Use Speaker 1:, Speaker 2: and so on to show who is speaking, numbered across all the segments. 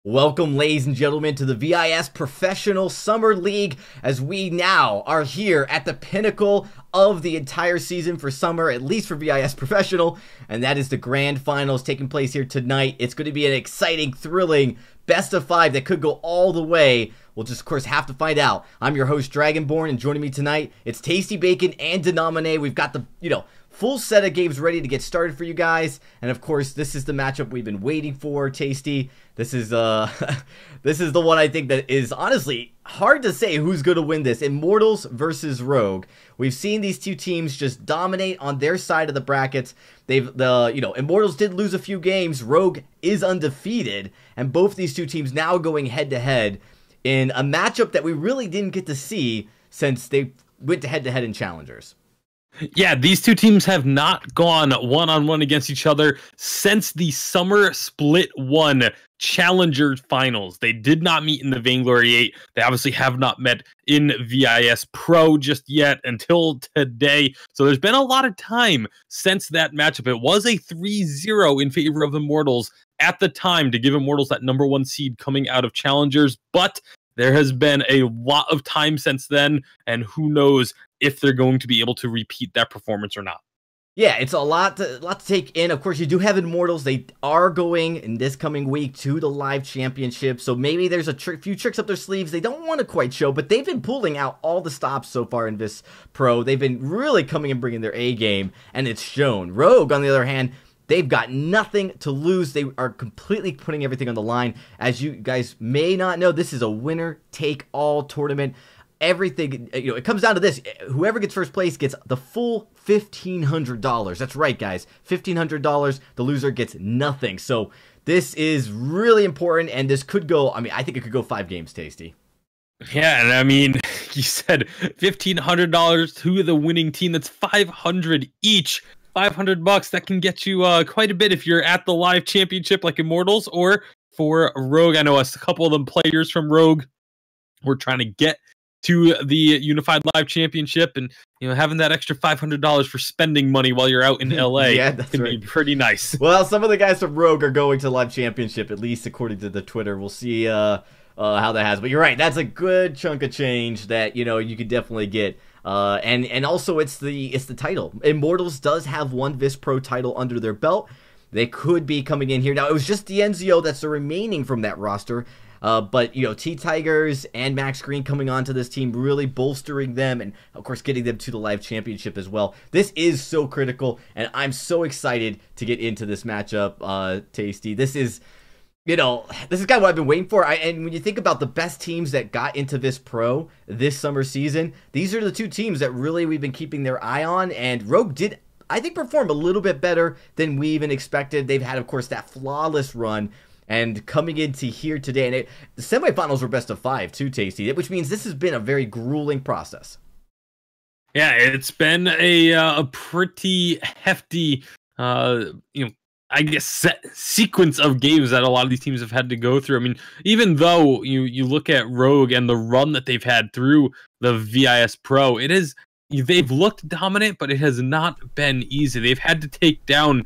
Speaker 1: Welcome, ladies and gentlemen, to the VIS Professional Summer League, as we now are here at the pinnacle of the entire season for summer, at least for VIS Professional, and that is the grand finals taking place here tonight. It's going to be an exciting, thrilling best of five that could go all the way. We'll just, of course, have to find out. I'm your host, Dragonborn, and joining me tonight, it's Tasty Bacon and Denominate. We've got the, full set of games ready to get started for you guys. And of course, this is the matchup we've been waiting for, Tasty. This is this is the one I think that is honestly hard to say who's going to win this. Immortals versus Rogue. We've seen these two teams just dominate on their side of the brackets. Immortals did lose a few games. Rogue is undefeated, and both these two teams now going head to head in a matchup that we really didn't get to see since they went head to head in Challengers.
Speaker 2: Yeah, these two teams have not gone one-on-one against each other since the Summer Split 1 Challenger Finals. They did not meet in the Vainglory 8. They obviously have not met in VIS Pro just yet until today. So there's been a lot of time since that matchup. It was a 3-0 in favor of Immortals at the time to give Immortals that #1 seed coming out of Challengers, but there has been a lot of time since then, and who knows if they're going to be able to repeat that performance or not.
Speaker 1: Yeah, it's a lot to take in. Of course, you do have Immortals. They are going in this coming week to the live championship, so maybe there's a few tricks up their sleeves they don't want to quite show, but they've been pulling out all the stops so far in VIS Pro. They've been really coming and bringing their A game, and it's shown. Rogue, on the other hand, they've got nothing to lose. They are completely putting everything on the line. As you guys may not know, this is a winner-take-all tournament. Everything, it comes down to this. Whoever gets first place gets the full $1,500. That's right, guys. $1,500. The loser gets nothing. So this is really important, and this could go, I think it could go 5 games, Tasty.
Speaker 2: Yeah, and I mean, you said $1,500 to the winning team. That's $500 each. $500, that can get you quite a bit if you're at the live championship like Immortals, or for Rogue. I know a couple of them players from Rogue were trying to get to the Unified Live Championship, and having that extra $500 for spending money while you're out in LA
Speaker 1: yeah,
Speaker 2: can be pretty nice.
Speaker 1: Well, some of the guys from Rogue are going to the Live Championship, at least according to the Twitter. We'll see how that has. But you're right, that's a good chunk of change that you could definitely get. And also it's the title. Immortals does have one VIS Pro title under their belt. They could be coming in here. Now, it was just D'Enzio that's the remaining from that roster. But, T-Tigers and Max Green coming onto this team, really bolstering them and, of course, getting them to the live championship as well. This is so critical, and I'm so excited to get into this matchup, Tasty. This is, this is kind of what I've been waiting for. And when you think about the best teams that got into VIS Pro this summer season, these are the two teams that really we've been keeping their eye on, and Rogue did, I think, perform a little bit better than we even expected. They've had, of course, that flawless run. And coming into here today, and the semifinals were best of 5 too, Tasty, which means this has been a very grueling process.
Speaker 2: Yeah, it's been a pretty hefty, I guess, sequence of games that a lot of these teams have had to go through. I mean, even though you look at Rogue and the run that they've had through the VIS Pro, they've looked dominant, but it has not been easy. They've had to take down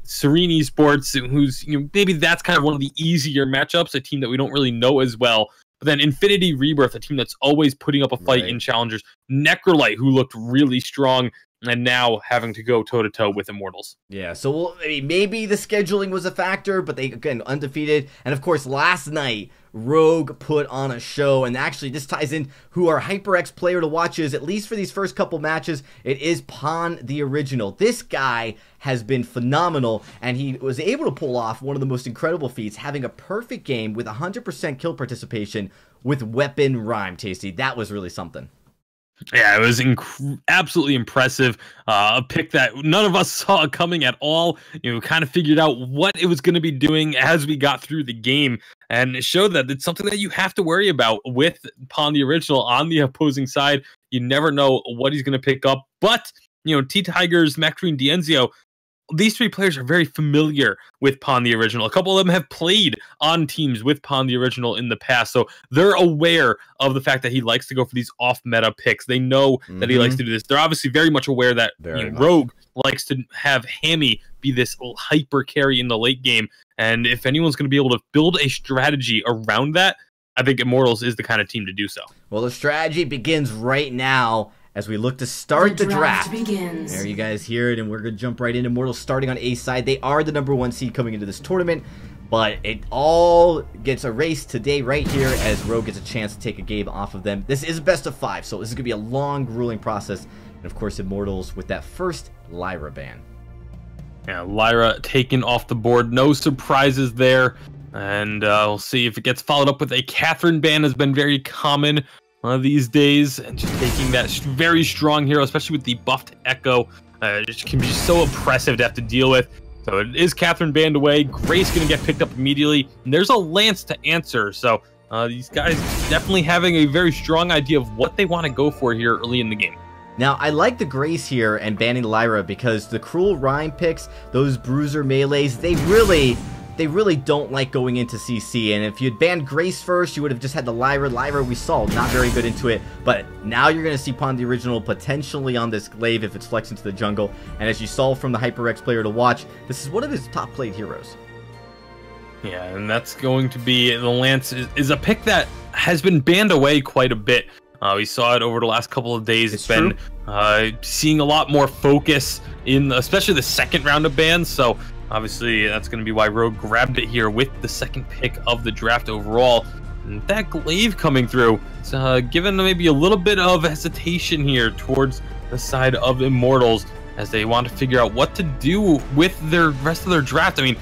Speaker 2: Serene Esports, who's, maybe that's kind of one of the easier matchups, a team that we don't really know as well. But then Infinity Rebirth, a team that's always putting up a fight in Challengers. Necrolite, who looked really strong, and now having to go toe-to-toe with Immortals. Yeah,
Speaker 1: so maybe the scheduling was a factor, but they, again, undefeated. And, of course, last night, Rogue put on a show, and actually this ties in who our HyperX player to watch is, at least for these first couple matches. It is Pon the Original. This guy has been phenomenal, and he was able to pull off one of the most incredible feats, having a perfect game with 100% kill participation with Weapon Rhyme, Tasty. That was really something.
Speaker 2: Yeah, it was absolutely impressive. A pick that none of us saw coming at all. Kind of figured out what it was going to be doing as we got through the game, and it showed that it's something that you have to worry about with Pon the Original on the opposing side. You never know what he's going to pick up, but T-Tigers, Max Green, D'Enzio, these three players are very familiar with Pon the Original. A couple of them have played on teams with Pon the Original in the past, so they're aware of the fact that he likes to go for these off-meta picks. They know that he likes to do this. They're obviously very much aware that Rogue likes to have Hammy be this hyper carry in the late game. And if anyone's going to be able to build a strategy around that, I think Immortals is the kind of team to do so.
Speaker 1: Well, the strategy begins right now as we look to start the draft.
Speaker 3: Begins.
Speaker 1: There you guys hear it, and we're going to jump right into Immortals starting on A side. They are the #1 seed coming into this tournament, but it all gets erased today right here as Rogue gets a chance to take a game off of them. This is a best of 5, so this is going to be a long, grueling process. And of course, Immortals with that first Lyra ban.
Speaker 2: Yeah, Lyra taken off the board. No surprises there. And we'll see if it gets followed up with a Catherine ban. Has been very common these days. And just taking that very strong hero, especially with the buffed Echo, it can be so oppressive to have to deal with. So it is Catherine banned away. Grace going to get picked up immediately. And there's a Lance to answer. So these guys definitely having a very strong idea of what they want to go for here early in the game.
Speaker 1: Now, I like the Grace here and banning Lyra because the Cruel Rhyme picks, those Bruiser melees, they really don't like going into CC. And if you had banned Grace first, you would have just had the Lyra. Lyra, we saw, not very good into it. But now you're going to see Pawn the Original potentially on this glaive if it's flexed into the jungle. And as you saw from the HyperX player to watch, this is one of his top played heroes.
Speaker 2: Yeah, and that's going to be the Lance is a pick that has been banned away quite a bit. We saw it over the last couple of days. It's been seeing a lot more focus in especially the second round of bans. So obviously that's going to be why Rogue grabbed it here with the second pick of the draft overall. And that glaive coming through, it's given maybe a little bit of hesitation here towards the side of Immortals as they want to figure out what to do with their rest of their draft. I mean,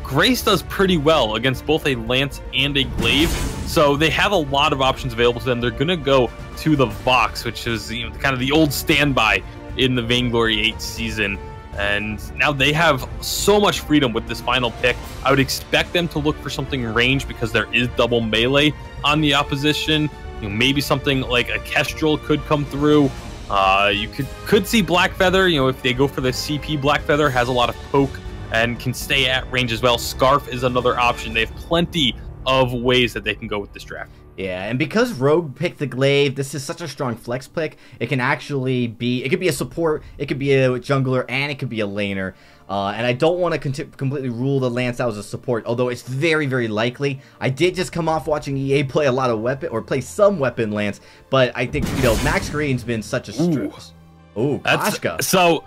Speaker 2: Grace does pretty well against both a Lance and a Glaive, so they have a lot of options available to them. They're going to go to the Vox, which is kind of the old standby in the Vainglory 8 season. And now they have so much freedom with this final pick. I would expect them to look for something range because there is double melee on the opposition. Maybe something like a Kestrel could come through. You could see Blackfeather. If they go for the CP, Blackfeather has a lot of poke and can stay at range as well. Scarf is another option. They have plenty of ways that they can go with this draft.
Speaker 1: Yeah, and because Rogue picked the Glaive, this is such a strong flex pick. It can actually be, it could be a support, it could be a jungler, and it could be a laner. And I don't want to completely rule the Lance out as a support, although it's very, very likely. I did just come off watching EA play a lot of weapon, or play some weapon Lance, but I think, Max Green's been such a stress. Ooh, Kashka.
Speaker 2: So,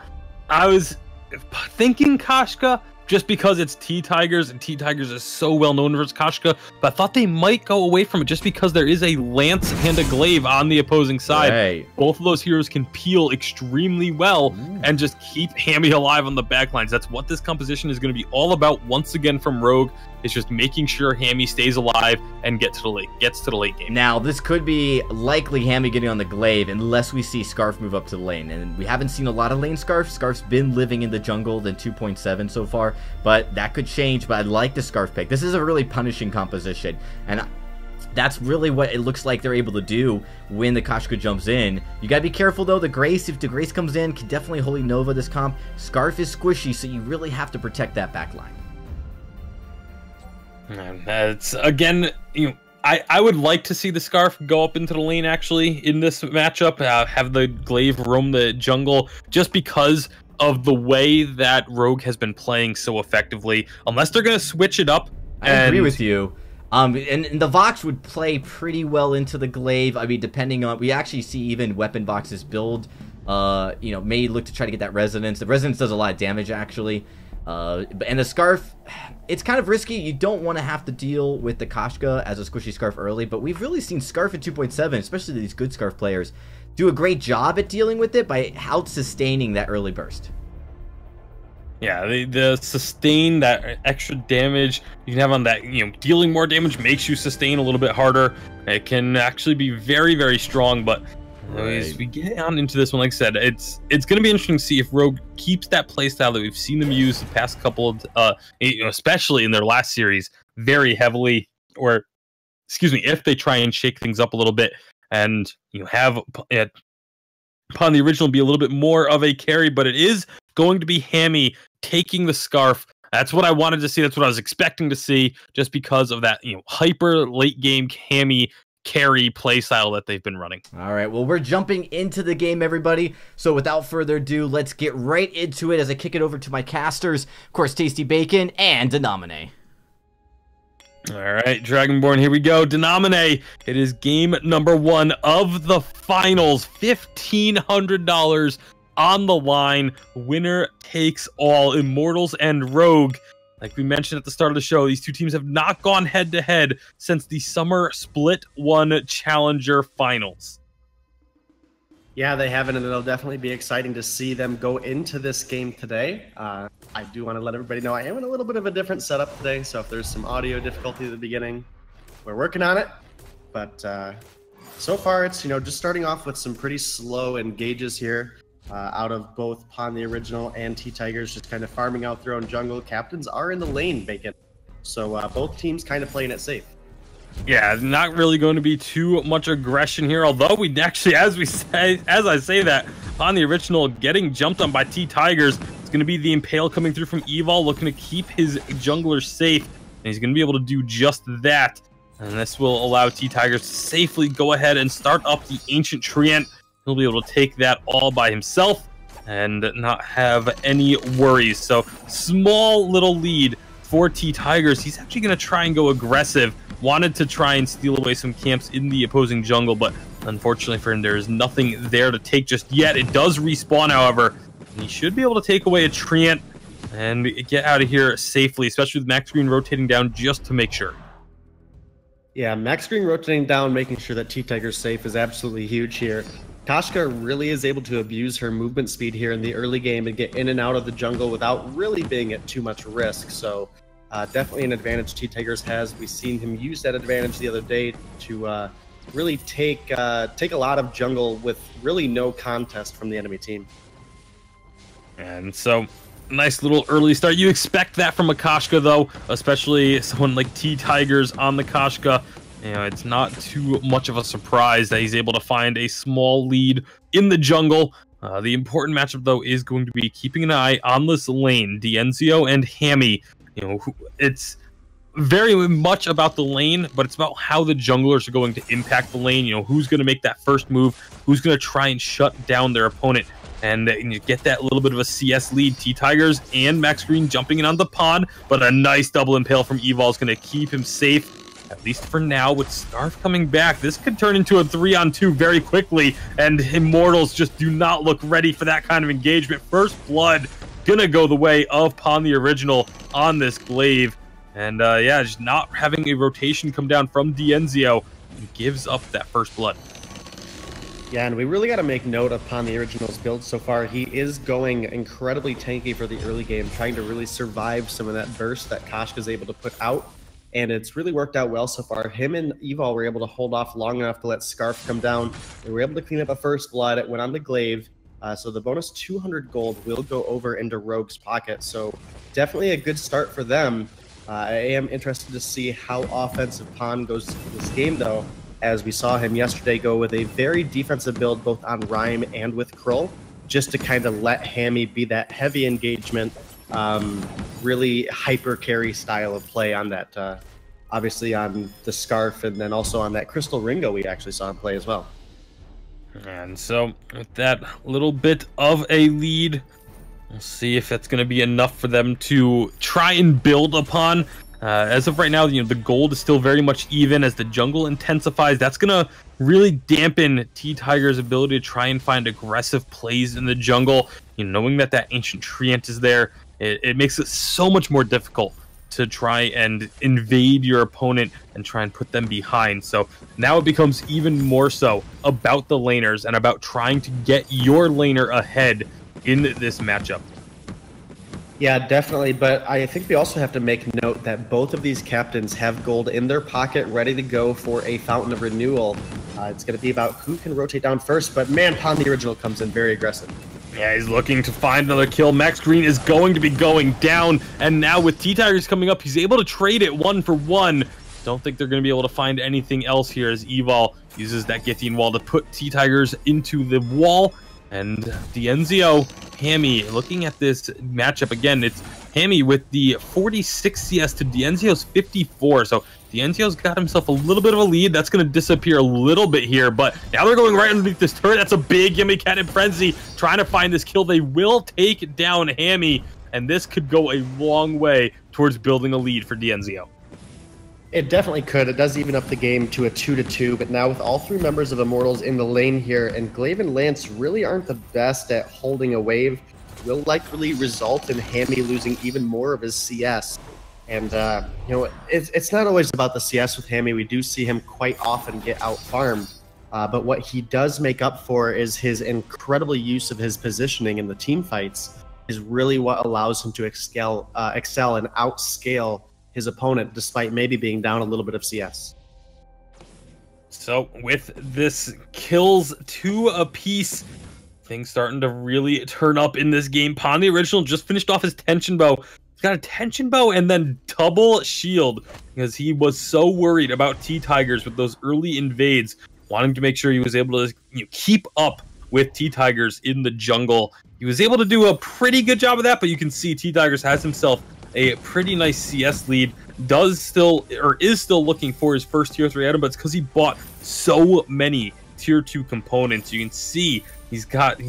Speaker 2: I was thinking Kashka, just because it's T-Tigers, and T-Tigers is so well known for its Kashka, but I thought they might go away from it just because there is a Lance and a Glaive on the opposing side.
Speaker 1: Right.
Speaker 2: Both of those heroes can peel extremely well and just keep Hammy alive on the backlines. That's what this composition is going to be all about once again from Rogue. It's just making sure Hammy stays alive and gets to the late game.
Speaker 1: Now, this could be likely Hammy getting on the Glaive unless we see Scarf move up to the lane. And we haven't seen a lot of lane Scarf. Scarf's been living in the jungle than 2.7 so far, but that could change. But I like the Scarf pick. This is a really punishing composition, and that's really what it looks like they're able to do when the Kashka jumps in. You gotta be careful though. The Grace, if the Grace comes in, can definitely Holy Nova this comp. Scarf is squishy, so you really have to protect that back line.
Speaker 2: It's again, I would like to see the Scarf go up into the lane actually in this matchup, have the Glaive roam the jungle, just because of the way that Rogue has been playing so effectively. Unless they're going to switch it up.
Speaker 1: I agree with you. And the Vox would play pretty well into the Glaive. I mean, depending on, we actually see even Weapon Vox's build, may look to try to get that Resonance. The Resonance does a lot of damage actually. And the Scarf, it's kind of risky. You don't want to have to deal with the Kashka as a squishy Scarf early, but we've really seen Scarf at 2.7, especially these good Scarf players, do a great job at dealing with it by out-sustaining that early burst.
Speaker 2: Yeah, the sustain, that extra damage you can have on that, dealing more damage makes you sustain a little bit harder. It can actually be very, very strong, but as we get on into this one, like I said, it's going to be interesting to see if Rogue keeps that playstyle that we've seen them use the past couple of, especially in their last series, very heavily, or, excuse me, if they try and shake things up a little bit and, have Upon the Original be a little bit more of a carry, but it is going to be Hammy taking the Scarf. That's what I wanted to see. That's what I was expecting to see, just because of that, hyper late game Hammy carry playstyle that they've been running.
Speaker 1: All right, well, we're jumping into the game, everybody. So without further ado, let's get right into it as I kick it over to my casters. Of course, Tasty Bacon and Denomine.
Speaker 2: All right, Dragonborn, here we go. Denomine, it is game number 1 of the finals. $1,500 on the line. Winner takes all. Immortals and Rogue. Like we mentioned at the start of the show, these two teams have not gone head-to-head since the Summer Split 1 Challenger Finals.
Speaker 3: Yeah, they haven't, and it'll definitely be exciting to see them go into this game today. I do want to let everybody know I am in a little bit of a different setup today, so if there's some audio difficulty at the beginning, we're working on it. But so far, it's just starting off with some pretty slow engages here. Out of both Pawn the Original and T-Tigers, just kind of farming out their own jungle. Captains are in the lane, Bacon. So both teams kind of playing it safe.
Speaker 2: Yeah, not really going to be too much aggression here, although we actually, as I say that, Pawn the Original getting jumped on by T-Tigers. It's going to be the Impale coming through from Evol, looking to keep his jungler safe, and he's going to be able to do just that. And this will allow T-Tigers to safely go ahead and start up the Ancient Treant. He'll be able to take that all by himself and not have any worries. So small little lead for T-Tigers. He's actually going to try and go aggressive. Wanted to try and steal away some camps in the opposing jungle, but unfortunately for him, there is nothing there to take just yet. It does respawn, however, and he should be able to take away a Treant and get out of here safely, especially with Max Green rotating down just to make sure.
Speaker 3: Yeah, Max Green rotating down, making sure that T-Tiger's safe is absolutely huge here. Kashka really is able to abuse her movement speed here in the early game and get in and out of the jungle without really being at too much risk. So definitely an advantage T-Tigers has. We've seen him use that advantage the other day to really take a lot of jungle with really no contest from the enemy team.
Speaker 2: And so, nice little early start. You expect that from a Kashka, though, especially someone like T-Tigers on the Kashka. It's not too much of a surprise that he's able to find a small lead in the jungle. The important matchup, though, is going to be keeping an eye on this lane. Dienzio and Hammy. It's very much about the lane, but it's about how the junglers are going to impact the lane. Who's going to make that first move, who's going to try and shut down their opponent, and you get that little bit of a CS lead. T-Tigers and Max Green jumping in on the Pawn, but a nice double impale from Evol is going to keep him safe. At least for now, with Scarf coming back, this could turn into a 3-on-2 very quickly, and Immortals just do not look ready for that kind of engagement. First blood gonna go the way of Pawn the Original on this glaive, and yeah, just not having a rotation come down from Dienzio gives up that first blood.
Speaker 3: Yeah, and we really got to make note of Pawn the Original's build so far. He is going incredibly tanky for the early game, trying to really survive some of that burst that Kashka's able to put out. And it's really worked out well so far. Him and Evol were able to hold off long enough to let Scarf come down. They were able to clean up a first blood. It went on the glaive. So the bonus 200 gold will go over into Rogue's pocket. So definitely a good start for them. I am interested to see how offensive Pawn goes in this game, though, as we saw him yesterday go with a very defensive build both on Rhyme and with Krull, just to kind of let Hammy be that heavy engagement, really hyper carry style of play on that, obviously on the Scarf, and then also on that Crystal Ringo we actually saw him play as well.
Speaker 2: And so with that little bit of a lead, we'll see if that's going to be enough for them to try and build upon. As of right now, the gold is still very much even. As the jungle intensifies, that's going to really dampen T-Tiger's ability to try and find aggressive plays in the jungle. Knowing that Ancient Treant is there, it makes it so much more difficult to try and invade your opponent and try and put them behind. So now it becomes even more so about the laners and about trying to get your laner ahead in this matchup.
Speaker 3: Yeah, definitely, but I think we also have to make note that both of these captains have gold in their pocket ready to go for a Fountain of Renewal. It's going to be about who can rotate down first, but man, Pawn the Original comes in very aggressive.
Speaker 2: Yeah, he's looking to find another kill. Max Green is going to be going down, and now with T-Tigers coming up, he's able to trade it 1-for-1. Don't think they're going to be able to find anything else here as Evol uses that Githian wall to put T-Tigers into the wall, And Dienzio, Hammy, looking at this matchup again, it's Hammy with the 46 CS to Dienzio's 54. So Dienzio's got himself a little bit of a lead. That's going to disappear a little bit here, but now they're going right underneath this turret. That's a big Yummy Cat and Frenzy trying to find this kill. They will take down Hammy, and this could go a long way towards building a lead for Dienzio.
Speaker 3: It definitely could. It does even up the game to a 2-2, but now with all three members of Immortals in the lane here, and Glaive and Lance really aren't the best at holding a wave, will likely result in Hammy losing even more of his CS. And, you know, it's not always about the CS with Hammy. We do see him quite often get out-farmed, but what he does make up for is his incredible use of his positioning in the team fights is really what allows him to excel and outscale his opponent, despite maybe being down a little bit of CS.
Speaker 2: So with this kills 2 apiece, things starting to really turn up in this game. Pon the Original just finished off his tension bow. He's got a tension bow and then double shield because he was so worried about T-Tigers with those early invades, wanting to make sure he was able to keep up with T-Tigers in the jungle. He was able to do a pretty good job of that, but you can see T-Tigers has himself a pretty nice CS lead. Is still looking for his first tier 3 item, but it's because he bought so many tier 2 components. You can see he's got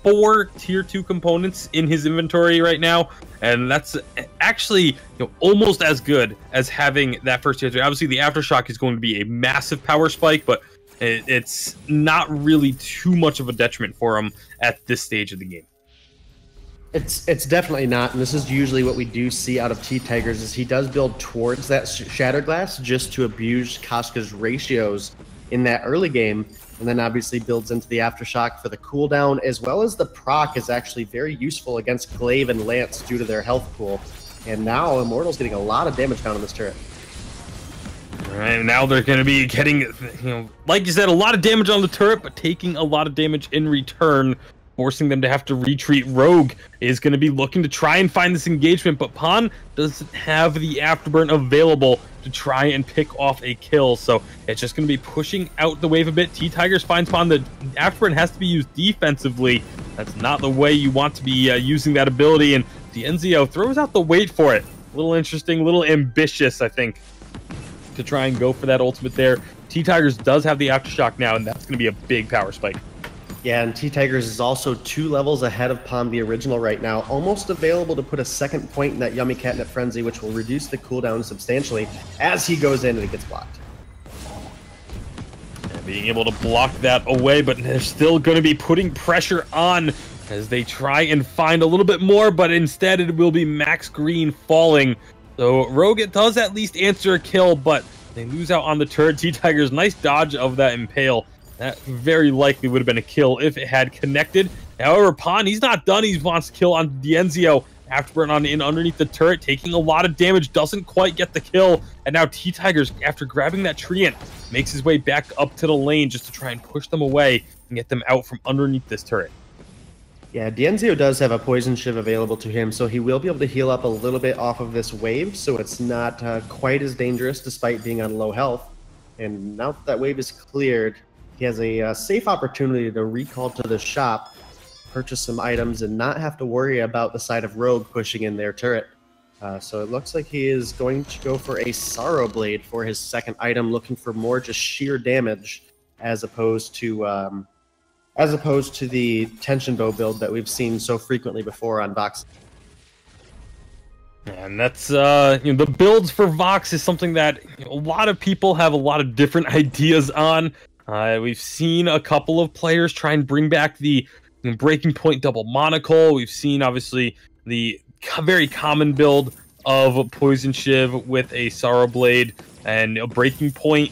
Speaker 2: 4 tier 2 components in his inventory right now, and that's actually almost as good as having that first tier 3. Obviously the Aftershock is going to be a massive power spike, but it's not really too much of a detriment for him at this stage of the game.
Speaker 3: It's definitely not, and this is usually what we do see out of T-Tigers, is he does build towards that Shattered Glass just to abuse Koshka's ratios in that early game, and then obviously builds into the Aftershock for the cooldown, as well as the proc is actually very useful against Glaive and Lance due to their health pool. And now Immortal's getting a lot of damage down on this turret.
Speaker 2: All right, now they're going to be getting, like you said, a lot of damage on the turret, but taking a lot of damage in return, forcing them to have to retreat. Rogue is going to be looking to try and find this engagement, but Pon doesn't have the afterburn available to try and pick off a kill, so it's just going to be pushing out the wave a bit. T-Tigers finds Pon. The afterburn has to be used defensively. That's not the way you want to be using that ability, and Dienzio throws out the wait for it. A little interesting, a little ambitious, I think, to try and go for that ultimate there. T-Tigers does have the Aftershock now, and that's going to be a big power spike.
Speaker 3: Yeah, and T-Tigers is also 2 levels ahead of Pon the Original right now, almost available to put a second point in that Yummy Catnip Frenzy, which will reduce the cooldown substantially as he goes in and it gets blocked.
Speaker 2: And being able to block that away, but they're still going to be putting pressure on as they try and find a little bit more, but instead it will be Max Green falling. So Rogue does at least answer a kill, but they lose out on the turret. T-Tigers, nice dodge of that Impale. That very likely would have been a kill if it had connected. However, Pon, he's not done. He wants to kill on Dienzio. Afterburn on in underneath the turret, taking a lot of damage, doesn't quite get the kill. And now T-Tigers, after grabbing that treant, makes his way back up to the lane just to try and push them away and get them out from underneath this turret.
Speaker 3: Yeah, Dienzio does have a Poison Shiv available to him, so he will be able to heal up a little bit off of this wave, so it's not quite as dangerous despite being on low health. And now that wave is cleared, he has a safe opportunity to recall to the shop, purchase some items, and not have to worry about the side of Rogue pushing in their turret. So it looks like he is going to go for a Sorrow Blade for his second item, looking for more just sheer damage as opposed to the Tension Bow build that we've seen so frequently before on Vox.
Speaker 2: And that's the builds for Vox is something that a lot of people have a lot of different ideas on. We've seen a couple of players try and bring back the Breaking Point double monocle. We've seen obviously the very common build of Poison Shiv with a Sorrow Blade and a Breaking Point.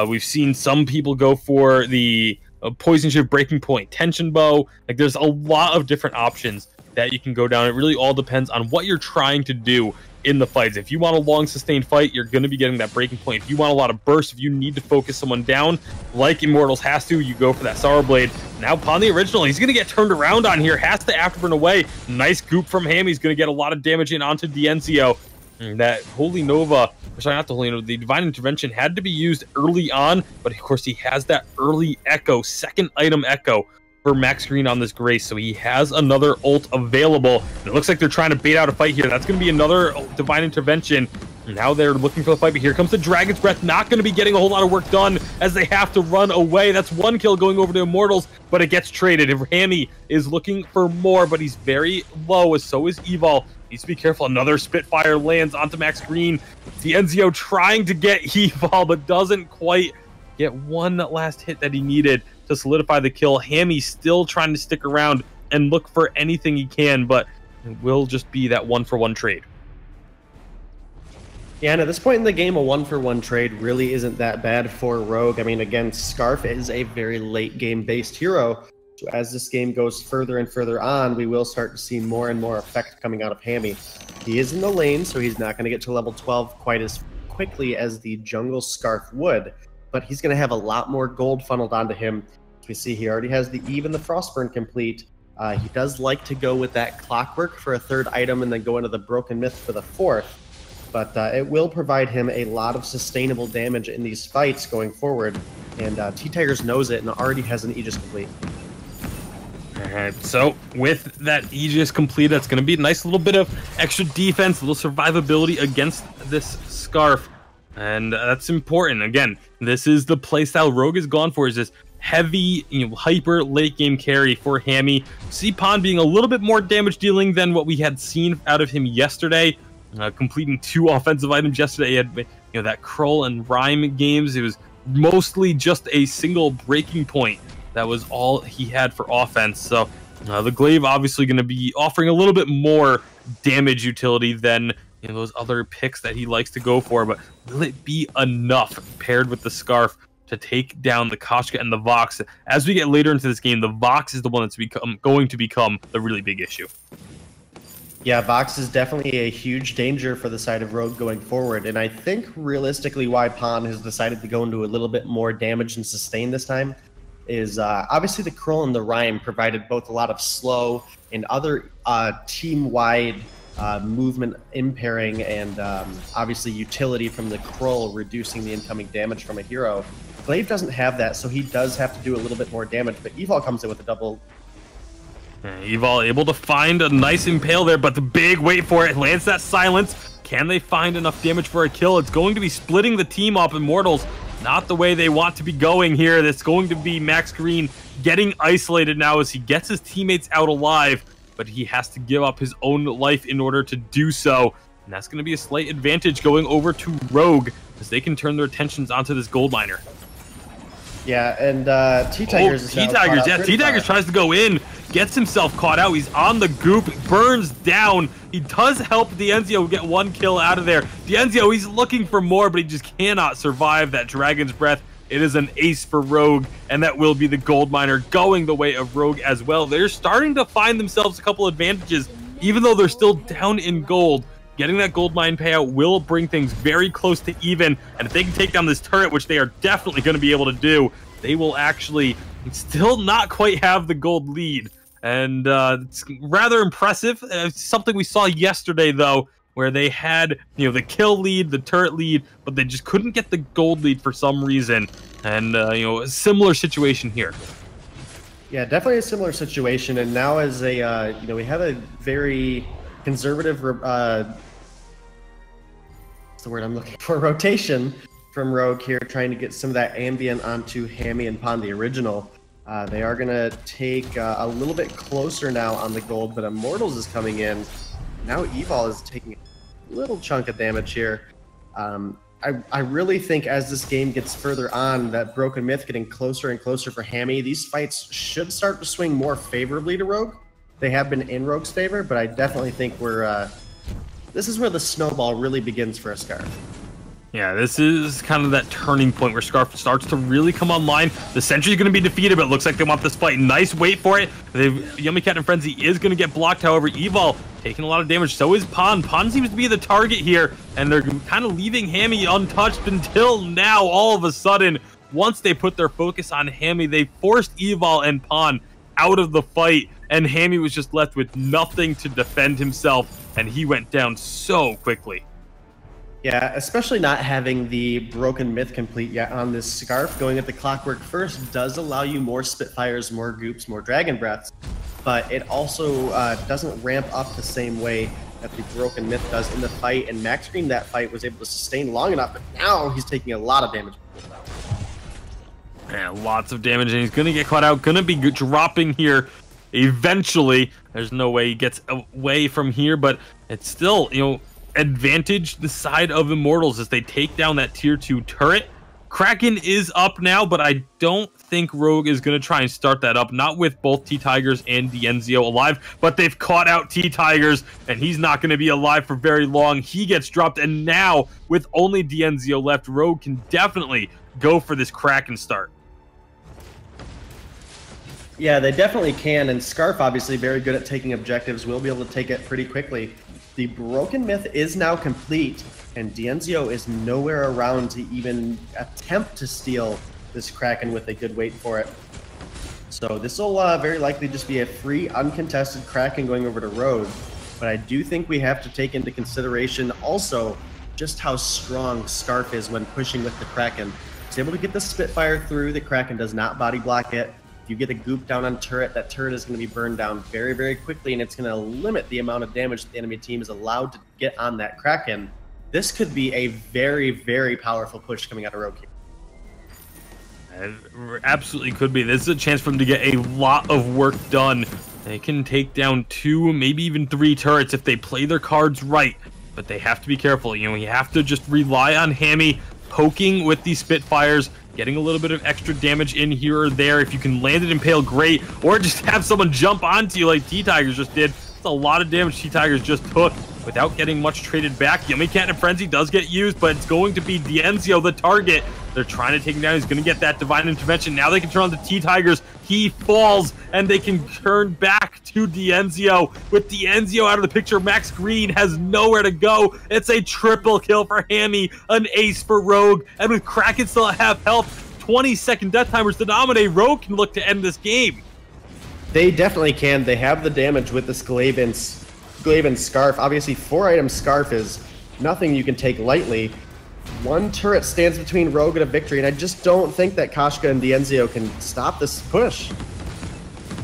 Speaker 2: We've seen some people go for the Poison Shiv, Breaking Point, Tension Bow. Like, there's a lot of different options that you can go down. It really all depends on what you're trying to do in the fights. If you want a long sustained fight, you're going to be getting that Breaking Point. If you want a lot of burst, if you need to focus someone down like Immortals has to, you go for that Sorrow Blade. Now Pon the Original, he's going to get turned around on here, has to afterburn away. Nice goop from him. He's going to get a lot of damage in onto Dienzio. That Holy Nova, or sorry, not the Holy Nova, the Divine Intervention had to be used early on, but of course he has that early Echo, second item Echo for Max Green on this Grace, so he has another ult available. And it looks like they're trying to bait out a fight here. That's going to be another Divine Intervention. Now they're looking for the fight, but here comes the Dragon's Breath. Not going to be getting a whole lot of work done as they have to run away. That's one kill going over to Immortals, but it gets traded. Hammy is looking for more, but he's very low, as so is Evil. Needs to be careful. Another Spitfire lands onto Max Green. D'Enzio trying to get Evil, but doesn't quite get one last hit that he needed to solidify the kill. Hammy still trying to stick around and look for anything he can, but it will just be that 1-for-1 trade.
Speaker 3: Yeah, and at this point in the game, a 1-for-1 trade really isn't that bad for Rogue. I mean, again, Scarf is a very late game based hero. So as this game goes further and further on, we will start to see more and more effect coming out of Hammy. He is in the lane, so he's not going to get to level 12 quite as quickly as the jungle Scarf would, but he's going to have a lot more gold funneled onto him. As we see, he already has the Eve and the Frostburn complete. He does like to go with that Clockwork for a third item and then go into the Broken Myth for the fourth. But it will provide him a lot of sustainable damage in these fights going forward. And T-Tigers knows it and already has an Aegis complete.
Speaker 2: All right, so with that Aegis complete, that's going to be a nice little bit of extra defense, a little survivability against this Scarf. And that's important. Again, this is the playstyle Rogue has gone for, is this heavy, hyper late game carry for Hammy. See Pon being a little bit more damage dealing than what we had seen out of him yesterday. Completing 2 offensive items yesterday. He had that Krull and Rhyme games. It was mostly just a single breaking point. That was all he had for offense. So the Glaive obviously going to be offering a little bit more damage utility than those other picks that he likes to go for. But will it be enough paired with the Scarf to take down the Koshka and the Vox? As we get later into this game, the Vox is the one that's going to become the really big issue.
Speaker 3: Yeah, Vox is definitely a huge danger for the side of Rogue going forward, and I think realistically why Pon has decided to go into a little bit more damage and sustain this time is obviously the Krull and the Rhyme provided both a lot of slow and other team-wide movement impairing and obviously utility from the Krull reducing the incoming damage from a hero. Glaive doesn't have that, so he does have to do a little bit more damage, but Evil comes in with a double.
Speaker 2: Evil able to find a nice impale there, but the big wait for it lands that silence. Can they find enough damage for a kill? It's going to be splitting the team up. Immortals, not the way they want to be going here. It's going to be Max Green getting isolated now as he gets his teammates out alive, but he has to give up his own life in order to do so. And that's going to be a slight advantage going over to Rogue as they can turn their attentions onto this gold miner.
Speaker 3: Yeah, and T-Tigers
Speaker 2: T-Tigers, yeah, T-Tigers tries to go in, gets himself caught out. He's on the goop, burns down. He does help D'Enzio get 1 kill out of there. D'Enzio, he's looking for more, but he just cannot survive that Dragon's Breath. It is an ace for Rogue, and that will be the gold miner going the way of Rogue as well. They're starting to find themselves a couple advantages, even though they're still down in gold. Getting that gold mine payout will bring things very close to even, and if they can take down this turret, which they are definitely going to be able to do, they will actually still not quite have the gold lead. And it's rather impressive. It's something we saw yesterday, though, where they had the kill lead, the turret lead, but they just couldn't get the gold lead for some reason. And a similar situation here.
Speaker 3: Yeah, definitely a similar situation. And now as a we have a very conservative what's the word I'm looking for? Rotation from Rogue here, trying to get some of that ambient onto Hammy and Pon, the original. They are going to take a little bit closer now on the gold, but Immortals is coming in. Now Evil is taking a little chunk of damage here. I really think as this game gets further on, that Broken Myth getting closer and closer for Hammy, these fights should start to swing more favorably to Rogue. They have been in Rogue's favor, but I definitely think we're... this is where the snowball really begins for a Scarf.
Speaker 2: Yeah, this is kind of that turning point where Scarf starts to really come online. The Sentry's going to be defeated, but it looks like they want this fight. Nice wait for it. Yummy Cat and Frenzy is going to get blocked. However, Evil taking a lot of damage. So is Pon. Pon seems to be the target here, and they're kind of leaving Hammy untouched until now. All of a sudden, once they put their focus on Hammy, they forced Evil and Pon out of the fight, and Hammy was just left with nothing to defend himself, and he went down so quickly.
Speaker 3: Yeah, especially not having the broken myth complete yet on this Scarf. Going at the Clockwork first does allow you more Spitfires, more Goops, more Dragon Breaths, but it also doesn't ramp up the same way that the broken myth does in the fight. And Max Green, that fight, was able to sustain long enough, but now he's taking a lot of damage.
Speaker 2: Yeah, lots of damage, and he's gonna get caught out. Gonna be dropping here eventually. There's no way he gets away from here, but it's still, you know, advantage the side of Immortals as they take down that tier 2 turret. Kraken is up now, but I don't think Rogue is going to try and start that up. Not with both T-Tigers and Dienzio alive, but they've caught out T-Tigers, and he's not going to be alive for very long. He gets dropped, and now, with only Dienzio left, Rogue can definitely go for this Kraken start.
Speaker 3: Yeah, they definitely can, and Scarf, obviously very good at taking objectives, will be able to take it pretty quickly. The broken myth is now complete, and Dienzio is nowhere around to even attempt to steal this Kraken with a good wait for it. So this will very likely just be a free, uncontested Kraken going over to Rogue. But I do think we have to take into consideration also just how strong Scarf is when pushing with the Kraken. He's able to get the Spitfire through, the Kraken does not body block it. You get a goop down on turret, that turret is going to be burned down very, very quickly, and it's going to limit the amount of damage the enemy team is allowed to get on that Kraken. This could be a very, very powerful push coming out of Rogue here.
Speaker 2: It absolutely could be. This is a chance for them to get a lot of work done. They can take down 2, maybe even 3 turrets if they play their cards right, but they have to be careful. You know, you have to just rely on Hammy poking with these Spitfires, getting a little bit of extra damage in here or there. If you can land it Impale, great. Or just have someone jump onto you like T-Tigers just did. It's a lot of damage T-Tigers just took without getting much traded back. Yummy Cat and Frenzy does get used, but it's going to be Dienzio, the target. They're trying to take him down. He's going to get that Divine Intervention. Now they can turn on the T-Tigers. He falls, and they can turn back to Dienzio. With Dienzio out of the picture, Max Green has nowhere to go. It's a triple kill for Hammy, an ace for Rogue, and with Kraken still have health, 20-second death timers to nominate, Rogue can look to end this game.
Speaker 3: They definitely can. They have the damage with this Glaven Scarf. Obviously, 4-item Scarf is nothing you can take lightly. 1 turret stands between Rogue and a victory, and I just don't think that Koshka and Dienzio can stop this push.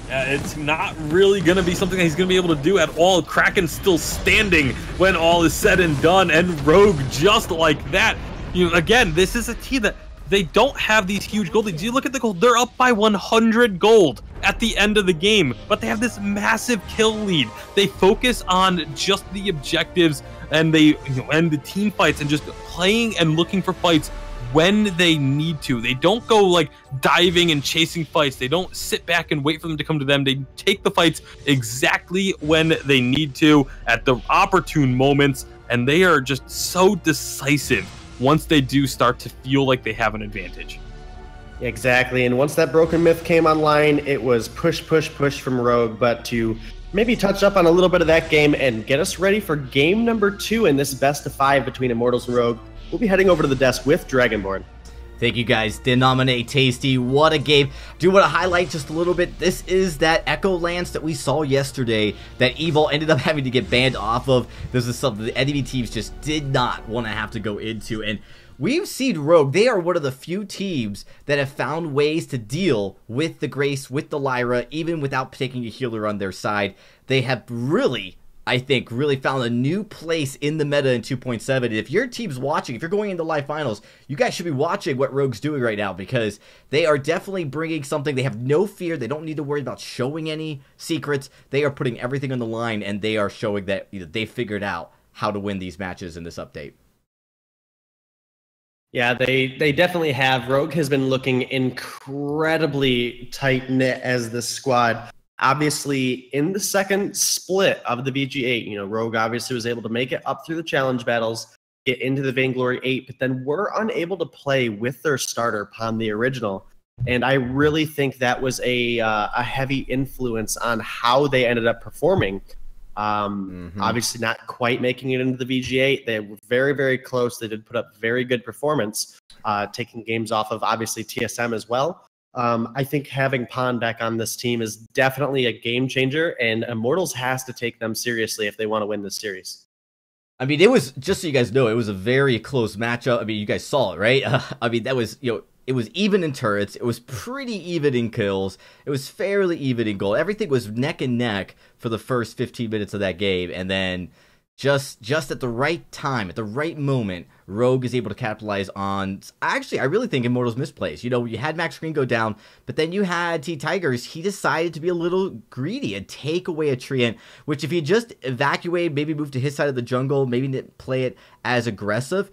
Speaker 2: It's not really going to be something that he's going to be able to do at all. Kraken's still standing when all is said and done, and Rogue just like that. You know, again, this is a team that they don't have these huge gold leads. You look at the gold, they're up by 100 gold at the end of the game, but they have this massive kill lead. They focus on just the objectives and and the team fights and just playing and looking for fights when they need to. They don't go like diving and chasing fights. They don't sit back and wait for them to come to them. They take the fights exactly when they need to at the opportune moments, and they are just so decisive once they do start to feel like they have an advantage.
Speaker 3: Exactly, and once that broken myth came online, it was push, push, push from Rogue, but to maybe touch up on a little bit of that game and get us ready for game number 2 in this best of 5 between Immortals and Rogue, we'll be heading over to the desk with Dragonborn.
Speaker 1: Thank you guys. Denominate Tasty. What a game. Do want to highlight just a little bit. This is that Echo Lance that we saw yesterday that Evil ended up having to get banned off of. This is something the enemy teams just did not want to have to go into. And we've seen Rogue. They are one of the few teams that have found ways to deal with the Grace, with the Lyra, even without taking a healer on their side. They have really, I think, really found a new place in the meta in 2.7. If your team's watching, if you're going into live finals, you guys should be watching what Rogue's doing right now, because they are definitely bringing something. They have no fear. They don't need to worry about showing any secrets. They are putting everything on the line, and they are showing that they figured out how to win these matches in this update.
Speaker 3: Yeah, they definitely have. Rogue has been looking incredibly tight-knit as this squad. Obviously, in the second split of the VG8, you know, Rogue obviously was able to make it up through the challenge battles, get into the Vainglory 8, but then were unable to play with their starter upon the original. And I really think that was a heavy influence on how they ended up performing. Obviously not quite making it into the VG8. They were very, very close. They did put up very good performance, taking games off of obviously TSM as well. I think having Pond back on this team is definitely a game changer, and Immortals has to take them seriously if they want to win this series.
Speaker 1: I mean, it was, just so you guys know, it was a very close matchup. I mean, you guys saw it, right? I mean, that was, it was even in turrets. It was pretty even in kills. It was fairly even in gold. Everything was neck and neck for the first 15 minutes of that game. And then just at the right time, at the right moment, Rogue is able to capitalize on, actually, I really think Immortals misplays. You had Max Green go down, but then you had T-Tigers. He decided to be a little greedy and take away a Treant, which if he just evacuated, maybe moved to his side of the jungle, maybe didn't play it as aggressive,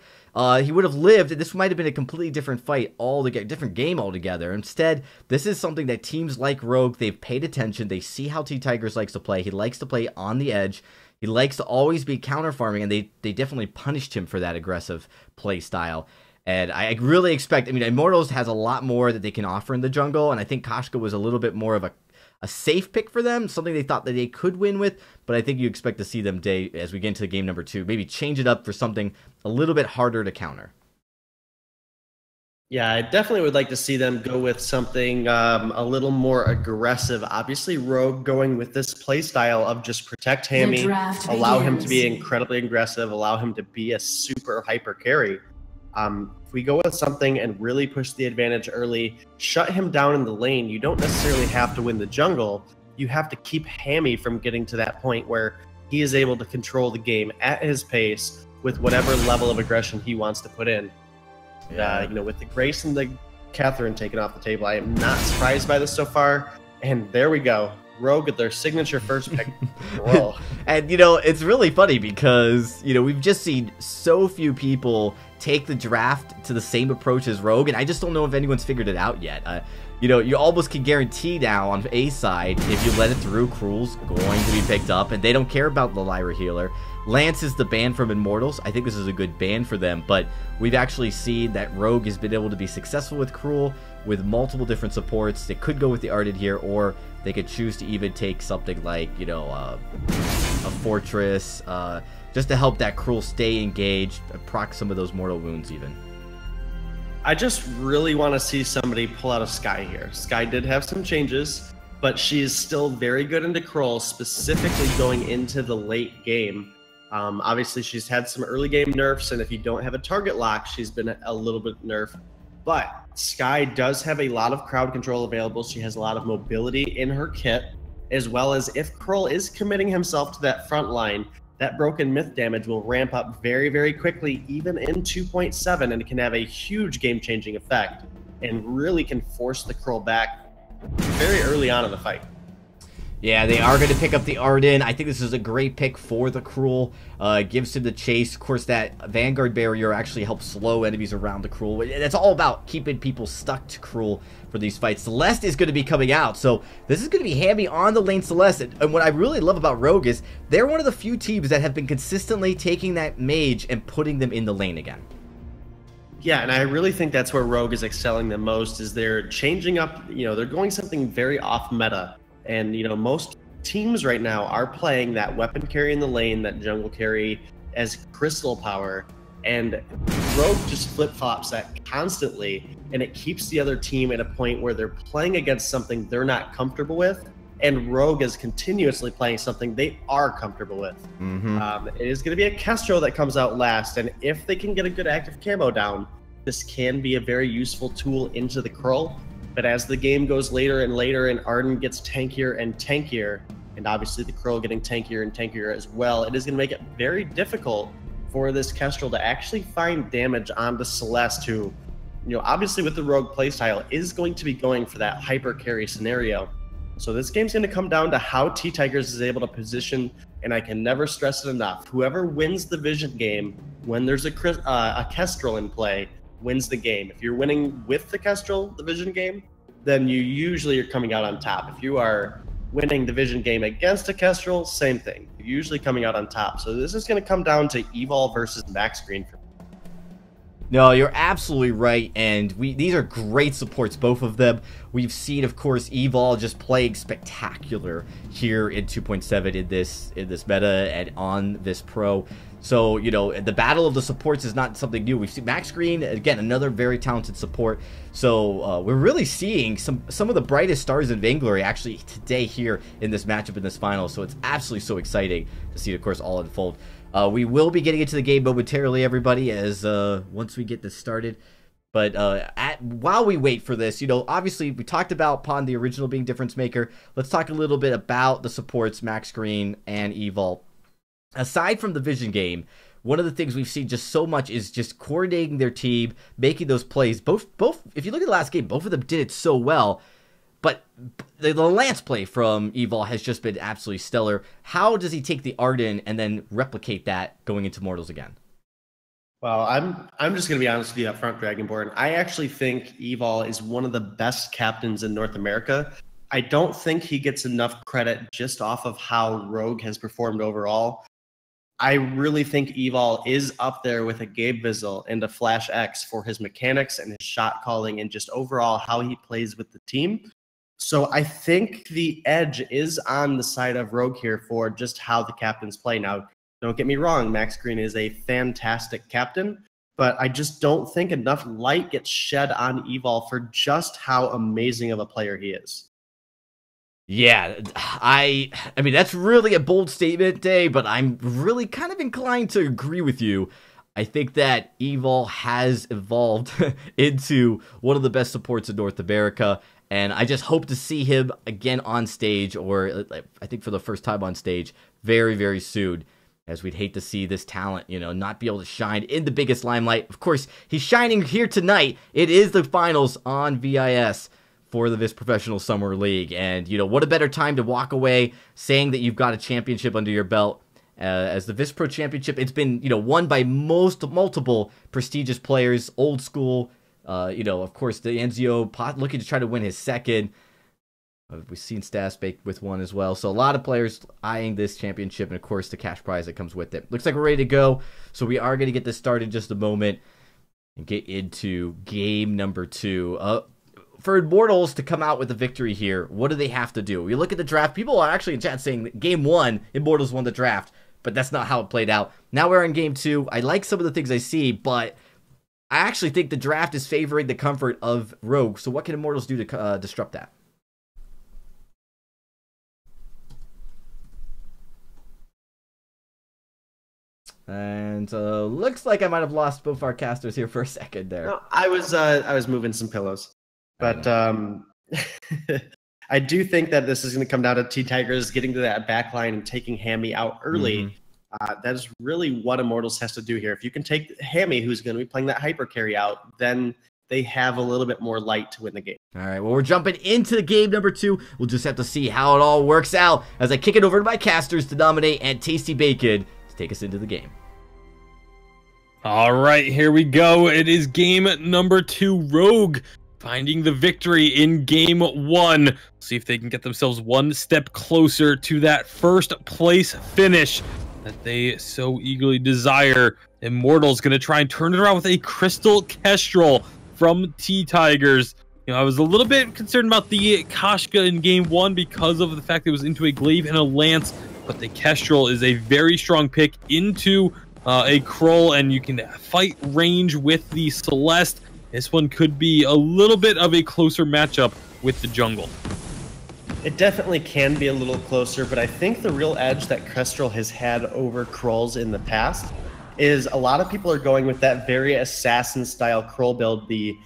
Speaker 1: he would have lived, and this might have been a completely different fight altogether, different game altogether. Instead, this is something that teams like Rogue, they've paid attention. They see how T-Tigers likes to play. He likes to play on the edge. He likes to always be counter farming, and they definitely punished him for that aggressive play style. And I really expect, I mean, Immortals has a lot more that they can offer in the jungle, and I think Koshka was a little bit more of a safe pick for them, something they thought that they could win with, but I think you expect to see them, as we get into game number 2, maybe change it up for something a little bit harder to counter.
Speaker 3: Yeah, I definitely would like to see them go with something a little more aggressive. Obviously, Rogue going with this play style of just protect Hammy, allow him to be incredibly aggressive, allow him to be a super hyper carry. If we go with something and really push the advantage early, shut him down in the lane, you don't necessarily have to win the jungle. You have to keep Hammy from getting to that point where he is able to control the game at his pace with whatever level of aggression he wants to put in. Yeah. With the Grace and the Catherine taken off the table, I am not surprised by this so far. And there we go. Rogue at their signature first pick. Whoa.
Speaker 1: And, it's really funny because, we've just seen so few people take the draft to the same approach as Rogue, and I just don't know if anyone's figured it out yet. You almost can guarantee now on A side, if you let it through, Cruel's going to be picked up, and they don't care about the Lyra healer. Lance is the ban from Immortals. I think this is a good ban for them, but we've actually seen that Rogue has been able to be successful with Cruel, with multiple different supports. They could go with the Ardent here, or they could choose to even take something like, a Fortress, just to help that Cruel stay engaged, proc some of those mortal wounds even.
Speaker 3: I just really want to see somebody pull out a Skye here. Skye did have some changes, but she's still very good into Cruel, specifically going into the late game. Obviously, she's had some early game nerfs, and if you don't have a target lock, she's been a little bit nerfed. But Skye does have a lot of crowd control available. She has a lot of mobility in her kit, as well as if Cruel is committing himself to that front line, that broken myth damage will ramp up very, very quickly, even in 2.7, and it can have a huge game-changing effect, and really can force the Cruel back very early on in the fight.
Speaker 1: Yeah, they are going to pick up the Arden. I think this is a great pick for the Cruel. Gives him the chase. Of course, that Vanguard barrier actually helps slow enemies around the Cruel. That's all about keeping people stuck to Cruel for these fights. Celeste is going to be coming out, so this is going to be Hammy on the lane Celeste. And what I really love about Rogue is they're one of the few teams that have been consistently taking that mage and putting them in the lane again.
Speaker 3: Yeah, and I really think that's where Rogue is excelling the most, is they're changing up, they're going something very off meta. And, most teams right now are playing that weapon carry in the lane, that jungle carry as crystal power. And Rogue just flip-flops that constantly, and it keeps the other team at a point where they're playing against something they're not comfortable with. And Rogue is continuously playing something they are comfortable with. It is going to be a Kestrel that comes out last. And if they can get a good active camo down, this can be a very useful tool into the Cruel. But as the game goes later and later and Arden gets tankier and tankier, and obviously the Cruel getting tankier and tankier as well, it is going to make it very difficult for this Kestrel to actually find damage onto Celeste, who, obviously with the Rogue playstyle is going to be going for that hyper carry scenario. So this game's going to come down to how T-Tigers is able to position, and I can never stress it enough. Whoever wins the vision game when there's a Kestrel in play wins the game. If you're winning with the Kestrel, the vision game, then you usually are coming out on top. If you are winning the vision game against a Kestrel, same thing. You're usually coming out on top. So this is going to come down to Evol versus Max Green for me.
Speaker 1: No, you're absolutely right, and these are great supports, both of them. We've seen, of course, Evol just playing spectacular here in 2.7 in this meta and on VIS Pro. So, the battle of the supports is not something new. We've seen Max Green, again, another very talented support. So, we're really seeing some of the brightest stars in Vainglory actually today here in this matchup in this final. So, it's absolutely so exciting to see, of course, all unfold. We will be getting into the game momentarily, everybody, as once we get this started. But while we wait for this, you know, obviously we talked about Pond, the original, being difference maker. Let's talk a little bit about the supports, Max Green and Evol. Aside from the vision game, one of the things we've seen just so much is just coordinating their team, making those plays. Both. If you look at the last game, both of them did it so well. But the Lance play from Evol has just been absolutely stellar. How does he take the Arden and then replicate that going into Immortals again?
Speaker 3: Well, I'm just going to be honest with you up front, Dragonborn. I actually think Evol is one of the best captains in North America. I don't think he gets enough credit just off of how Rogue has performed overall. I really think Evol is up there with a Gabe Vizzle and a Flash X for his mechanics and his shot calling and just overall how he plays with the team. So I think the edge is on the side of Rogue here for just how the captains play. Now, don't get me wrong, Max Green is a fantastic captain, but I just don't think enough light gets shed on Evol for just how amazing of a player he is.
Speaker 1: Yeah, I mean, that's really a bold statement, Dave, but I'm really kind of inclined to agree with you. I think that Evol has evolved into one of the best supports in North America, and I just hope to see him again on stage, or I think for the first time on stage, very, very soon. As we'd hate to see this talent, you know, not be able to shine in the biggest limelight. Of course, he's shining here tonight. It is the finals on VIS for the VIS Professional Summer League. And, you know, what a better time to walk away saying that you've got a championship under your belt. As the VIS Pro Championship, it's been, you know, won by multiple prestigious players, old school. You know, of course, the Enzio looking to try to win his second. We've seen Stas bake with one as well. So a lot of players eyeing this championship, and of course the cash prize that comes with it. Looks like we're ready to go. So we are going to get this started in just a moment and get into game number 2. For Immortals to come out with a victory here, what do they have to do? We look at the draft. People are actually in chat saying that game 1, Immortals won the draft, but that's not how it played out. Now we're in game 2. I like some of the things I see, but I actually think the draft is favoring the comfort of Rogue. So what can Immortals do to disrupt that? And looks like I might have lost both our casters here for a second there.
Speaker 3: No, I was moving some pillows, but I do think that this is going to come down to T-Tigers getting to that back line and taking Hammy out early. That is really what Immortals has to do here. If you can take Hammy, who's going to be playing that hyper carry out, then they have a little bit more light to win the game.
Speaker 1: All right, well, we're jumping into the game number 2. We'll just have to see how it all works out as I kick it over to my casters to nominate and Tasty Bacon to take us into the game.
Speaker 2: All right, here we go. It is game number 2. Rogue finding the victory in game 1. See if they can get themselves one step closer to that first place finish that they so eagerly desire. Immortals going to try and turn it around with a Crystal Kestrel from T-Tigers. You know, I was a little bit concerned about the Kashka in game 1 because of the fact that it was into a glaive and a lance, but the Kestrel is a very strong pick into a Krull, and you can fight range with the Celeste. This one could be a little bit of a closer matchup with the jungle.
Speaker 3: It definitely can be a little closer, but I think the real edge that Kestrel has had over Krulls in the past is a lot of people are going with that very assassin-style Krull build, the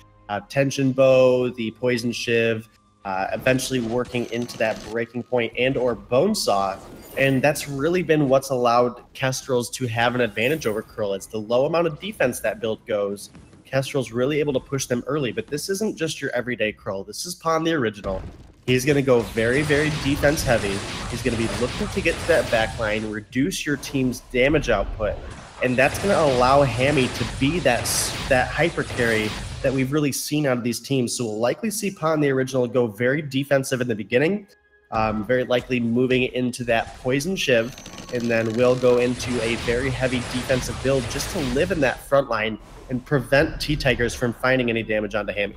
Speaker 3: tension bow, the poison shiv, eventually working into that breaking point and or bone saw. And that's really been what's allowed Kestrels to have an advantage over Krull. It's the low amount of defense that build goes. Kestrel's really able to push them early, but this isn't just your everyday Krull. This is Pond the original. He's going to go very, very defense heavy. He's going to be looking to get to that back line, reduce your team's damage output, and that's going to allow Hammy to be that hyper carry that we've really seen out of these teams. So we'll likely see Pond the original go very defensive in the beginning, very likely moving into that poison shiv, and then we'll go into a very heavy defensive build just to live in that front line and prevent T-Tigers from finding any damage onto Hammy.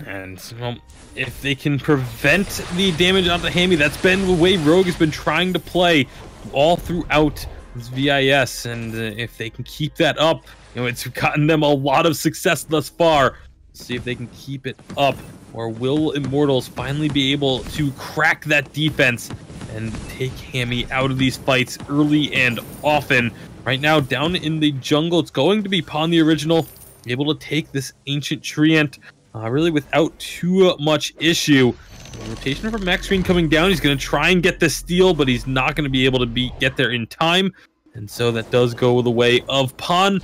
Speaker 2: And well, if they can prevent the damage onto Hammy, that's been the way Rogue has been trying to play all throughout this VIS, and if they can keep that up, you know, it's gotten them a lot of success thus far. Let's see if they can keep it up, or will Immortals finally be able to crack that defense and take Hammy out of these fights early and often. Right now, down in the jungle, it's going to be Pawn the Original, able to take this Ancient Treant really without too much issue. Rotation from Max Green coming down. He's going to try and get the steal, but he's not going to be able to get there in time. And so that does go the way of Pawn.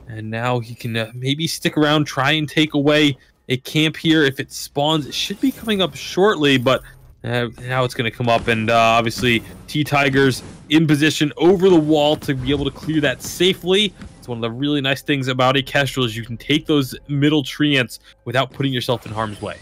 Speaker 2: And now he can maybe stick around, try and take away a camp here. If it spawns, it should be coming up shortly, but now it's going to come up. And obviously, T-Tigers in position over the wall to be able to clear that safely. It's one of the really nice things about a Kestrel is you can take those middle treants without putting yourself in harm's way.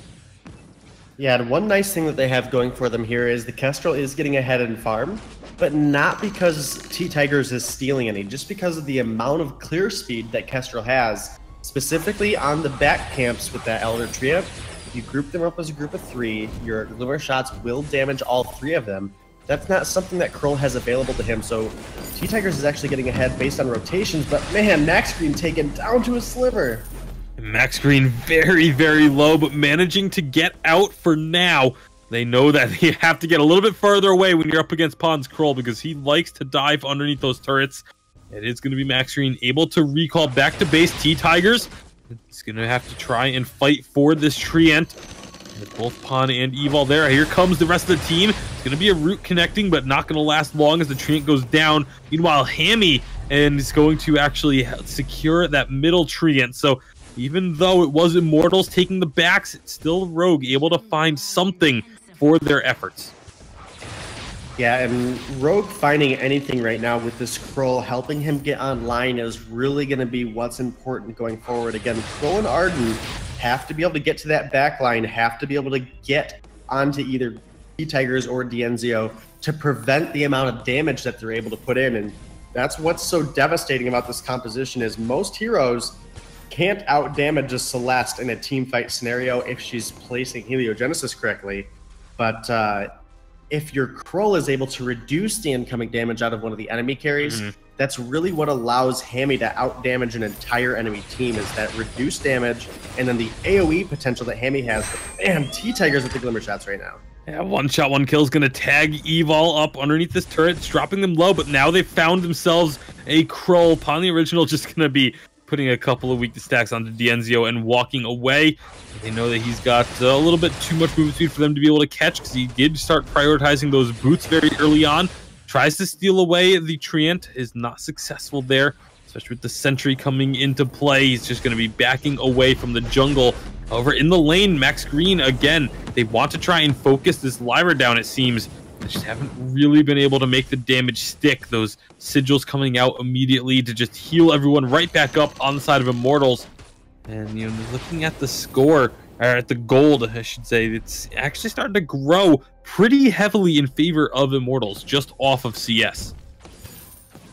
Speaker 3: Yeah, and one nice thing that they have going for them here is the Kestrel is getting ahead in farm, but not because T-Tigers is stealing any, just because of the amount of clear speed that Kestrel has, specifically on the back camps with that Elder Treant. If you group them up as a group of 3, your Glimmer shots will damage all 3 of them. That's not something that Kroll has available to him, so T-Tigers is actually getting ahead based on rotations, but man, Max Green taken down to a sliver.
Speaker 2: Max Green very, very low, but managing to get out for now. They know that you have to get a little bit further away when you're up against Pawn's Kroll because he likes to dive underneath those turrets. It is going to be Max Green able to recall back to base. T-Tigers, he's going to have to try and fight for this Treant. With both Pawn and Evil there. Here comes the rest of the team. It's going to be a root connecting, but not going to last long as the Treant goes down. Meanwhile, Hammy is going to actually secure that middle Treant. So even though it was Immortals taking the backs, it's still Rogue able to find something for their efforts.
Speaker 3: Yeah, and Rogue finding anything right now with this Kroll, helping him get online is really going to be what's important going forward. Again, Kroll and Arden have to be able to get to that back line, have to be able to get onto either T-Tigers or DNZO to prevent the amount of damage that they're able to put in. And that's what's so devastating about this composition is most heroes can't out-damage a Celeste in a team fight scenario if she's placing Heliogenesis correctly. But if your Kroll is able to reduce the incoming damage out of one of the enemy carries, that's really what allows Hammy to out-damage an entire enemy team, is that reduced damage and then the AoE potential that Hammy has. But man, T-Tigers with the Glimmer shots right now.
Speaker 2: Yeah, one shot, one kill is going to tag Evol up underneath this turret. It's dropping them low, but now they've found themselves a Kroll. Pawn the Original just going to be putting a couple of weakness stacks onto DNZO and walking away. They know that he's got a little bit too much movement speed for them to be able to catch because he did start prioritizing those boots very early on. Tries to steal away the Treant, is not successful there, especially with the Sentry coming into play. He's just going to be backing away from the jungle. Over in the lane, Max Green, again, they want to try and focus this Lyra down, it seems. They just haven't really been able to make the damage stick. Those sigils coming out immediately to just heal everyone right back up on the side of Immortals. And, you know, looking at the score, or at the gold, I should say, it's actually starting to grow pretty heavily in favor of Immortals, just off of CS.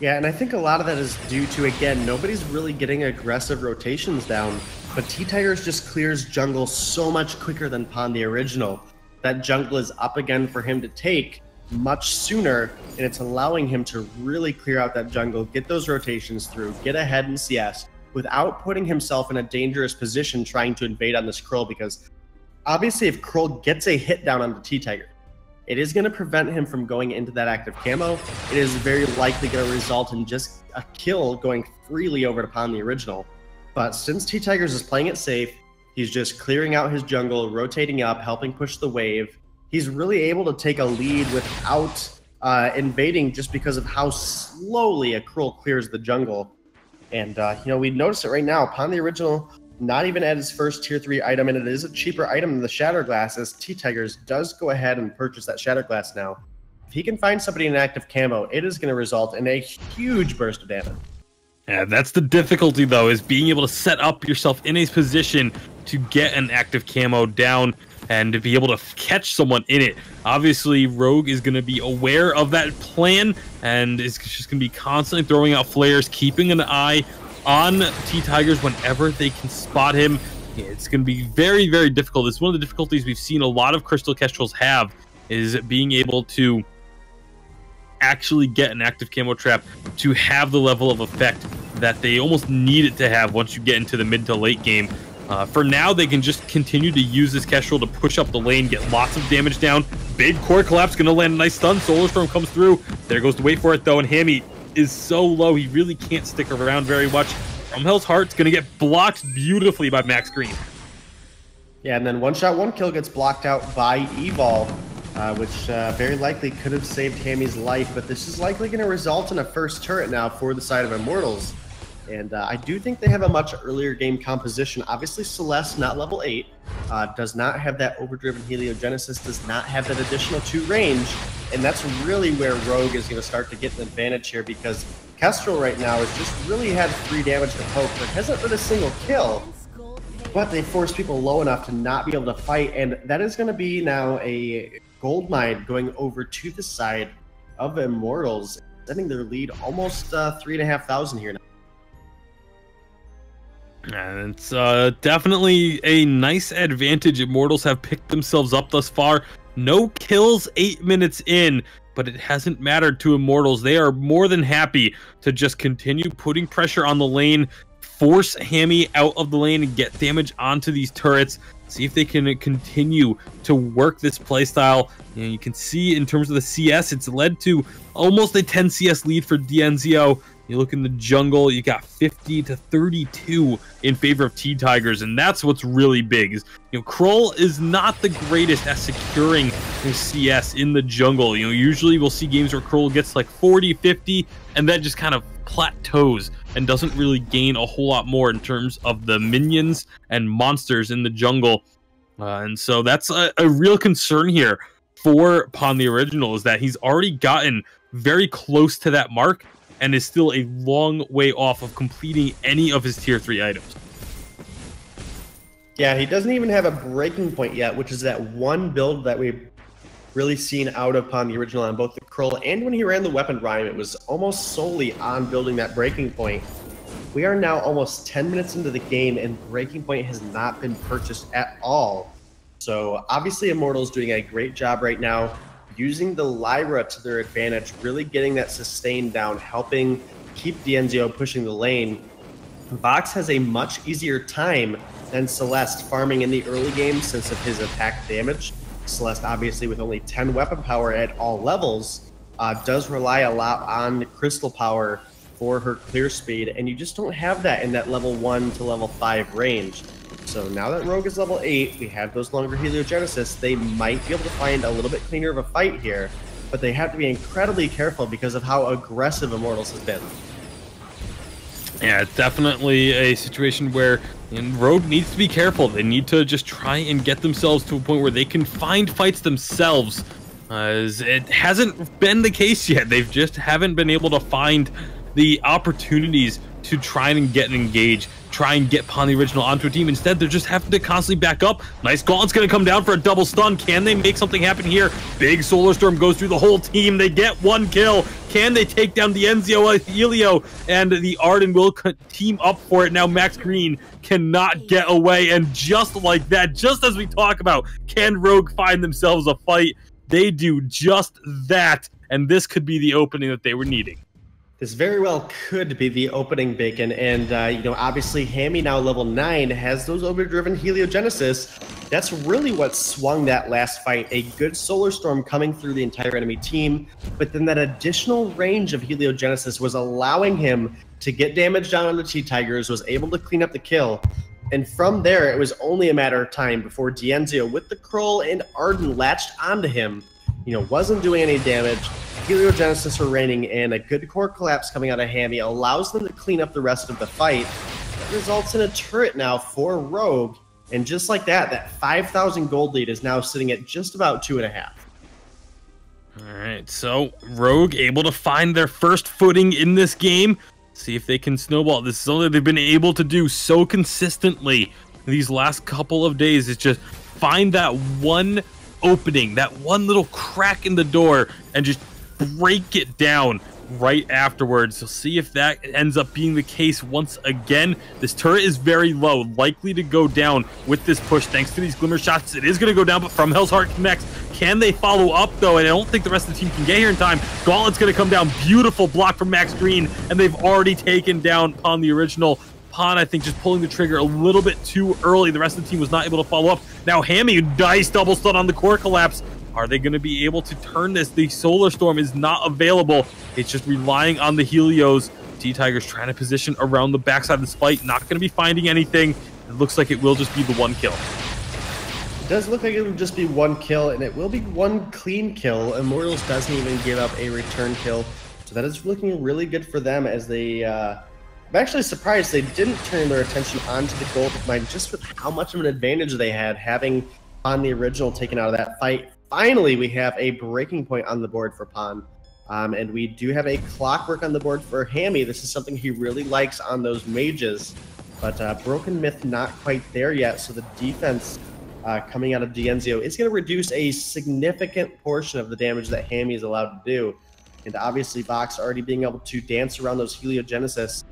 Speaker 3: Yeah, and I think a lot of that is due to, again, nobody's really getting aggressive rotations down, but T-Tigers just clears jungle so much quicker than Pawn the Original. That jungle is up again for him to take much sooner, and it's allowing him to really clear out that jungle, get those rotations through, get ahead in CS, without putting himself in a dangerous position trying to invade on this Kroll, because obviously if Kroll gets a hit down on the T-Tiger, it is going to prevent him from going into that active camo. It is very likely going to result in just a kill going freely over to Pawn the Original. But since T-Tigers is playing it safe, he's just clearing out his jungle, rotating up, helping push the wave. He's really able to take a lead without invading just because of how slowly a Kroll clears the jungle. And, you know, we notice it right now. Pawn the Original, not even at his first tier 3 item, and it is a cheaper item than the Shatterglass, as T-Tigers does go ahead and purchase that Shatterglass now. If he can find somebody in active camo, it is going to result in a huge burst of damage.
Speaker 2: Yeah, that's the difficulty, though, is being able to set up yourself in a position to get an active camo down and to be able to catch someone in it. Obviously, Rogue is going to be aware of that plan and is just going to be constantly throwing out flares, keeping an eye on T-Tigers whenever they can spot him. It's going to be very, very difficult. It's one of the difficulties we've seen a lot of Crystal Kestrels have, is being able to actually get an active camo trap to have the level of effect that they almost need it to have once you get into the mid to late game. For now, they can just continue to use this Kestrel to push up the lane, get lots of damage down, big core collapse, gonna land a nice stun. Solar comes through. There goes the wait for it though, and Hammy is so low he really can't stick around very much. From Hell's Heart's gonna get blocked beautifully by Max Green.
Speaker 3: Yeah, and then one shot, one kill gets blocked out by Evol, which very likely could have saved Hammy's life, but this is likely going to result in a first turret now for the side of Immortals. And I do think they have a much earlier game composition. Obviously, Celeste, not level 8, does not have that overdriven heliogenesis, does not have that additional 2 range, and that's really where Rogue is going to start to get an advantage here, because Kestrel right now has just really had 3 damage to poke, but hasn't been a single kill. But they force people low enough to not be able to fight, and that is going to be now a gold mine going over to the side of Immortals, sending their lead almost 3,500 here now.
Speaker 2: And it's definitely a nice advantage Immortals have picked themselves up thus far. No kills 8 minutes in, but it hasn't mattered to Immortals. They are more than happy to just continue putting pressure on the lane, force Hammy out of the lane and get damage onto these turrets. See if they can continue to work this playstyle. You can see in terms of the CS, it's led to almost a 10 CS lead for Dienzio. You look in the jungle, you got 50 to 32 in favor of T-Tigers, and that's what's really big. Is, Krull is not the greatest at securing his CS in the jungle. Usually we'll see games where Krull gets like 40, 50, and that just kind of plateaus and doesn't really gain a whole lot more in terms of the minions and monsters in the jungle. And so that's a real concern here for Pon the Original, is that he's already gotten very close to that mark and is still a long way off of completing any of his tier 3 items.
Speaker 3: Yeah, he doesn't even have a breaking point yet, which is that one build that we've really seen out of Pon the Original on both the Krull and when he ran the weapon rhyme. It was almost solely on building that breaking point. We are now almost 10 minutes into the game and breaking point has not been purchased at all. So obviously Immortals doing a great job right now, using the Lyra to their advantage, really getting that sustain down, helping keep Dienzio pushing the lane. Vox has a much easier time than Celeste farming in the early game since of his attack damage. Celeste, obviously with only 10 weapon power at all levels, does rely a lot on crystal power for her clear speed, and you just don't have that in that level 1 to level 5 range. So now that Rogue is level 8, we have those longer heliogenesis, they might be able to find a little bit cleaner of a fight here, but they have to be incredibly careful because of how aggressive Immortals has been.
Speaker 2: Yeah, it's definitely a situation where Rogue needs to be careful. They need to just try and get themselves to a point where they can find fights themselves. As it hasn't been the case yet. They just haven't been able to find the opportunities to try and get engaged, try and get Pon the Original onto a team. Instead, they're just having to constantly back up. Nice Gauntlet's going to come down for a double stun. Can they make something happen here? Big Solar Storm goes through the whole team. They get one kill. Can they take down the Enzio, Helio, and the Arden will team up for it. Now Max Green cannot get away, and just like that, just as we talk about, can Rogue find themselves a fight? They do just that, and this could be the opening that they were needing.
Speaker 3: This very well could be the opening, Bacon, and obviously Hammy now level 9 has those overdriven heliogenesis. That's really what swung that last fight. A good Solar Storm coming through the entire enemy team, but then that additional range of heliogenesis was allowing him to get damage down on the T-Tigers, was able to clean up the kill, and from there it was only a matter of time before Dienzio with the Krull and Arden latched onto him. Wasn't doing any damage. Heliogenesis were raining, and a good core collapse coming out of Hammy allows them to clean up the rest of the fight. That results in a turret now for Rogue, and just like that, that 5,000 gold lead is now sitting at just about 2.5.
Speaker 2: All right, so Rogue able to find their first footing in this game. See if they can snowball. This is something they've been able to do so consistently these last couple of days. Is just find that one opening, that one little crack in the door, and just break it down right afterwards. So see if that ends up being the case once again. This turret is very low, likely to go down with this push thanks to these glimmer shots. It is going to go down, but From Hell's Heart connects. Can they follow up though? And I don't think the rest of the team can get here in time. Gauntlet's going to come down. Beautiful block from Max Green, and they've already taken down Pon the Original. Pon, I think, just pulling the trigger a little bit too early. The rest of the team was not able to follow up. Now Hammy, nice double stun on the core collapse. Are they going to be able to turn this? The Solar Storm is not available. It's just relying on the Helios. T-Tigers trying to position around the backside of the spike. Not going to be finding anything. It looks like it will just be the one kill.
Speaker 3: It does look like it will just be one kill, and it will be one clean kill. Immortals doesn't even give up a return kill. So that is looking really good for them as they... I'm actually surprised they didn't turn their attention onto the gold mine just with how much of an advantage they had having on the original taken out of that fight. Finally, we have a breaking point on the board for Pon. And we do have a clockwork on the board for Hammy. This is something he really likes on those mages. But Broken Myth not quite there yet, so the defense coming out of Dienzio is going to reduce a significant portion of the damage that Hammy is allowed to do. And obviously, Vox already being able to dance around those Heliogenesis.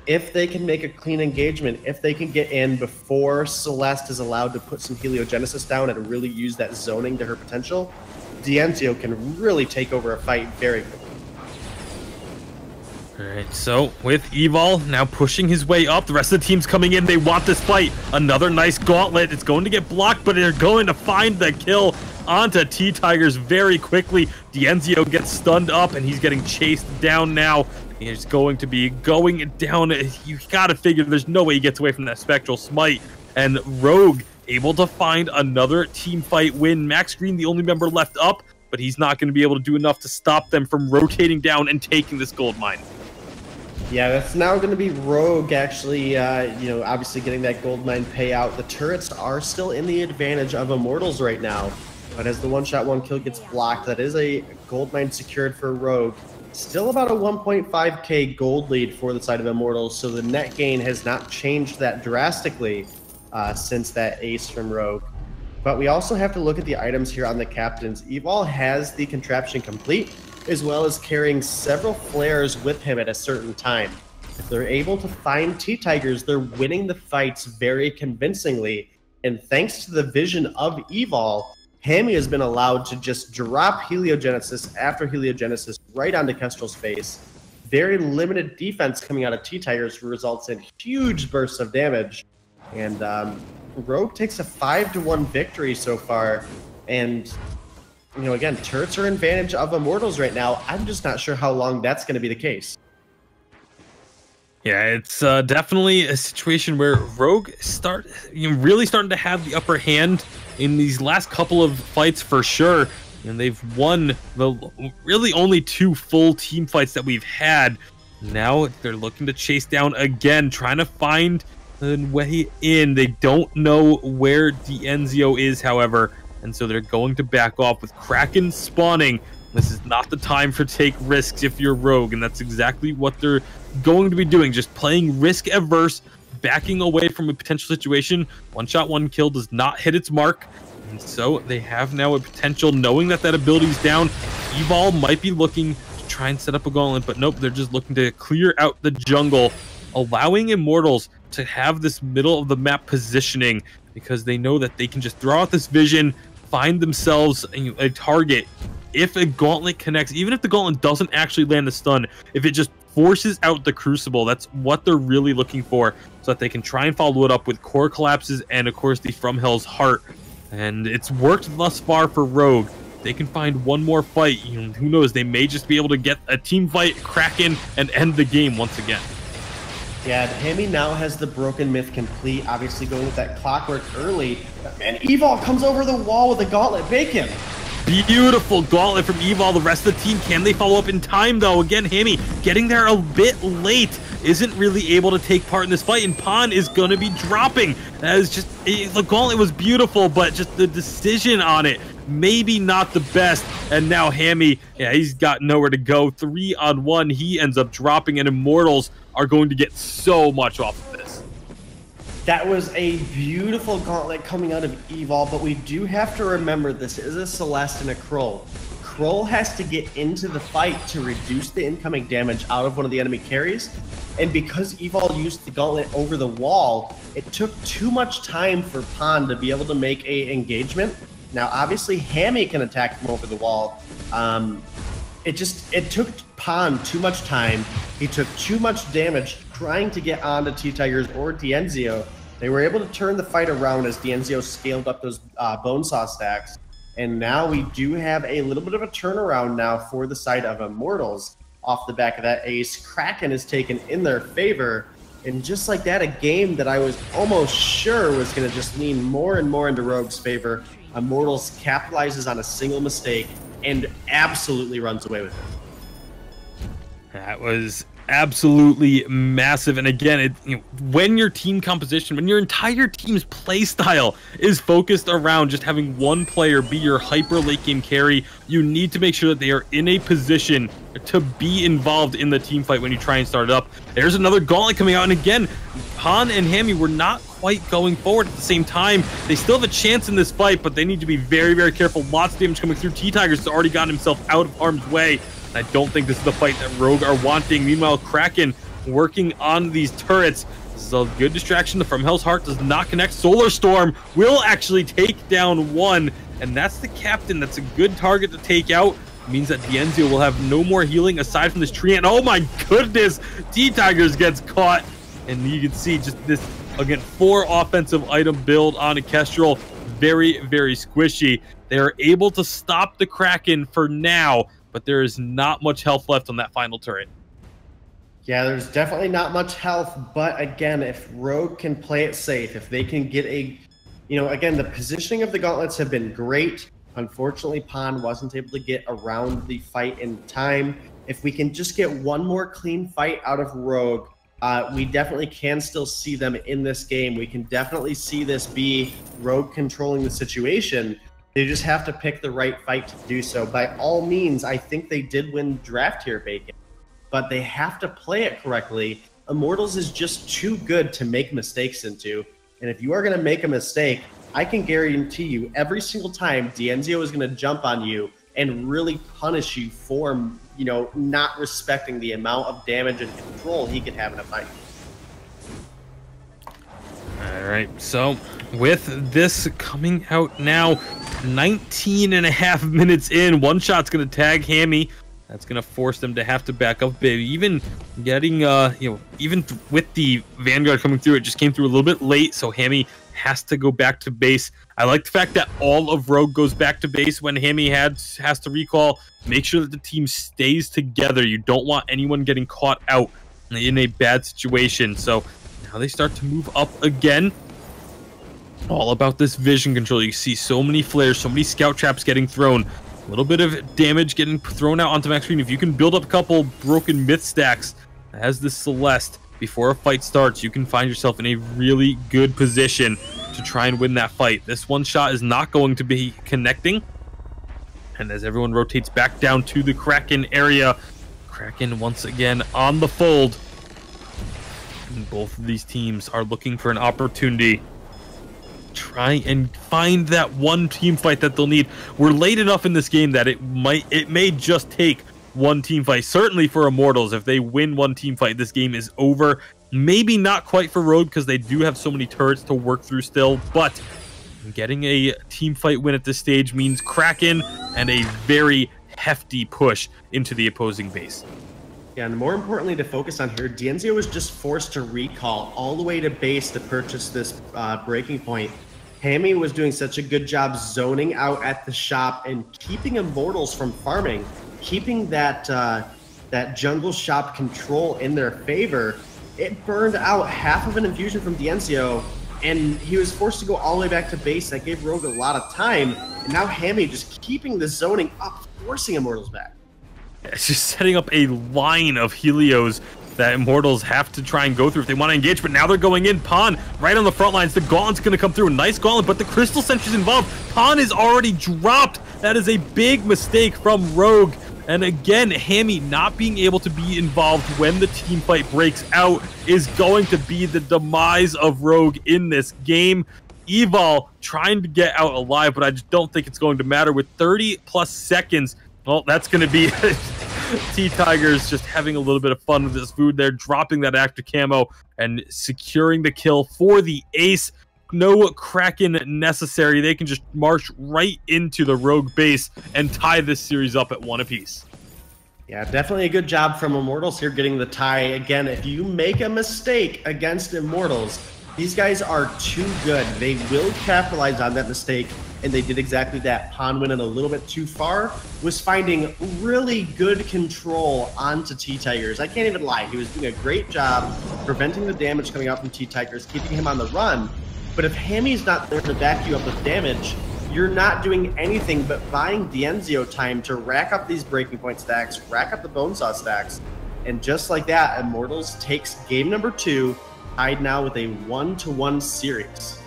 Speaker 3: If they can make a clean engagement, if they can get in before Celeste is allowed to put some Heliogenesis down and really use that zoning to her potential, Dienzio can really take over a fight very quickly.
Speaker 2: Alright, so with Evol now pushing his way up, the rest of the team's coming in. They want this fight. Another nice gauntlet. It's going to get blocked, but they're going to find the kill onto T-Tigers very quickly. Dienzio gets stunned up, and he's getting chased down now. He's going to be going down. You gotta figure there's no way he gets away from that Spectral Smite. And Rogue able to find another team fight win. Max Green, the only member left up, but he's not going to be able to do enough to stop them from rotating down and taking this gold mine.
Speaker 3: Yeah, that's now going to be Rogue actually, obviously getting that gold mine payout. The turrets are still in the advantage of Immortals right now, but as the one-shot, one-kill gets blocked, that is a gold mine secured for Rogue. Still about a 1.5k gold lead for the side of Immortals, so the net gain has not changed that drastically since that ace from Rogue. But we also have to look at the items here on the captains. Evol has the contraption complete, as well as carrying several flares with him at a certain time. If they're able to find T-Tigers, they're winning the fights very convincingly, and thanks to the vision of Evol, Hammy has been allowed to just drop Heliogenesis after Heliogenesis right onto Kestrel's face. Very limited defense coming out of T-Tigers results in huge bursts of damage. And Rogue takes a 5-1 victory so far. And, again, turrets are in advantage of Immortals right now. I'm just not sure how long that's going to be the case.
Speaker 2: Yeah, it's definitely a situation where Rogue really starting to have the upper hand in these last couple of fights for sure. And they've won the really only 2 full team fights that we've had. Now they're looking to chase down again, trying to find a way in. They don't know where Dienzio is, however, and so they're going to back off with Kraken spawning. This is not the time for take risks if you're Rogue, and that's exactly what they're going to be doing, just playing risk averse, backing away from a potential situation. One shot, one kill does not hit its mark, and so they have now a potential, knowing that that ability's down. Evol might be looking to try and set up a gauntlet, but nope, they're just looking to clear out the jungle, allowing Immortals to have this middle of the map positioning, because they know that they can just throw out this vision, find themselves a target. If a gauntlet connects, even if the gauntlet doesn't actually land the stun, if it just forces out the Crucible, that's what they're really looking for, so that they can try and follow it up with core collapses and, of course, the From Hell's Heart. And it's worked thus far for Rogue. They can find one more fight. Who knows? They may just be able to get a team fight, Kraken, and end the game once again.
Speaker 3: Yeah, Hammy now has the Broken Myth complete, obviously going with that clockwork early. And Evol comes over the wall with a gauntlet. Bake him!
Speaker 2: Beautiful gauntlet from Evol. The rest of the team, can they follow up in time, though? Again, Hammy getting there a bit late, isn't really able to take part in this fight, and Pon is going to be dropping. That is just, the gauntlet was beautiful, but just the decision on it, maybe not the best. And now Hammy, yeah, he's got nowhere to go. 3-on-1, he ends up dropping, and Immortals are going to get so much off of this.
Speaker 3: That was a beautiful gauntlet coming out of Evol, but we do have to remember this is a Celeste and a Krull. Krull has to get into the fight to reduce the incoming damage out of one of the enemy carries, and because Evol used the gauntlet over the wall, it took too much time for Pon to be able to make a engagement. Now, obviously, Hammy can attack him over the wall. It took Pon too much time. He took too much damage trying to get onto T-Tigers or Dienzio. They were able to turn the fight around as Dienzio scaled up those Bonesaw stacks. And now we do have a little bit of a turnaround now for the side of Immortals. Off the back of that ace, Kraken is taken in their favor. And just like that, a game that I was almost sure was going to just lean more and more into Rogue's favor, Immortals capitalizes on a single mistake and absolutely runs away with it.
Speaker 2: That was absolutely massive. And again, when your team composition, when your entire team's play style is focused around just having one player be your hyper late game carry, you need to make sure that they are in a position to be involved in the team fight when you try and start it up. There's another gauntlet coming out, and again, Han and Hammy were not quite going forward at the same time. They still have a chance in this fight, but they need to be very, very careful. Lots of damage coming through. T-Tigers has already gotten himself out of harm's way. I don't think this is the fight that Rogue are wanting. Meanwhile, Kraken working on these turrets. This is a good distraction. From Hell's Heart does not connect. Solar Storm will actually take down one, and that's the captain. That's a good target to take out. It means that Dienzio will have no more healing aside from this tree. And oh my goodness, T-Tigers gets caught. And you can see just this, again, 4 offensive item build on a Kestrel. Very, very squishy. They are able to stop the Kraken for now, but there is not much health left on that final turret.
Speaker 3: Yeah, there's definitely not much health, but again, if Rogue can play it safe, if they can get a, again, the positioning of the gauntlets have been great. Unfortunately, Pan wasn't able to get around the fight in time. If we can just get one more clean fight out of Rogue, we definitely can still see them in this game. We can definitely see this be Rogue controlling the situation. They just have to pick the right fight to do so. By all means, I think they did win draft here, Bacon, but they have to play it correctly. Immortals is just too good to make mistakes into. And if you are going to make a mistake, I can guarantee you every single time Dienzio is going to jump on you and really punish you for, not respecting the amount of damage and control he could have in a fight.
Speaker 2: All right, so with this coming out now, 19 and a half minutes in, one shot's going to tag Hammy. That's going to force them to have to back up. Baby, even getting, even with the Vanguard coming through, it just came through a little bit late, so Hammy has to go back to base. I like the fact that all of Rogue goes back to base when Hammy has to recall. Make sure that the team stays together. You don't want anyone getting caught out in a bad situation. So now they start to move up again. All about this vision control. You see so many flares, so many scout traps getting thrown. A little bit of damage getting thrown out onto max screen. If you can build up a couple broken myth stacks as the Celeste before a fight starts, you can find yourself in a really good position to try and win that fight. This one shot is not going to be connecting. And as everyone rotates back down to the Kraken area, Kraken once again on the fold. And both of these teams are looking for an opportunity. Try and find that one team fight that they'll need. We're late enough in this game that it may just take one team fight. Certainly for Immortals, if they win one team fight, this game is over. Maybe not quite for Rogue because they do have so many turrets to work through still, but getting a team fight win at this stage means Kraken and a very hefty push into the opposing base.
Speaker 3: Yeah, and more importantly to focus on here, Dienzio was just forced to recall all the way to base to purchase this breaking point. Hammy was doing such a good job zoning out at the shop and keeping Immortals from farming, keeping that that jungle shop control in their favor. It burned out half of an infusion from Dienzio, and he was forced to go all the way back to base. That gave Rogue a lot of time, and now Hammy just keeping the zoning up, forcing Immortals back.
Speaker 2: It's just setting up a line of Helios that Immortals have to try and go through if they want to engage, but now they're going in. Pawn right on the front lines. The Gauntlet's going to come through. A nice Gauntlet, but the Crystal Sentry's involved. Pawn is already dropped. That is a big mistake from Rogue. And again, Hammy not being able to be involved when the team fight breaks out is going to be the demise of Rogue in this game. Evol trying to get out alive, but I just don't think it's going to matter with 30 plus seconds. Well, that's going to be T-Tigers just having a little bit of fun with this food there, dropping that active camo and securing the kill for the ace. No Kraken necessary. They can just march right into the Rogue base and tie this series up at 1 apiece.
Speaker 3: Yeah, definitely a good job from Immortals here getting the tie. Again, if you make a mistake against Immortals, These guys are too good. They will capitalize on that mistake, and they did exactly that. Pon went in a little bit too far, was finding really good control onto T-Tigers. I can't even lie. He was doing a great job preventing the damage coming out from T-Tigers, keeping him on the run. But if Hammy's not there to back you up with damage, you're not doing anything but buying Dienzio time to rack up these breaking point stacks, rack up the Bonesaw stacks. And just like that, Immortals takes game number 2, tied now with a 1-1 series.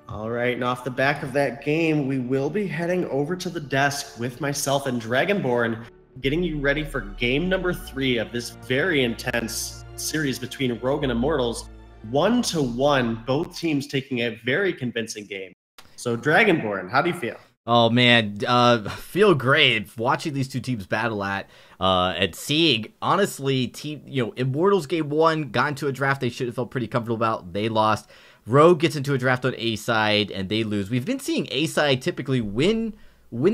Speaker 3: All right, and off the back of that game, we will be heading over to the desk with myself and Dragonborn, getting you ready for game number 3 of this very intense series between Rogue and Immortals. 1-1, both teams taking a very convincing game. So Dragonborn, how do you feel?
Speaker 1: Oh man, feel great watching these two teams battle at seeing honestly, Immortals game 1 got into a draft they should have felt pretty comfortable about. They lost. Rogue gets into a draft on A side and they lose. We've been seeing A side typically win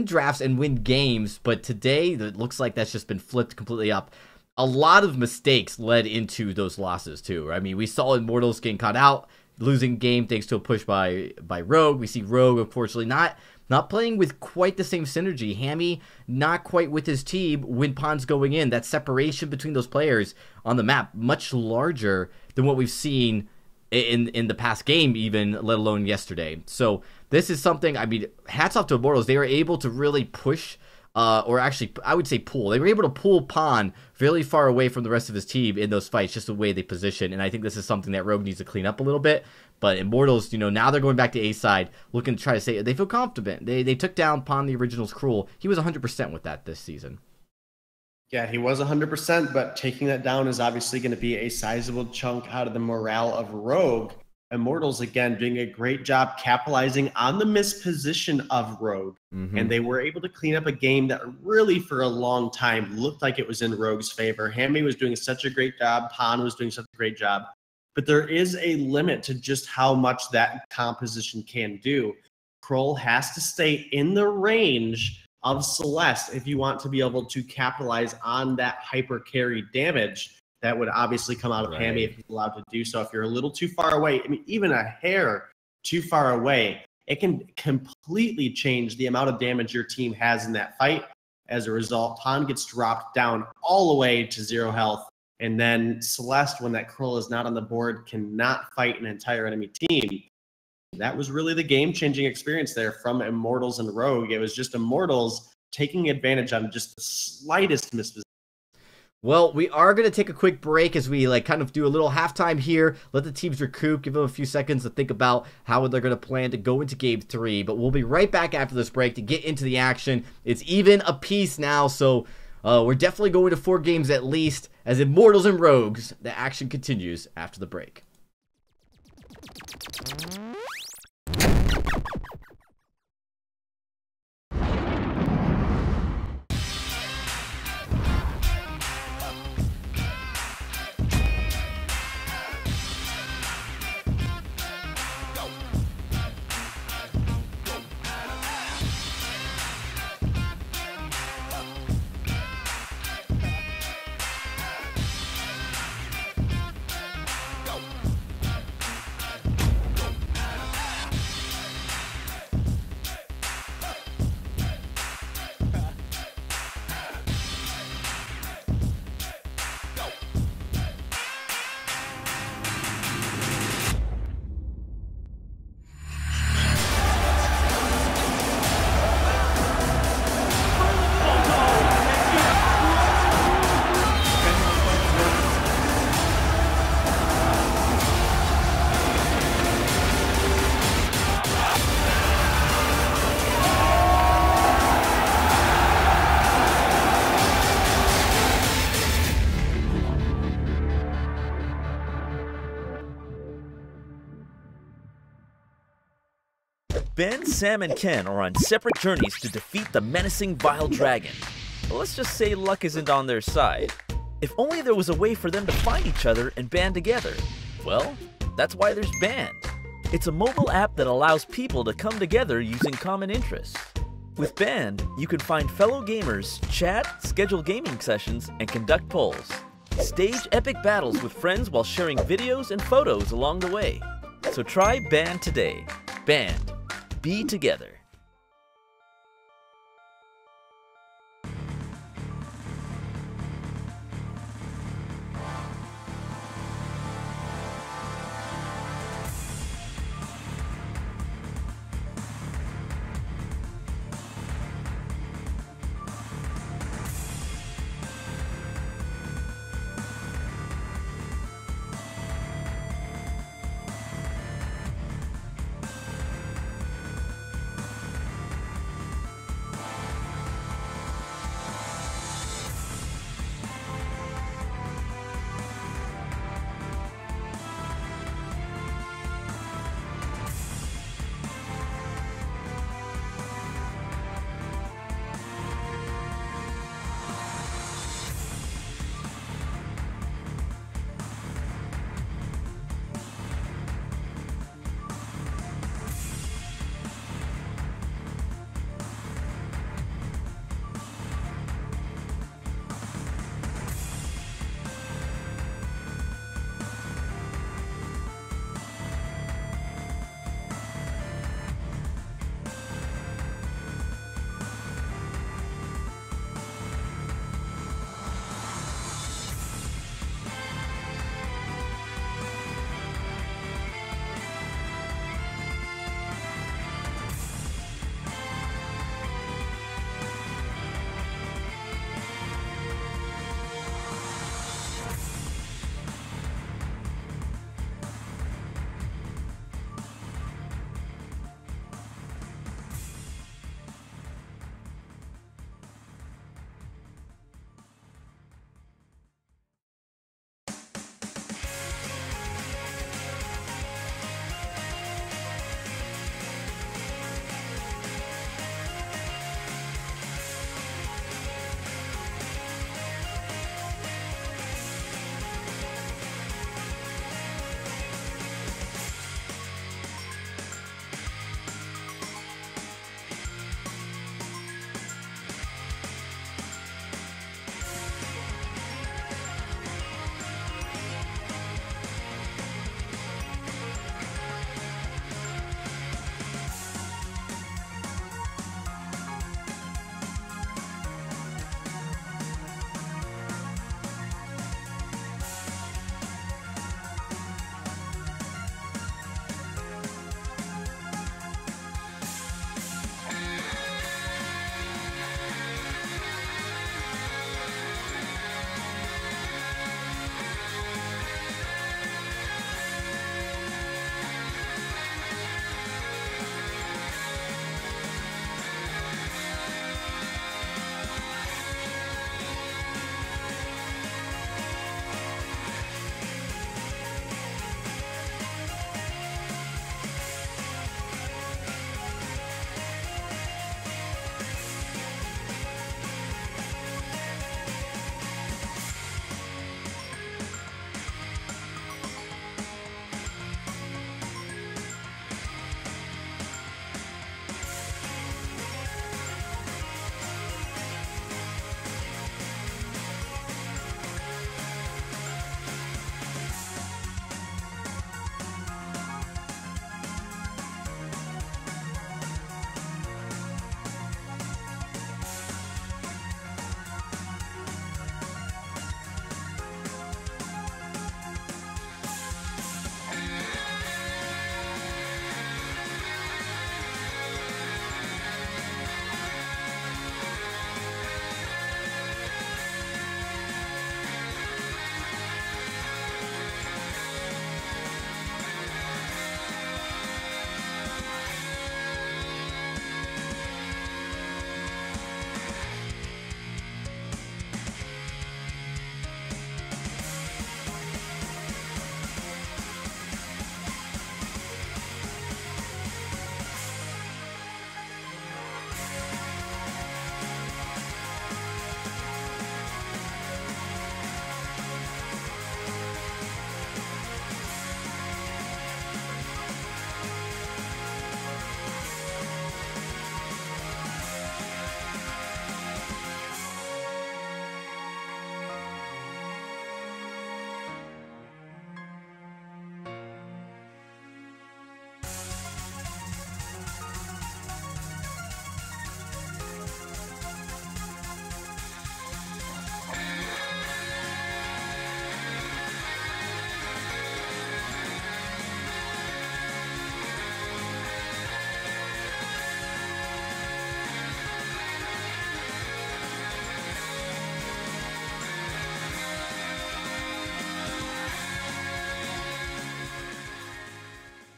Speaker 1: drafts and win games, but today it looks like that's just been flipped completely up. A lot of mistakes led into those losses too. I mean, we saw Immortals getting caught out, losing game thanks to a push by Rogue. We see Rogue unfortunately not playing with quite the same synergy. Hammy not quite with his team when Pon's going in. That separation between those players on the map much larger than what we've seen in the past game even, let alone yesterday. So this is something, I mean, hats off to Immortals. They were able to really push, or actually, I would say pull. They were able to pull Pon really far away from the rest of his team in those fights, just the way they position. And I think this is something that Rogue needs to clean up a little bit. But Immortals, now they're going back to A side, looking to try to say they feel confident. They took down Pon the Originals Cruel. He was 100% with that this season.
Speaker 3: Yeah, he was 100%, but taking that down is obviously going to be a sizable chunk out of the morale of Rogue. Immortals, again, doing a great job capitalizing on the misposition of Rogue. And they were able to clean up a game that really, for a long time, looked like it was in Rogue's favor. Hammy was doing such a great job. Pon was doing such a great job. But there is a limit to just how much that composition can do. Kroll has to stay in the range of Celeste if you want to be able to capitalize on that hyper carry damage that would obviously come out of Hammy if he's allowed to do so. If you're a little too far away, I mean, even a hair too far away, it can completely change the amount of damage your team has in that fight. As a result, Pon gets dropped down all the way to 0 health. And then Celeste, when that Kroll is not on the board, cannot fight an entire enemy team. That was really the game-changing experience there from Immortals and Rogue. It was just Immortals taking advantage on just the slightest misposition.
Speaker 1: Well, we are going to take a quick break as we kind of do a little halftime here. Let the teams recoup, give them a few seconds to think about how they're going to plan to go into Game 3. But we'll be right back after this break to get into the action. It's even apiece now, so we're definitely going to 4 games at least. As Immortals and Rogues, the action continues after the break.
Speaker 4: Ben, Sam, and Ken are on separate journeys to defeat the menacing Vile Dragon. But let's just say luck isn't on their side. If only there was a way for them to find each other and band together. Well, that's why there's Band. It's a mobile app that allows people to come together using common interests. With Band, you can find fellow gamers, chat, schedule gaming sessions, and conduct polls. Stage epic battles with friends while sharing videos and photos along the way. So try Band today. Band. Be together.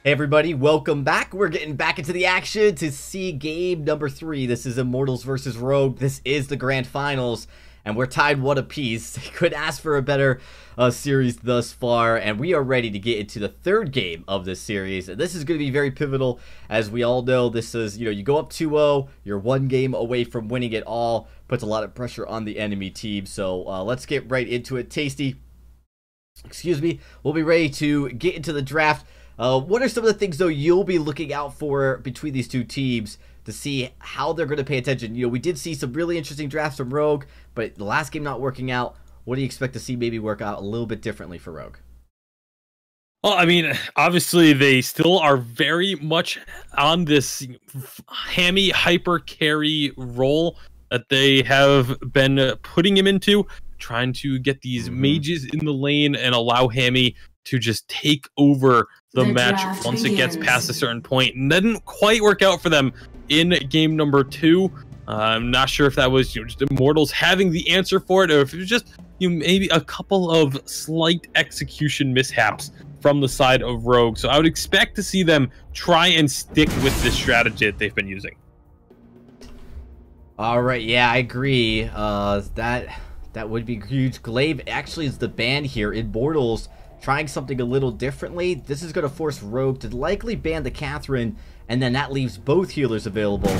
Speaker 1: Hey everybody, welcome back. We're getting back into the action to see game number 3. This is Immortals versus Rogue. This is the grand finals, and we're tied 1 apiece. Couldn't ask for a better series thus far, and we are ready to get into the 3rd game of this series. And this is going to be very pivotal, as we all know. This is, you go up 2-0, you're 1 game away from winning it all. Puts a lot of pressure on the enemy team. So let's get right into it. Tasty, excuse me, we'll be ready to get into the draft. What are some of the things, though, you'll be looking out for between these two teams to see how they're going to pay attention? We did see some really interesting drafts from Rogue, but the last game not working out. What do you expect to see maybe work out a little bit differently for Rogue?
Speaker 2: Well, I mean, obviously they still are very much on this hammy hyper carry role that they have been putting him into, trying to get these mages in the lane and allow Hammy to just take over the match once it gets past a certain point. And that didn't quite work out for them in game number 2. I'm not sure if that was just Immortals having the answer for it, or if it was just maybe a couple of slight execution mishaps from the side of Rogue. So I would expect to see them try and stick with this strategy that they've been using.
Speaker 1: All right, yeah, I agree. That would be huge. Glaive actually is the ban here. Immortals trying something a little differently. This is going to force Rogue to likely ban the Catherine, and then that leaves both healers available.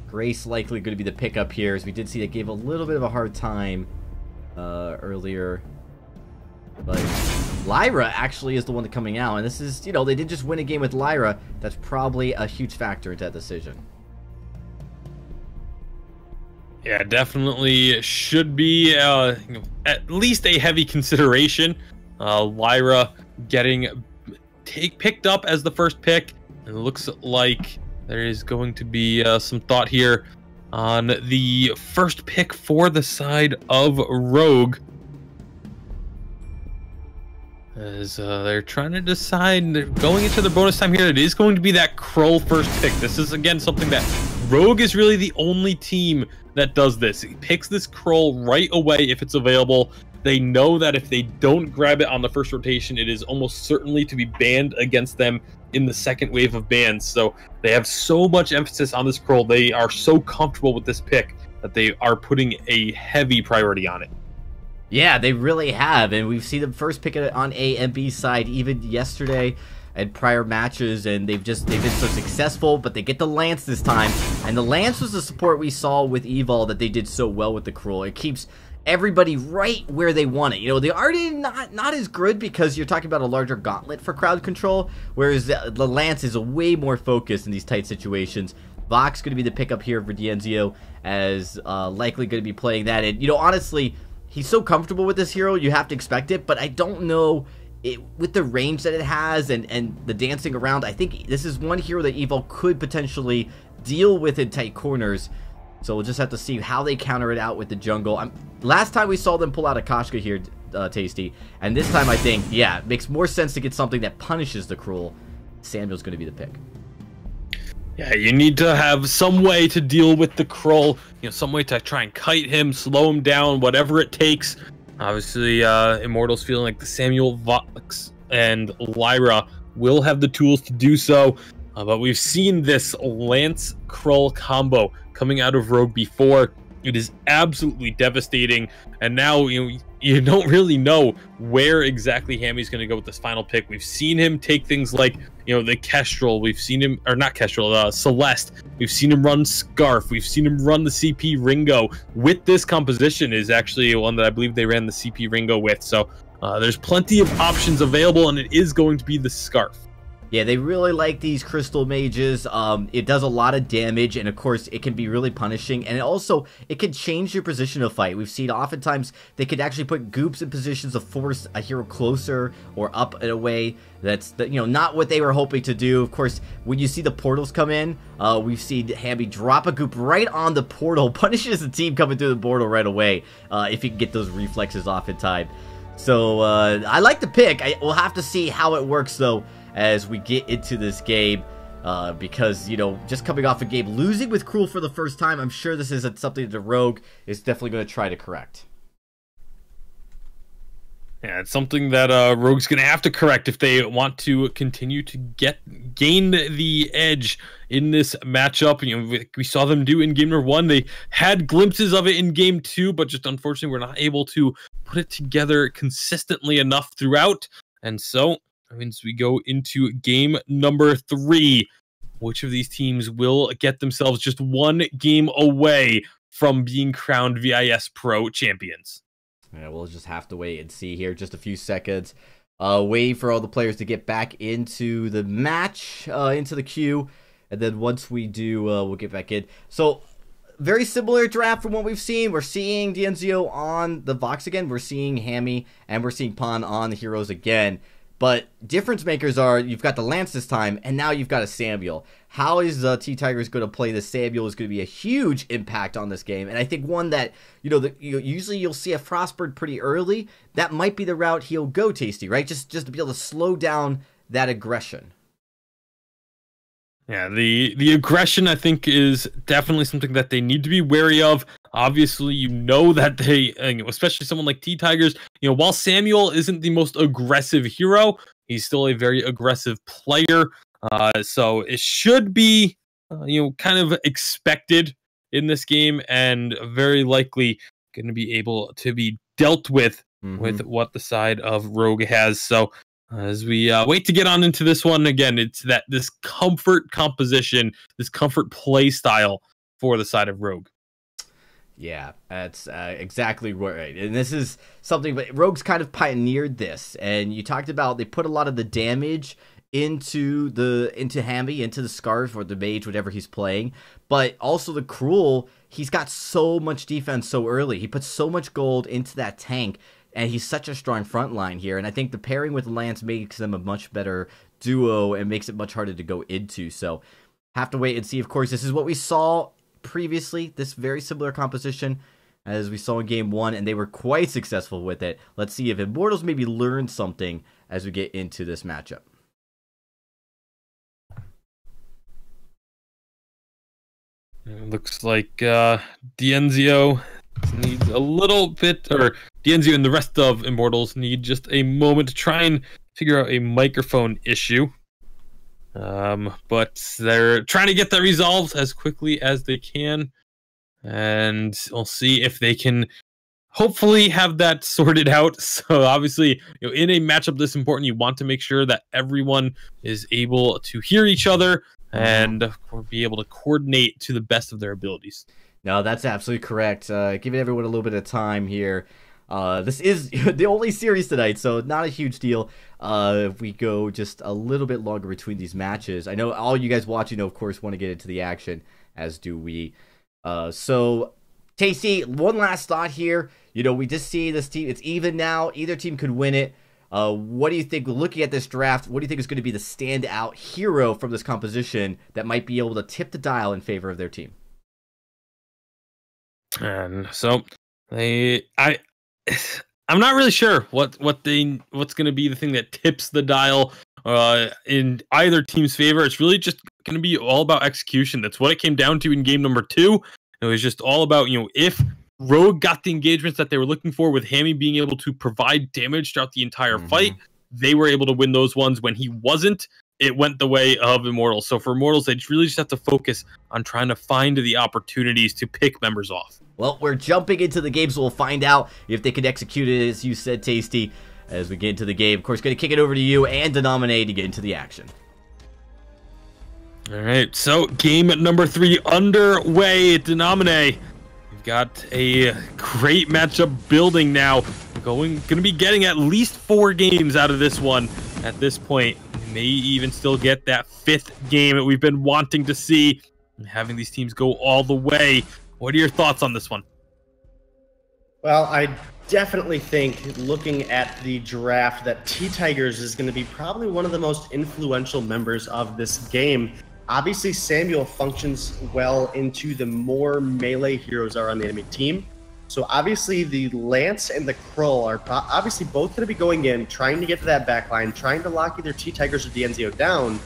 Speaker 1: Grace likely going to be the pickup here, as we did see that gave a little bit of a hard time earlier. But Lyra actually is the one coming out, and this is, they did just win a game with Lyra. That's probably a huge factor into that decision.
Speaker 2: Yeah, definitely should be at least a heavy consideration. Lyra getting picked up as the first pick. It looks like there is going to be some thought here on the first pick for the side of Rogue, as they're trying to decide. They're going into the bonus time here. It is going to be that Krull first pick. This is, again, something that Rogue is really the only team that does this. He picks this Krull right away if it's available. They know that if they don't grab it on the first rotation, it is almost certainly to be banned against them in the second wave of bans. So they have so much emphasis on this Krull. They are so comfortable with this pick that they are putting a heavy priority on it.
Speaker 1: Yeah, they really have, and we've seen them first pick it on A and B side even yesterday and prior matches, and they've been so successful. But they get the Lance this time, and the Lance was the support we saw with Evil that they did so well with the Krull. It keeps everybody right where they want it. The already not as good, because you're talking about a larger gauntlet for crowd control, whereas the Lance is a way more focused in these tight situations. Vox going to be the pickup here for Dienzio, as likely going to be playing that. And honestly, he's so comfortable with this hero, you have to expect it, but I don't know with the range that it has and the dancing around. I think this is one hero that Evil could potentially deal with in tight corners. So we'll just have to see how they counter it out with the jungle. Last time we saw them pull out a Koshka here, Tasty. And this time I think, yeah, it makes more sense to get something that punishes the Krull. Samuel's going to be the pick.
Speaker 2: Yeah, you need to have some way to deal with the Krull. Some way to try and kite him, slow him down, whatever it takes. Obviously, Immortals feeling like the Samuel, Vox, and Lyra will have the tools to do so. But we've seen this Lance Krull combo coming out of Rogue before. It is absolutely devastating, and now you don't really know where exactly Hammy's going to go with this final pick. We've seen him take things like the Kestrel. We've seen him, or not Kestrel, Celeste. We've seen him run Scarf. We've seen him run the CP Ringo. With this composition is actually one that I believe they ran the CP Ringo with. So there's plenty of options available, and it is going to be the Scarf.
Speaker 1: Yeah, they really like these crystal mages. It does a lot of damage, and of course it can be really punishing, and it can change your position of fight. We've seen oftentimes they could actually put goops in positions to force a hero closer or up in a way that's not what they were hoping to do. Of course, when you see the portals come in, we've seen Hamby drop a goop right on the portal, punishes the team coming through the portal right away if you can get those reflexes off in time. So I like the pick. We'll have to see how it works though as we get into this game, because, just coming off a game losing with Krull for the first time, I'm sure this isn't something that Rogue is definitely going to try to correct.
Speaker 2: Yeah, it's something that Rogue's going to have to correct if they want to continue to gain the edge in this matchup. You know, we saw them do in game number 1. They had glimpses of it in game 2, but just unfortunately we're not able to put it together consistently enough throughout. And so that means we go into game number 3. Which of these teams will get themselves just one game away from being crowned VIS Pro champions?
Speaker 1: Yeah, we'll just have to wait and see here. Just a few seconds. Wait for all the players to get back into the match, into the queue. And then once we do, we'll get back in. So, very similar draft from what we've seen. We're seeing Dienzio on the Vox again. We're seeing Hammy. And we're seeing Pan on the Heroes again. But difference makers are, you've got the Lance this time, and now you've got a Samuel. How is T-Tigers going to play this? Samuel is going to be a huge impact on this game. And I think one that, usually you'll see a Frostbird pretty early. That might be the route he'll go, Tasty, right? Just to be able to slow down that aggression.
Speaker 2: Yeah, the aggression, I think, is definitely something that they need to be wary of. Obviously, that they, especially someone like T-Tigers, while Samuel isn't the most aggressive hero, he's still a very aggressive player. So it should be, kind of expected in this game, and very likely going to be able to be dealt with what the side of Rogue has. So as we wait to get on into this one, again, it's this comfort composition, this comfort play style for the side of Rogue.
Speaker 1: Yeah, that's exactly right. And this is something, but Rogue's kind of pioneered this. And you talked about they put a lot of the damage into Hammy, into the Scarf or the Mage, whatever he's playing. But also the Cruel, he's got so much defense so early. He puts so much gold into that tank. And he's such a strong front line here. And I think the pairing with Lance makes them a much better duo and makes it much harder to go into. So have to wait and see. Of course, this is what we saw previously, this very similar composition as we saw in game 1, and they were quite successful with it. Let's see if Immortals maybe learn something as we get into this matchup.
Speaker 2: It looks like Dienzio needs a little bit, or Dienzio and the rest of Immortals need just a moment to try and figure out a microphone issue. But they're trying to get that resolved as quickly as they can, and we'll see if they can hopefully have that sorted out. So obviously, in a matchup this important, you want to make sure that everyone is able to hear each other and be able to coordinate to the best of their abilities.
Speaker 1: No, that's absolutely correct. Giving everyone a little bit of time here. This is the only series tonight, so not a huge deal if we go just a little bit longer between these matches. I know all you guys watching, of course, want to get into the action, as do we. So, Tasty, one last thought here. We just see this team. It's even now. Either team could win it. What do you think, looking at this draft, what do you think is going to be the standout hero from this composition that might be able to tip the dial in favor of their team?
Speaker 2: And so, I'm not really sure what's going to be the thing that tips the dial in either team's favor. It's really just going to be all about execution. That's what it came down to in game number 2. It was just all about, if Rogue got the engagements that they were looking for, with Hammy being able to provide damage throughout the entire fight, they were able to win those ones. When he wasn't, it went the way of Immortals. So for Immortals, they really just have to focus on trying to find the opportunities to pick members off.
Speaker 1: Well, we're jumping into the game, so we'll find out if they can execute it, as you said, Tasty, as we get into the game. Of course, going to kick it over to you and Denominate to get into the action.
Speaker 2: All right, so game number 3 underway. Denominate, we've got a great matchup building now. Going to be getting at least 4 games out of this one at this point. We may even still get that 5th game that we've been wanting to see, and having these teams go all the way. What are your thoughts on this one?
Speaker 3: Well, I definitely think, looking at the draft, that T-Tigers is going to be probably one of the most influential members of this game. Obviously, Samuel functions well into the more melee heroes are on the enemy team. So obviously, the Lance and the Krull are obviously both going to be going in, trying to get to that backline, trying to lock either T-Tigers or Dienzio down.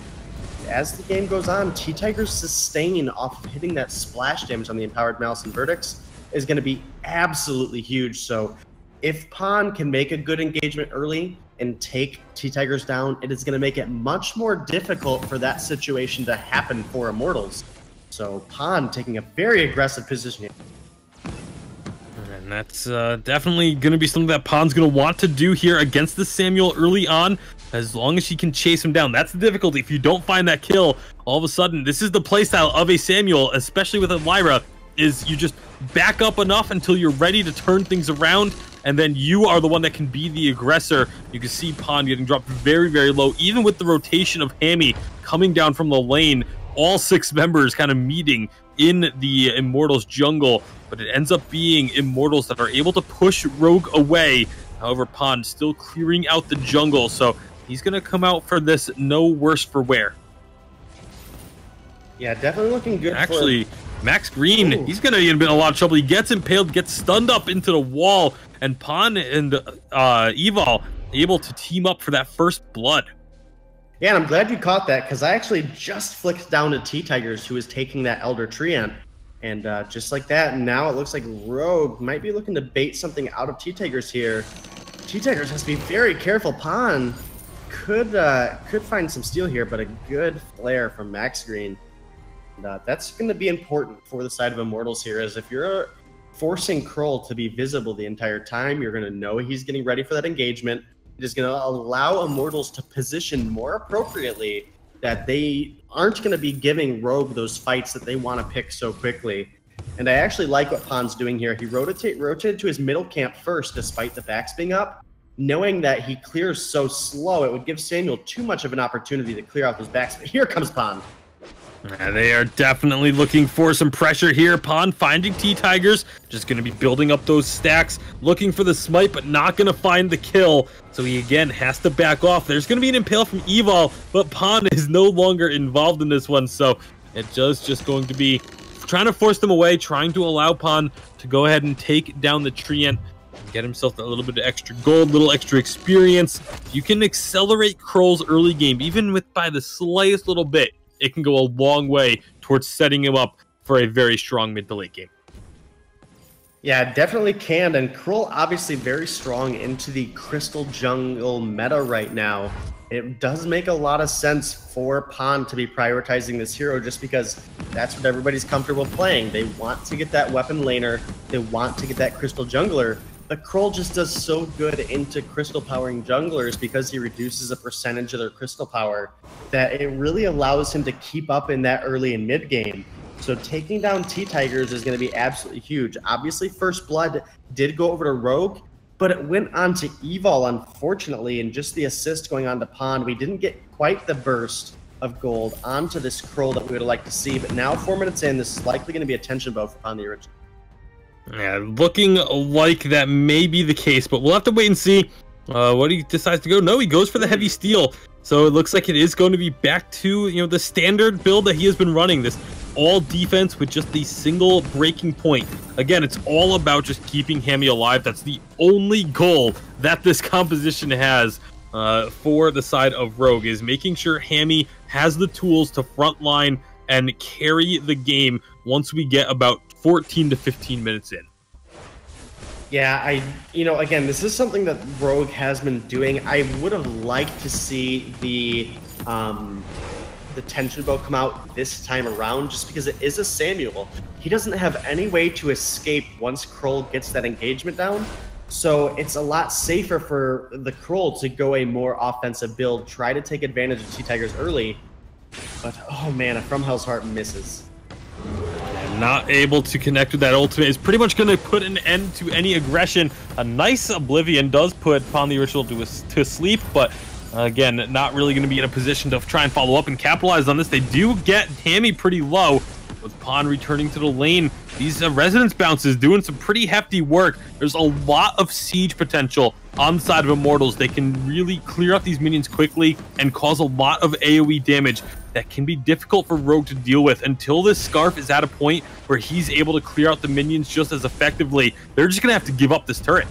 Speaker 3: As the game goes on, T-Tigers' sustain off of hitting that splash damage on the Empowered Malice and Verdicts is going to be absolutely huge. So if Pawn can make a good engagement early and take T-Tigers down, it is going to make it much more difficult for that situation to happen for Immortals. So Pawn taking a very aggressive position here.
Speaker 2: And that's definitely going to be something that Pawn's going to want to do here against the Samuel early on, as long as she can chase him down. That's the difficulty. If you don't find that kill, all of a sudden, this is the playstyle of a Samuel, especially with a Lyra, is you just back up enough until you're ready to turn things around, and then you are the one that can be the aggressor. You can see Pawn getting dropped very, very low, even with the rotation of Hammy coming down from the lane, all 6 members kind of meeting in the Immortals jungle, but it ends up being Immortals that are able to push Rogue away. However, Pawn still clearing out the jungle, so he's going to come out for this no worse for wear.
Speaker 3: Yeah, definitely looking good.
Speaker 2: Actually, Max Green, he's going to be in a lot of trouble. He gets impaled, gets stunned up into the wall, and Pawn and Evil able to team up for that first blood.
Speaker 3: Yeah, and I'm glad you caught that, because I actually just flicked down to T-Tigers, who is taking that Elder Treant. And just like that, now it looks like Rogue might be looking to bait something out of T-Tigers here. T-Tigers has to be very careful. Pawn could find some steal here, but a good flare from Max Green. And that's going to be important for the side of Immortals here, as if you're forcing Kroll to be visible the entire time, you're going to know he's getting ready for that engagement. It is going to allow Immortals to position more appropriately, that they aren't going to be giving Rogue those fights that they want to pick so quickly. And I actually like what Pawn's doing here. He rotated to his middle camp first, despite the backs being up, knowing that he clears so slow, it would give Samuel too much of an opportunity to clear out those backs. But here comes Pawn.
Speaker 2: They are definitely looking for some pressure here. Pawn finding T-Tigers, just going to be building up those stacks, looking for the smite, but not going to find the kill. So he again has to back off. There's going to be an impale from Evil, but Pawn is no longer involved in this one. So it's just going to be trying to force them away, trying to allow Pawn to go ahead and take down the Treant, get himself a little bit of extra gold, little extra experience. You can accelerate Kroll's early game, even with by the slightest little bit. It can go a long way towards setting him up for a very strong mid to late game.
Speaker 3: Yeah, definitely can. And Kroll obviously very strong into the Crystal Jungle meta right now. It does make a lot of sense for Pawn to be prioritizing this hero, just because that's what everybody's comfortable playing. They want to get that weapon laner. They want to get that Crystal Jungler. But Kroll just does so good into crystal powering junglers, because he reduces a percentage of their crystal power, that it really allows him to keep up in that early and mid game. So taking down T-Tigers is going to be absolutely huge. Obviously, First Blood did go over to Rogue, but it went on to Evil, unfortunately, and just the assist going on to Pawn. We didn't get quite the burst of gold onto this Kroll that we would like to see, but now 4 minutes in, this is likely going to be a tension bow for Pawn the original.
Speaker 2: Yeah, looking like that may be the case, but we'll have to wait and see what he decides to go. No, he goes for the heavy steel. So it looks like it is going to be back to, the standard build that he has been running. This all defense with just the single breaking point. Again, it's all about just keeping Hammy alive. That's the only goal that this composition has for the side of Rogue, is making sure Hammy has the tools to frontline and carry the game once we get about 14 to 15 minutes in.
Speaker 3: Yeah, again, this is something that Rogue has been doing. I would have liked to see the tension bow come out this time around, just because it is a Samuel. He doesn't have any way to escape once Kroll gets that engagement down. So it's a lot safer for the Kroll to go a more offensive build, try to take advantage of T-Tigers early. But, oh man, a From Hell's Heart misses.
Speaker 2: Not able to connect with that ultimate is pretty much going to put an end to any aggression. A nice Oblivion does put Pawn the Original to sleep, but again, not really going to be in a position to try and follow up and capitalize on this. They do get Hammy pretty low, with Pawn returning to the lane. These resonance bounces doing some pretty hefty work. There's a lot of siege potential on the side of Immortals. They can really clear out these minions quickly and cause a lot of AoE damage that can be difficult for Rogue to deal with. Until this Scarf is at a point where he's able to clear out the minions just as effectively, they're just going to have to give up this turret.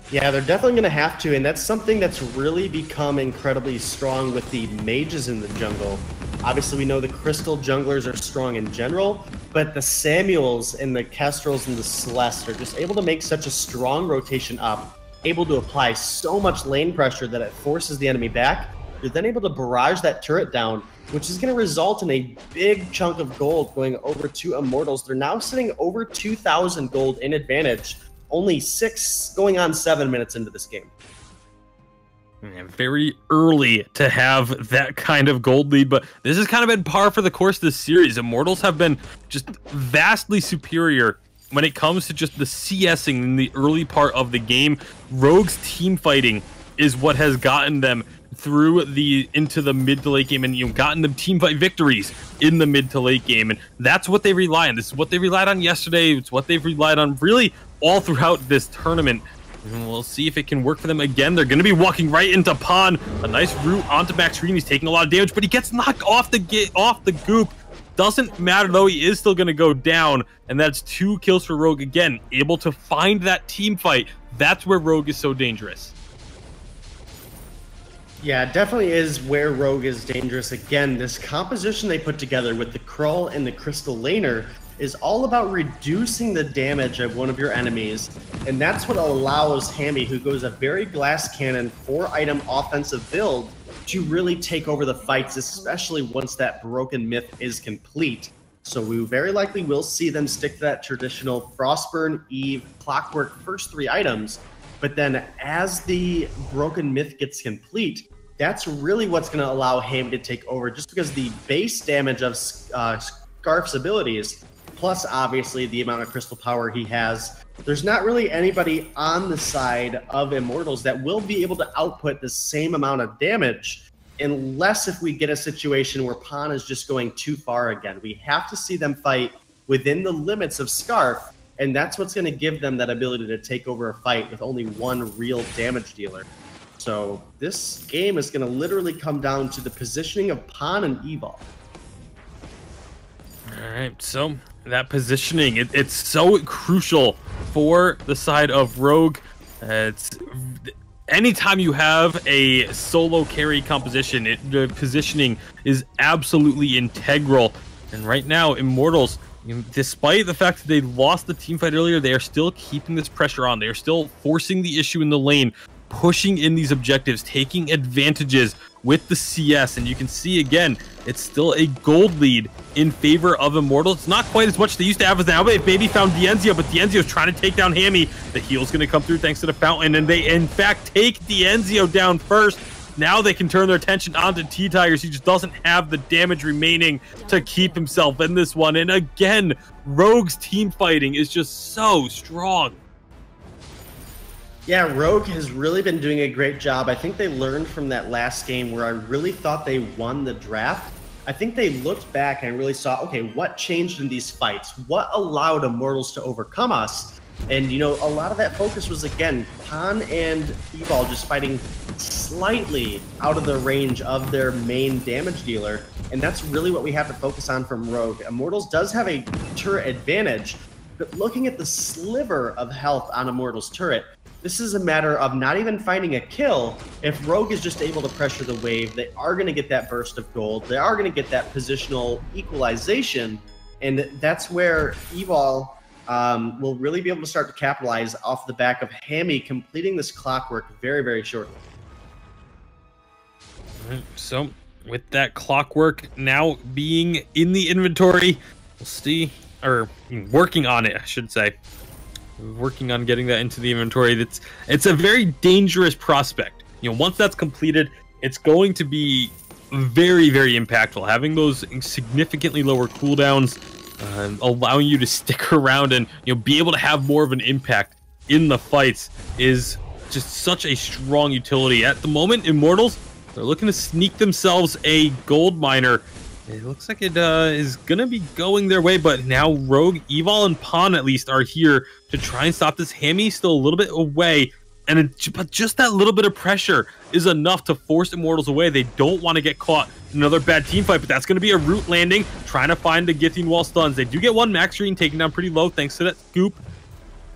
Speaker 3: Yeah, they're definitely going to have to, and that's something that's really become incredibly strong with the mages in the jungle. Obviously, we know the crystal junglers are strong in general, but the Samuels and the Kestrels and the Celeste are just able to make such a strong rotation up, able to apply so much lane pressure that it forces the enemy back. You're then able to barrage that turret down, which is going to result in a big chunk of gold going over to Immortals. They're now sitting over 2,000 gold in advantage, only 6 going on 7 minutes into this game.
Speaker 2: Yeah, very early to have that kind of gold lead, but this has kind of been par for the course of this series. Immortals have been just vastly superior when it comes to just the CSing in the early part of the game. Rogue's team fighting is what has gotten them through into the mid to late game, and gotten them team fight victories in the mid to late game, and that's what they rely on. This is what they relied on yesterday. It's what they've relied on really all throughout this tournament. And we'll see if it can work for them again. They're going to be walking right into Pawn. A nice route onto Max Green. He's taking a lot of damage, but he gets knocked off the goop. Doesn't matter though, he is still going to go down, and that's 2 kills for Rogue again. Able to find that team fight. That's where Rogue is so dangerous.
Speaker 3: Yeah, it definitely is where Rogue is dangerous. Again, this composition they put together with the Krull and the Crystal Laner is all about reducing the damage of one of your enemies, and that's what allows Hammy, who goes a very glass cannon 4-item offensive build, to really take over the fights, especially once that broken myth is complete. So we very likely will see them stick to that traditional Frostburn, Eve, Clockwork first 3 items, but then as the broken myth gets complete, that's really what's going to allow Hammy to take over, just because the base damage of Scarf's abilities, plus obviously the amount of crystal power he has, there's not really anybody on the side of Immortals that will be able to output the same amount of damage, unless if we get a situation where Pawn is just going too far again. We have to see them fight within the limits of Scarf, and that's what's going to give them that ability to take over a fight with only 1 real damage dealer. So this game is going to literally come down to the positioning of Pawn and Evil.
Speaker 2: All right, so that positioning, it's so crucial for the side of Rogue. Anytime you have a solo carry composition, the positioning is absolutely integral. And right now, Immortals, despite the fact that they lost the team fight earlier, they are still keeping this pressure on. They are still forcing the issue in the lane, pushing in these objectives, taking advantages with the CS, and you can see again, it's still a gold lead in favor of Immortals. It's not quite as much they used to have as now. They've maybe found Dienzio, but Dienzio's trying to take down Hammy. The heal's going to come through thanks to the fountain, and they in fact take Dienzio down first. Now they can turn their attention onto T-Tigers. He just doesn't have the damage remaining to keep himself in this one. And again, Rogue's team fighting is just so strong.
Speaker 3: Yeah, Rogue has really been doing a great job. I think they learned from that last game where I really thought they won the draft. I think they looked back and really saw, okay, what changed in these fights? What allowed Immortals to overcome us? And, a lot of that focus was, again, Pawn and Evil just fighting slightly out of the range of their main damage dealer. And that's really what we have to focus on from Rogue. Immortals does have a turret advantage, but looking at the sliver of health on Immortals' turret, this is a matter of not even finding a kill. If Rogue is just able to pressure the wave, they are going to get that burst of gold. They are going to get that positional equalization. And that's where Evil will really be able to start to capitalize off the back of Hammy completing this Clockwork very, very shortly.
Speaker 2: All right, so with that Clockwork now being in the inventory, we'll see, or working on it, I should say. Working on getting that into the inventory. It's a very dangerous prospect. Once that's completed, it's going to be very, very impactful. Having those significantly lower cooldowns, allowing you to stick around and be able to have more of an impact in the fights is just such a strong utility. At the moment, Immortals, they're looking to sneak themselves a gold miner. It looks like it is going to be going their way, but now Rogue, Evil, and Pawn at least are here to try and stop this. Hammy still a little bit away, but just that little bit of pressure is enough to force Immortals away. They don't want to get caught in another bad team fight, but that's going to be a root landing, trying to find the Githing wall stuns. They do get 1 Max Green taken down pretty low thanks to that scoop.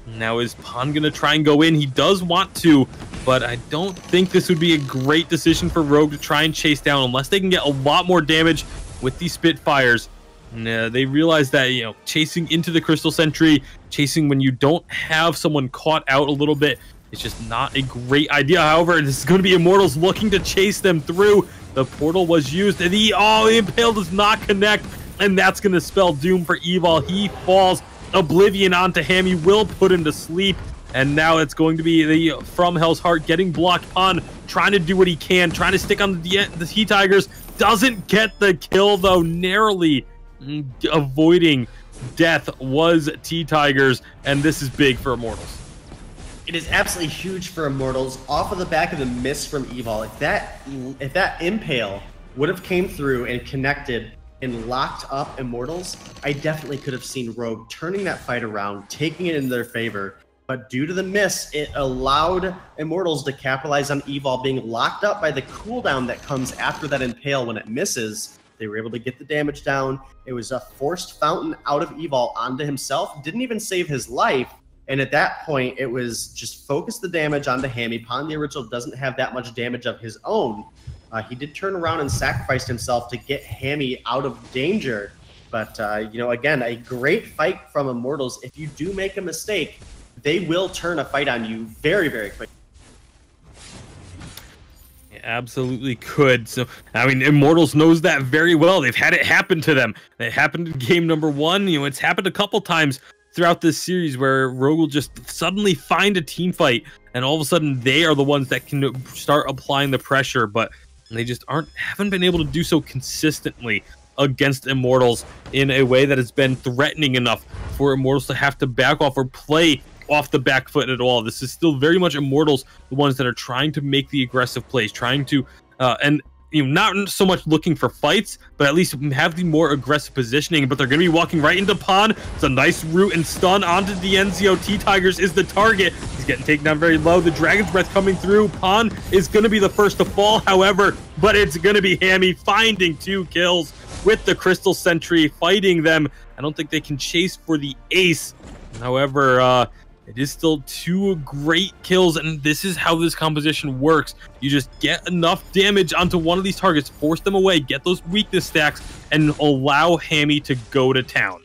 Speaker 2: Now is Pan gonna try and go in? He does want to, but I don't think this would be a great decision for Rogue to try and chase down unless they can get a lot more damage with these Spitfires. And, they realize that, you know, chasing into the Crystal Sentry, chasing when you don't have someone caught out a little bit, it's just not a great idea. However, this is going to be Immortals looking to chase them through. The portal was used, and the Impale does not connect, and that's going to spell doom for Evil. He falls. Oblivion onto Hammy will put him to sleep, and now it's going to be the From Hell's Heart getting blocked on, trying to do what he can, trying to stick on the T-Tigers. Doesn't get the kill, though, narrowly avoiding death was T-Tigers, and this is big for Immortals.
Speaker 3: It is absolutely huge for Immortals off of the back of the miss from Evil. If that Impale would have came through and connected and locked up Immortals, I definitely could have seen Rogue turning that fight around, taking it in their favor. But due to the miss, it allowed Immortals to capitalize on Evil being locked up by the cooldown that comes after that Impale when it misses. They were able to get the damage down. It was a forced fountain out of Evil onto himself. Didn't even save his life. And at that point, it was just focus the damage onto Hammy. Pan the Original doesn't have that much damage of his own. He did turn around and sacrificed himself to get Hammy out of danger. But, you know, again, a great fight from Immortals. If you do make a mistake, they will turn a fight on you very, very quickly.
Speaker 2: Absolutely could. So, I mean, Immortals knows that very well. They've had it happen to them. It happened in game number 1. You know, it's happened a couple times throughout this series where Rogue will just suddenly find a team fight, and all of a sudden they are the ones that can start applying the pressure, but they just haven't been able to do so consistently against Immortals in a way that has been threatening enough for Immortals to have to back off or play off the back foot at all. This is still very much Immortals, the ones that are trying to make the aggressive plays, trying to and you know, not so much looking for fights, but at least have the more aggressive positioning. But they're going to be walking right into Pan. It's a nice root and stun onto Dienzio. T-Tigers is the target. He's getting taken down very low. The Dragon's Breath coming through. Pan is going to be the first to fall, however, but it's going to be Hammy finding 2 kills with the Crystal Sentry, fighting them. I don't think they can chase for the ace. However, it is still 2 great kills, and this is how this composition works. You just get enough damage onto one of these targets, force them away, get those weakness stacks, and allow Hammy to go to town.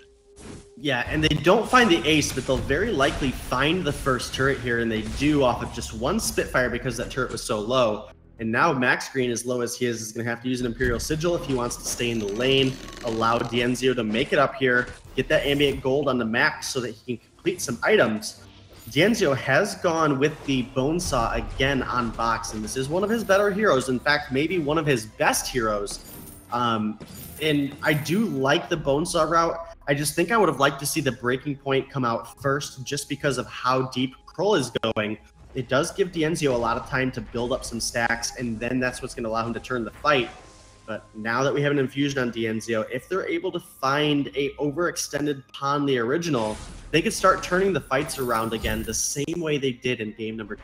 Speaker 3: Yeah, and they don't find the ace, but they'll very likely find the first turret here, and they do off of just 1 Spitfire because that turret was so low. And now Max Green, as low as he is going to have to use an Imperial Sigil if he wants to stay in the lane, allow Dienzio to make it up here, get that ambient gold on the Max so that he can complete some items. Dienzio has gone with the Bonesaw again on box, and this is one of his better heroes. In fact, maybe one of his best heroes. And I do like the Bonesaw route. I just think I would have liked to see the Breaking Point come out first just because of how deep Kroll is going. It does give Dienzio a lot of time to build up some stacks, and then that's what's going to allow him to turn the fight. But now that we have an infusion on Dienzio, if they're able to find a overextended Pan the Original, they could start turning the fights around again the same way they did in game number 2.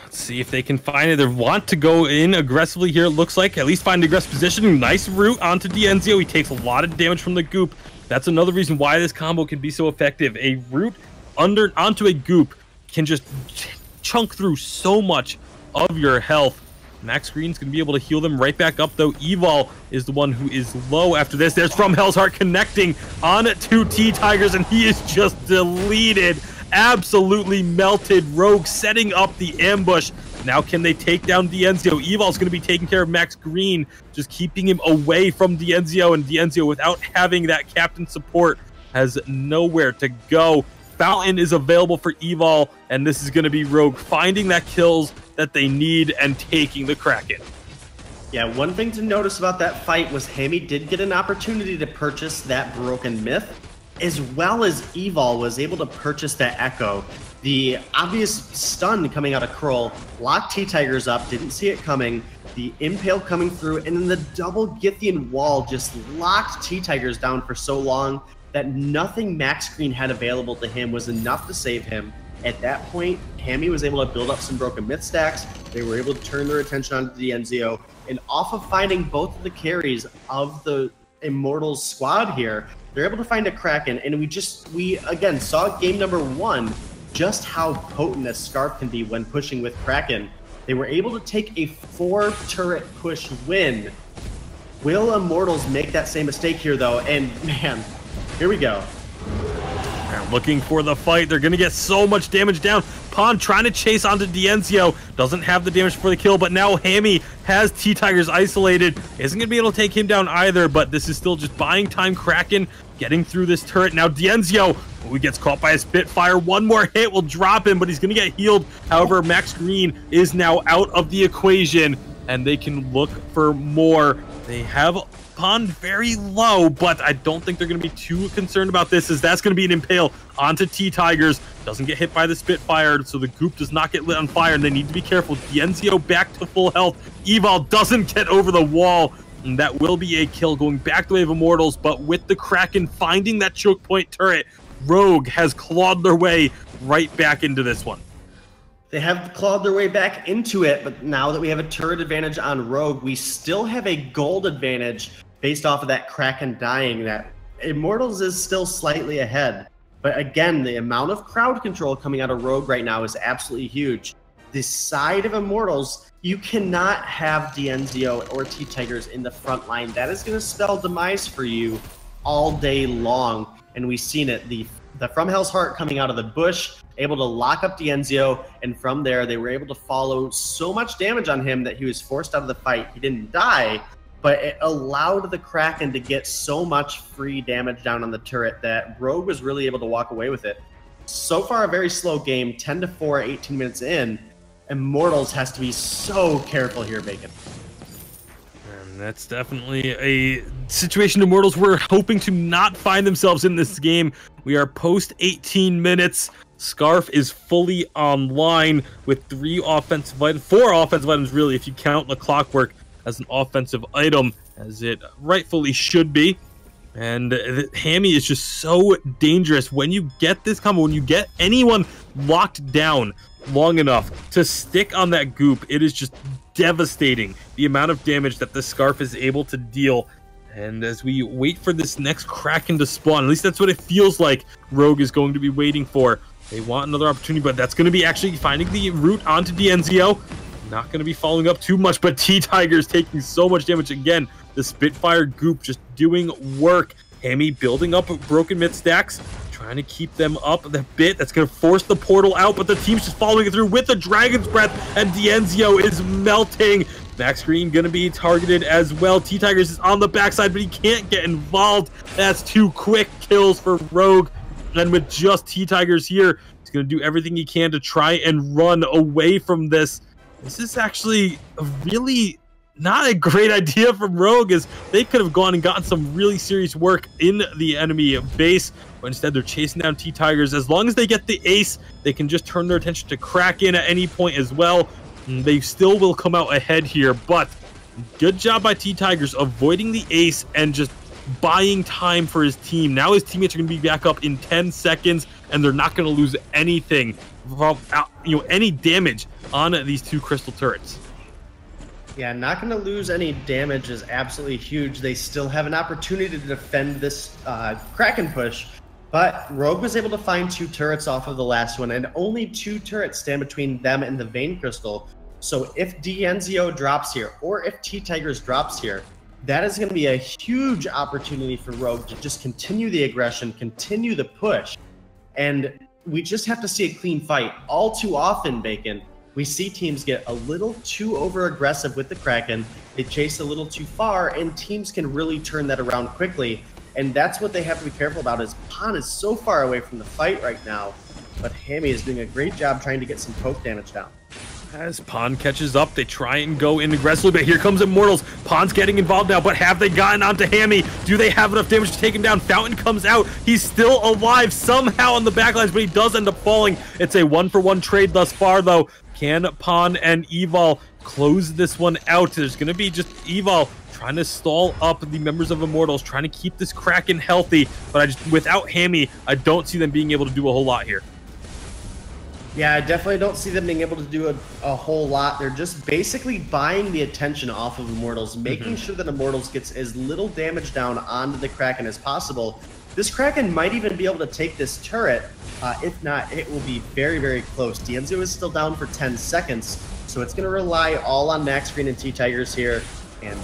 Speaker 2: Let's see if they can find it. They want to go in aggressively here, it looks like. At least find aggressive positioning. Nice root onto Dienzio. He takes a lot of damage from the goop. That's another reason why this combo can be so effective. A root onto a goop can just chunk through so much of your health. Max Green's going to be able to heal them right back up, though. Evol is the one who is low after this. There's From Hell's Heart connecting on to T-Tigers, and he is just deleted. Absolutely melted. Rogue setting up the ambush. Now can they take down Dienzio? Evol's going to be taking care of Max Green, just keeping him away from Dienzio, and Dienzio, without having that captain support, has nowhere to go. Fountain is available for Evol, and this is going to be Rogue finding that kills that they need and taking the Kraken.
Speaker 3: Yeah, one thing to notice about that fight was Hammy did get an opportunity to purchase that Broken Myth, as well as Evol was able to purchase that Echo. The obvious stun coming out of Kroll locked T-Tigers up, didn't see it coming. The Impale coming through, and then the double Githian wall just locked T-Tigers down for so long that nothing Max Green had available to him was enough to save him. At that point, Hammy was able to build up some Broken Myth stacks. They were able to turn their attention onto Dienzio, and off of finding both of the carries of the Immortals squad here. They're able to find a Kraken, and we again saw game number 1 just how potent a Scarf can be when pushing with Kraken. They were able to take a 4-turret push win. Will Immortals make that same mistake here, though? And man, here we go.
Speaker 2: They're looking for the fight. They're going to get so much damage down. Pond trying to chase onto Dienzio. Doesn't have the damage for the kill, but now Hammy has T-Tigers isolated. Isn't going to be able to take him down either, but this is still just buying time. Kraken getting through this turret. Now Dienzio, he gets caught by a Spitfire. One more hit will drop him, but he's going to get healed. However, Max Green is now out of the equation, and they can look for more. They have Pond very low, but I don't think they're going to be too concerned about this, as that's going to be an impale onto T-Tigers. Doesn't get hit by the Spitfire, so the goop does not get lit on fire, and they need to be careful. Dienzio back to full health. Eval doesn't get over the wall, and that will be a kill going back the way of Immortals, but with the Kraken finding that choke point turret, Rogue has clawed their way right back into this one.
Speaker 3: They have clawed their way back into it, but now that we have a turret advantage on Rogue, we still have a gold advantage based off of that Kraken dying. That Immortals is still slightly ahead. But again, the amount of crowd control coming out of Rogue right now is absolutely huge. This side of Immortals, you cannot have Dienzio or T-Tigers in the front line. That is going to spell demise for you all day long. And we've seen it. The From Hell's Heart coming out of the bush, able to lock up Dienzio, and from there they were able to follow so much damage on him that he was forced out of the fight. He didn't die, but it allowed the Kraken to get so much free damage down on the turret that Rogue was really able to walk away with it. So far, a very slow game, 10-4, 18 minutes in. Immortals has to be so careful here, Bacon.
Speaker 2: And that's definitely a situation Immortals were hoping to not find themselves in this game. We are post 18 minutes. Scarf is fully online with 4 offensive items, really, if you count the Clockwork as an offensive item, as it rightfully should be. And Hammy is just so dangerous. When you get this combo, when you get anyone locked down long enough to stick on that goop, it is just devastating, the amount of damage that the Scarf is able to deal. And as we wait for this next Kraken to spawn, at least that's what it feels like Rogue is going to be waiting for. They want another opportunity, but that's going to be actually finding the route onto Dienzio. Not going to be following up too much, but T-Tigers taking so much damage again. The Spitfire goop just doing work. Hammy building up broken mid stacks, trying to keep them up a bit. That's going to force the portal out, but the team's just following it through with the Dragon's Breath, and Dienzio is melting. Max Green going to be targeted as well. T-Tigers is on the backside, but he can't get involved. That's 2 quick kills for Rogue. And with just T-Tigers here, he's going to do everything he can to try and run away from this. This is actually a really not a great idea from Rogue, as they could have gone and gotten some really serious work in the enemy base, but instead they're chasing down T-Tigers. As long as they get the ace, they can just turn their attention to Kraken at any point as well. And they still will come out ahead here, but good job by T-Tigers avoiding the ace and just buying time for his team. Now his teammates are going to be back up in 10 seconds, and they're not going to lose anything from any damage on these 2 crystal turrets.
Speaker 3: Yeah, not going to lose any damage is absolutely huge. They still have an opportunity to defend this Kraken push, but Rogue was able to find 2 turrets off of the last one, and only 2 turrets stand between them and the Vein Crystal. So if Dienzio drops here, or if T-Tigers drops here, that is going to be a huge opportunity for Rogue to just continue the aggression, continue the push, and we just have to see a clean fight. All too often, Bacon, we see teams get a little too over-aggressive with the Kraken, they chase a little too far, and teams can really turn that around quickly. And that's what they have to be careful about, is Pond is so far away from the fight right now, but Hammy is doing a great job trying to get some poke damage down.
Speaker 2: As Pond catches up, they try and go in aggressively, but here comes Immortals. Pond's getting involved now, but have they gotten onto Hammy? Do they have enough damage to take him down? Fountain comes out. He's still alive somehow on the backlines, but he does end up falling. It's a 1-for-1 trade thus far, though. Can Pond and Eval close this one out? There's going to be just Eval trying to stall up the members of Immortals, trying to keep this Kraken healthy, but without Hammy, I don't see them being able to do a whole lot here.
Speaker 3: Yeah, I definitely don't see them being able to do a whole lot. They're just basically buying the attention off of Immortals, making sure that Immortals gets as little damage down onto the Kraken as possible. This Kraken might even be able to take this turret. If not, it will be very, very close. D'Enzio is still down for 10 seconds, so it's going to rely all on Max Green and T-Tigers here. And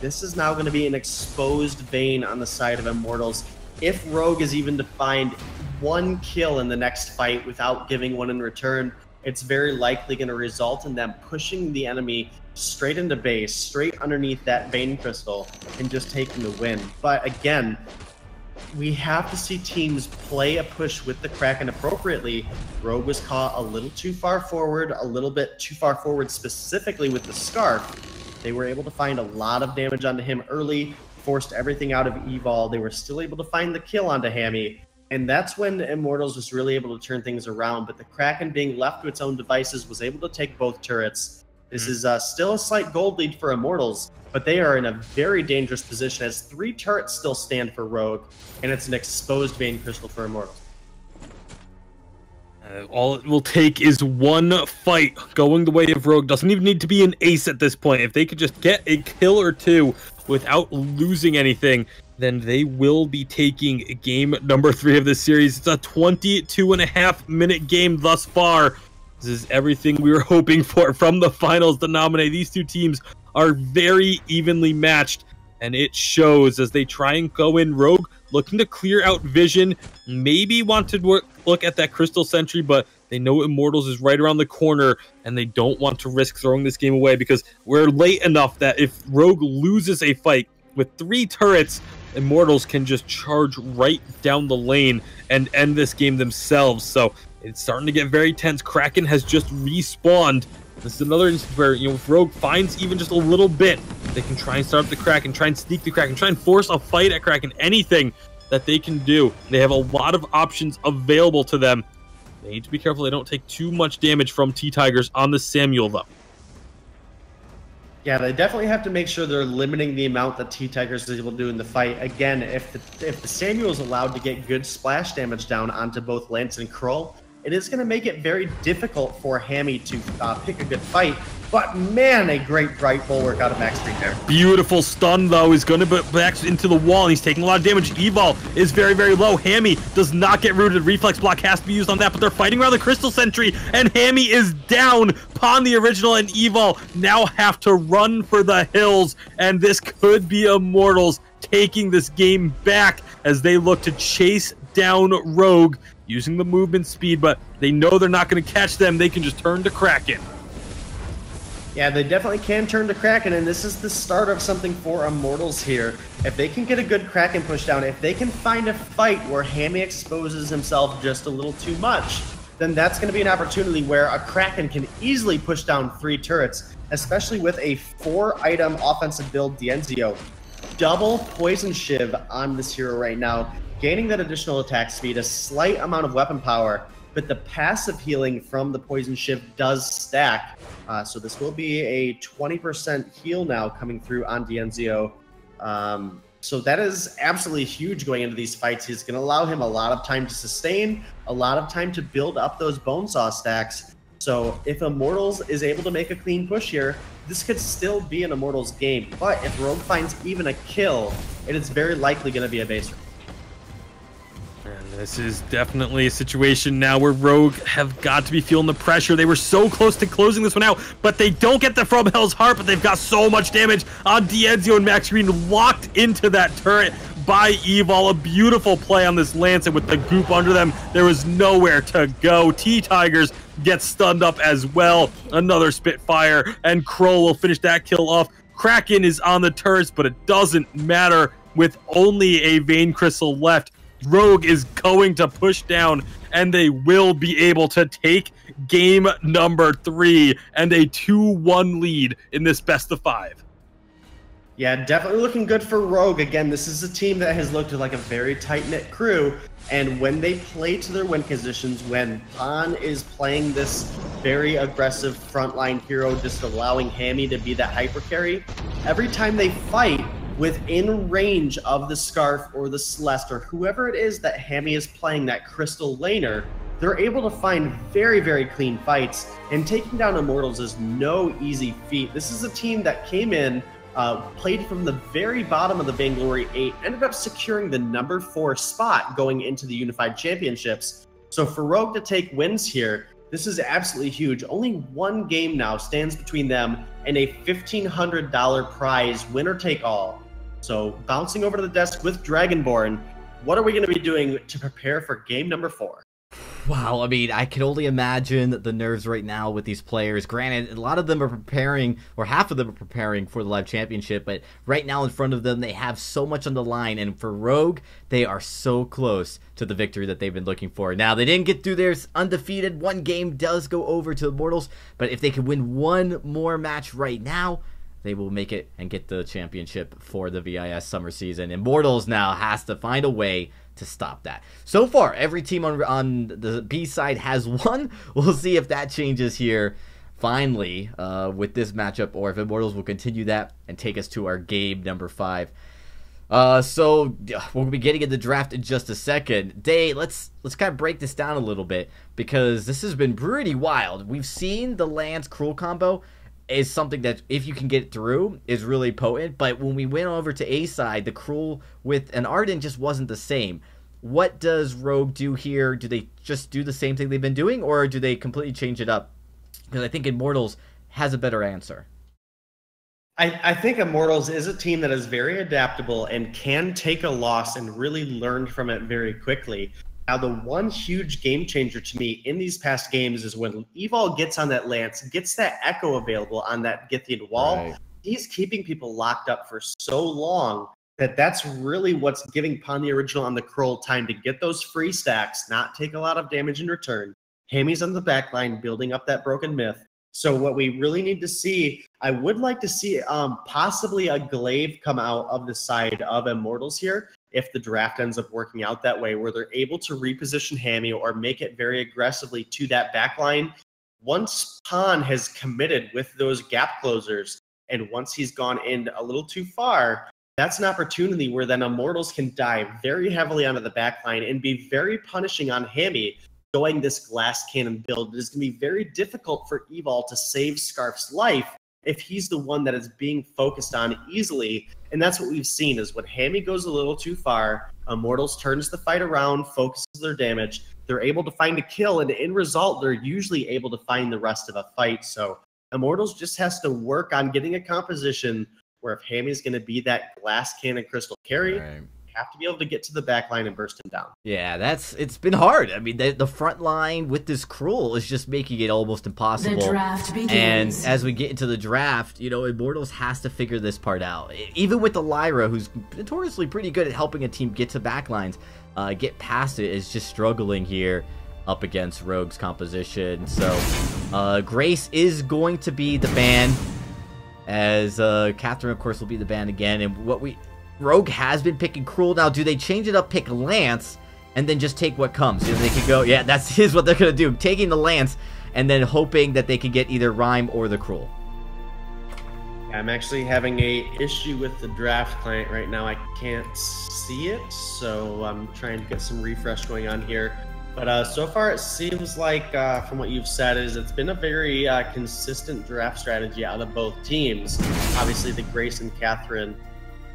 Speaker 3: this is now going to be an exposed Vayne on the side of Immortals. If Rogue is even to find one kill in the next fight without giving one in return, it's very likely going to result in them pushing the enemy straight into base, straight underneath that Vayne Crystal, and just taking the win. But again, we have to see teams play a push with the Kraken appropriately. Rogue was caught a little too far forward, a little bit too far forward specifically with the Scarf. They were able to find a lot of damage onto him early, forced everything out of Evol. They were still able to find the kill onto Hammy. And that's when Immortals was really able to turn things around. But the Kraken, being left to its own devices, was able to take both turrets. This is still a slight gold lead for Immortals, but they are in a very dangerous position as 3 turrets still stand for Rogue, and it's an exposed Vayne Crystal for Immortals.
Speaker 2: All it will take is one fight going the way of Rogue. Doesn't even need to be an ace at this point. If they could just get a kill or two without losing anything, then they will be taking game number 3 of this series. It's a 22.5-minute game thus far. This is everything we were hoping for from the finals to nominate. These two teams are very evenly matched, and it shows as they try and go in. Rogue looking to clear out vision, maybe want to look at that Crystal Sentry, but they know Immortals is right around the corner, and they don't want to risk throwing this game away because we're late enough that if Rogue loses a fight with 3 turrets, Immortals can just charge right down the lane and end this game themselves. So it's starting to get very tense. Kraken has just respawned. This is another instance where, if Rogue finds even just a little bit, they can try and start up the Kraken, try and sneak the Kraken, try and force a fight at Kraken, anything that they can do. They have a lot of options available to them. They need to be careful they don't take too much damage from T-Tigers on the Samuel, though.
Speaker 3: Yeah, they definitely have to make sure they're limiting the amount that T-Tigers is able to do in the fight. Again, if the Samuel is allowed to get good splash damage down onto both Lance and Krull, it is going to make it very difficult for Hammy to pick a good fight. But man, a great bright bulwark out of Max Green there.
Speaker 2: Beautiful stun, though. He's going to be back into the wall, and he's taking a lot of damage. Evol is very, very low. Hammy does not get rooted. Reflex block has to be used on that, but they're fighting around the Crystal Sentry, and Hammy is down. Pawn the original, and Evol now have to run for the hills, and this could be Immortals taking this game back as they look to chase down Rogue using the movement speed, but they know they're not going to catch them. They can just turn to Kraken.
Speaker 3: Yeah, they definitely can turn to Kraken, and this is the start of something for Immortals here. If they can get a good Kraken push down, if they can find a fight where Hammy exposes himself just a little too much, then that's going to be an opportunity where a Kraken can easily push down 3 turrets, especially with a 4-item offensive build D'Enzio. Double Poison Shiv on this hero right now, gaining that additional attack speed, a slight amount of weapon power, but the passive healing from the Poison Shiv does stack. So this will be a 20% heal now coming through on D'Enzio. So that is absolutely huge going into these fights. He's going to allow him a lot of time to sustain, a lot of time to build up those Bonesaw stacks. So if Immortals is able to make a clean push here, this could still be an Immortals game. But if Rogue finds even a kill, it is very likely going to be a base rate.
Speaker 2: And this is definitely a situation now where Rogue have got to be feeling the pressure. They were so close to closing this one out, but they don't get the From Hell's Heart, but they've got so much damage on D'Enzio, and Max Green locked into that turret by Evol. A beautiful play on this Lance, and with the goop under them, there was nowhere to go. T-Tigers get stunned up as well. Another Spitfire, and Krull will finish that kill off. Kraken is on the turrets, but it doesn't matter with only a Vayne Crystal left. Rogue is going to push down, and they will be able to take game number 3 and a 2-1 lead in this best of 5.
Speaker 3: Yeah, definitely looking good for Rogue. Again, this is a team that has looked like a very tight-knit crew, and when they play to their win conditions, when Pawn is playing this very aggressive frontline hero, just allowing Hammy to be that hyper carry, every time they fight within range of the Scarf or the Celeste or whoever it is that Hammy is playing, that Crystal laner, they're able to find very, very clean fights, and taking down Immortals is no easy feat. This is a team that came in, played from the very bottom of the Vainglory 8, ended up securing the number 4 spot going into the Unified Championships. So for Rogue to take wins here, this is absolutely huge. Only one game now stands between them and a $1,500 prize, winner take all. So bouncing over to the desk with Dragonborn, what are we going to be doing to prepare for game number 4?
Speaker 1: Wow, I mean, I can only imagine the nerves right now with these players. Granted, a lot of them are preparing, or half of them are preparing for the live championship, but right now in front of them, they have so much on the line, and for Rogue, they are so close to the victory that they've been looking for. Now, they didn't get through theirs undefeated. One game does go over to Immortals, but if they can win one more match right now, they will make it and get the championship for the VIS summer season. Immortals now has to find a way to stop that. So far, every team on the B side has won. We'll see if that changes here finally with this matchup, or if Immortals will continue that and take us to our game number 5. So we'll be getting in the draft in just a second. Day, let's kind of break this down a little bit, because this has been pretty wild. We've seen the Lance Cruel combo is something that, if you can get through, is really potent. But when we went over to A side, the Cruel with an Ardent just wasn't the same. What does Rogue do here? Do they just do the same thing they've been doing, or do they completely change it up? Because I think Immortals has a better answer.
Speaker 3: I think Immortals is a team that is very adaptable and can take a loss and really learn from it very quickly. Now, the one huge game changer to me in these past games is when Evol gets on that Lance, gets that Echo available on that Githian wall. Right. He's keeping people locked up for so long that that's really what's giving Pon the Original on the Kroll time to get those free stacks, not take a lot of damage in return. Hammy's on the back line, building up that broken myth. So what we really need to see, I would like to see possibly a glaive come out of the side of Immortals here, if the draft ends up working out that way, where they're able to reposition Hammy or make it very aggressively to that back line. Once Pon has committed with those gap closers, and once he's gone in a little too far, that's an opportunity where then Immortals can dive very heavily onto the back line and be very punishing on Hammy. Going this glass cannon build, it is going to be very difficult for Evol to save Scarf's life if he's the one that is being focused on easily. And that's what we've seen, is when Hammy goes a little too far, Immortals turns the fight around, focuses their damage, they're able to find a kill, and in result, they're usually able to find the rest of a fight. So Immortals just has to work on getting a composition where if Hammy's going to be that glass cannon crystal carry, right, have to be able to get to the back line and burst him down.
Speaker 1: Yeah, it's been hard. I mean, the front line with this Cruel is just making it almost impossible. The draft begins. And as we get into the draft, you know, Immortals has to figure this part out. Even with the Lyra, who's notoriously pretty good at helping a team get to back lines, get past it, is just struggling here up against Rogue's composition. So Grace is going to be the ban, as Catherine, of course, will be the ban again. And Rogue has been picking Cruel. Now, do they change it up, pick Lance, and then just take what comes? You know, they could go, yeah, that's what they're going to do. Taking the Lance, and then hoping that they can get either Rhyme or the Cruel.
Speaker 3: I'm actually having a issue with the draft client right now. I can't see it, so I'm trying to get some refresh going on here. But so far, it seems like, from what you've said, it's been a very consistent draft strategy out of both teams. Obviously, the Grace and Catherine,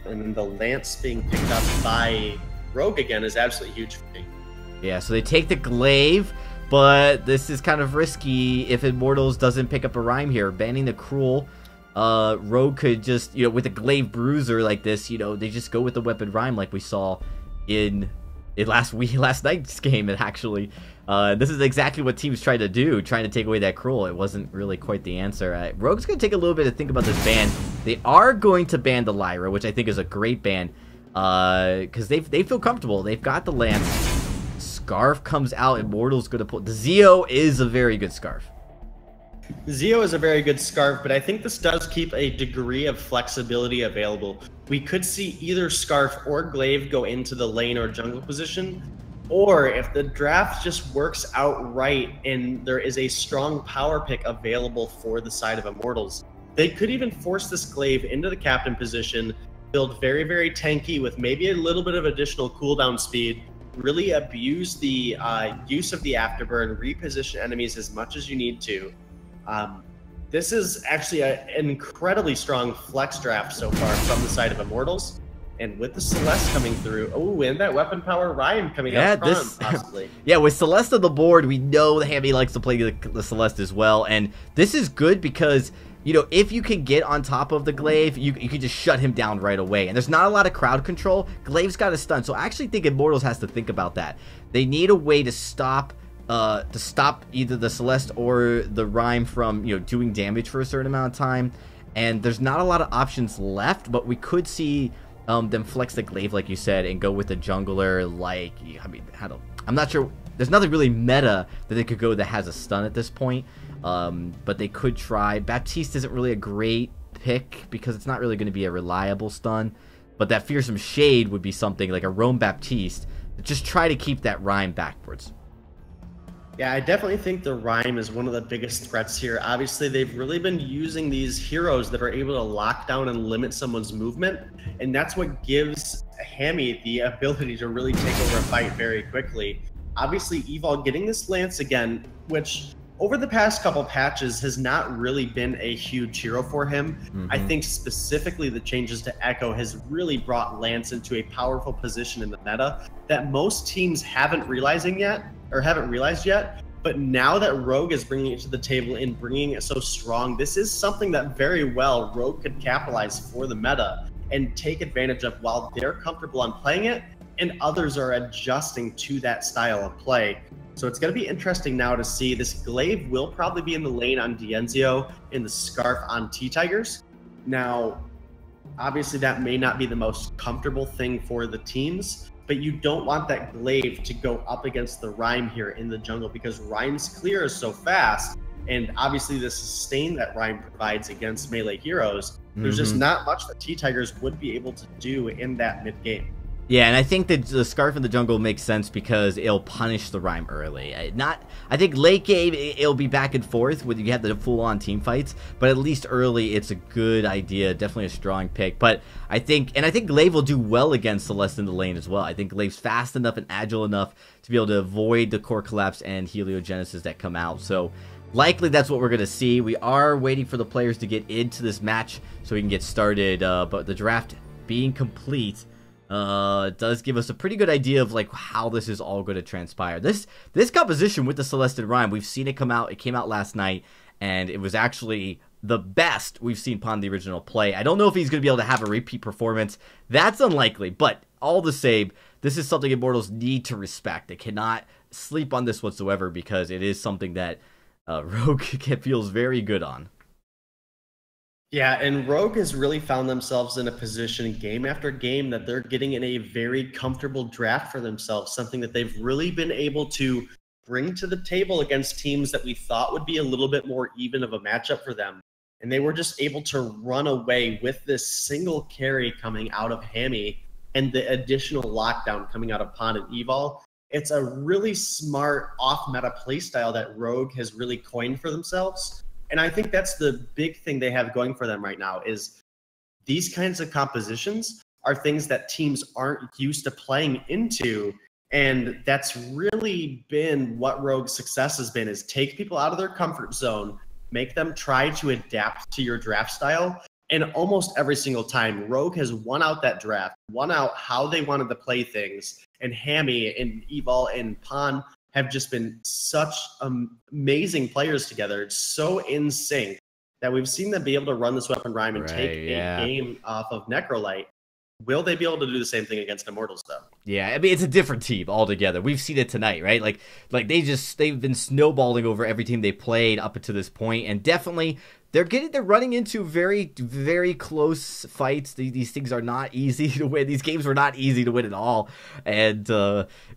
Speaker 3: and then the Lance being picked up by Rogue again is absolutely huge for me.
Speaker 1: Yeah, so they take the Glaive, but this is kind of risky if Immortals doesn't pick up a Rhyme here. Banning the Cruel, Rogue could just, you know, with a Glaive Bruiser like this, you know, they just go with the weapon Rhyme like we saw in last night's game. And actually, this is exactly what teams try to do, trying to take away that Cruel. It wasn't really quite the answer. Rogue's going to take a little bit to think about this ban. They are going to ban the Lyra, which I think is a great ban, because they feel comfortable. They've got the Lance. Scarf comes out. Immortal's going to pull. The Zeo is a very good Scarf.
Speaker 3: Zeo is a very good Scarf, but I think this does keep a degree of flexibility available. We could see either Scarf or Glaive go into the lane or jungle position, or if the draft just works out right and there is a strong power pick available for the side of Immortals, they could even force this Glaive into the captain position, build very, very tanky with maybe a little bit of additional cooldown speed, really abuse the use of the afterburn, reposition enemies as much as you need to. This is actually an incredibly strong flex draft so far from the side of Immortals. And with the Celeste coming through, oh, and that weapon power Ryan coming out front, possibly.
Speaker 1: Yeah, with Celeste on the board, we know that Hammy likes to play the Celeste as well. And this is good because, you know, if you can get on top of the Glaive, you can just shut him down right away. And there's not a lot of crowd control. Glaive's got a stun, so I actually think Immortals has to think about that. They need a way to stop either the Celeste or the Rhyme from, you know, doing damage for a certain amount of time. And there's not a lot of options left, but we could see them flex the Glaive, like you said, and go with a jungler like, I mean, I'm not sure. There's nothing really meta that they could go that has a stun at this point. But they could try. Baptiste isn't really a great pick because it's not really going to be a reliable stun. But that Fearsome Shade would be something like a Roam Baptiste. Just try to keep that Rhyme backwards.
Speaker 3: Yeah, I definitely think the Rhyme is one of the biggest threats here. Obviously, they've really been using these heroes that are able to lock down and limit someone's movement. And that's what gives Hammy the ability to really take over a fight very quickly. Obviously, Evil getting this Lance again, which over the past couple patches has not really been a huge hero for him. I think specifically the changes to Echo has really brought Lance into a powerful position in the meta that most teams haven't realized yet. But now that Rogue is bringing it to the table and bringing it so strong, this is something that very well Rogue could capitalize for the meta and take advantage of while they're comfortable on playing it and others are adjusting to that style of play. So it's going to be interesting now to see. This Glaive will probably be in the lane on Dienzio and the Scarf on T-Tigers. Now, obviously that may not be the most comfortable thing for the teams, but you don't want that Glaive to go up against the Rhyme here in the jungle because Rhyme's clear is so fast, and obviously the sustain that Rhyme provides against melee heroes, there's just not much that T-Tigers would be able to do in that mid-game.
Speaker 1: Yeah, and I think that the Scarf in the jungle makes sense because it'll punish the Rhyme early. I think late game it'll be back and forth when you have the full-on team fights, but at least early it's a good idea, definitely a strong pick. But I think Glaive will do well against Celeste in the lane as well. I think Glaive's fast enough and agile enough to be able to avoid the core collapse and heliogenesis that come out. So likely that's what we're going to see. We are waiting for the players to get into this match so we can get started, but the draft being complete does give us a pretty good idea of like how this is all going to transpire. This composition with the Celeste and Rhyme, we've seen it come out. It came out last night, and it was actually the best we've seen Pond the original play. I don't know if he's going to be able to have a repeat performance. That's unlikely, but all the same, this is something Immortals need to respect. They cannot sleep on this whatsoever because it is something that Rogue feels very good on.
Speaker 3: Yeah, and Rogue has really found themselves in a position game after game that they're getting in a very comfortable draft for themselves, something that they've really been able to bring to the table against teams that we thought would be a little bit more even of a matchup for them. And they were just able to run away with this single carry coming out of Hammy and the additional lockdown coming out of Pond and Evol. It's a really smart off-meta playstyle that Rogue has really coined for themselves. And I think that's the big thing they have going for them right now is these kinds of compositions are things that teams aren't used to playing into. And that's really been what Rogue's success has been, is take people out of their comfort zone, make them try to adapt to your draft style. And almost every single time, Rogue has won out that draft, won out how they wanted to play things. And Hammy and Evol and Pond have just been such amazing players together. It's so in sync that we've seen them be able to run this weapon Rhyme and take a game off of Necrolite. Will they be able to do the same thing against Immortals, though?
Speaker 1: Yeah, I mean, it's a different team altogether. We've seen it tonight, right? Like they've been snowballing over every team they played up until this point, and definitely they're running into very, very close fights. These things are not easy to win. These games were not easy to win at all, and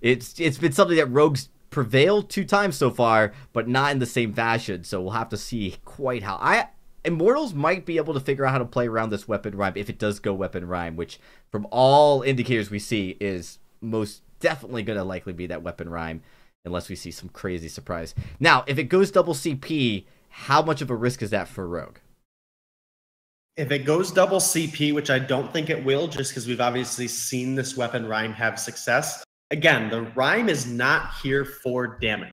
Speaker 1: it's been something that Rogue's prevailed 2 times so far, but not in the same fashion. So we'll have to see quite how Immortals might be able to figure out how to play around this weapon Rhyme if it does go weapon Rhyme, which from all indicators we see is most definitely going to likely be that weapon Rhyme unless we see some crazy surprise. Now, if it goes double CP, how much of a risk is that for Rogue?
Speaker 3: If it goes double CP, which I don't think it will, just because we've obviously seen this weapon Rhyme have success, again, the Rhyme is not here for damage.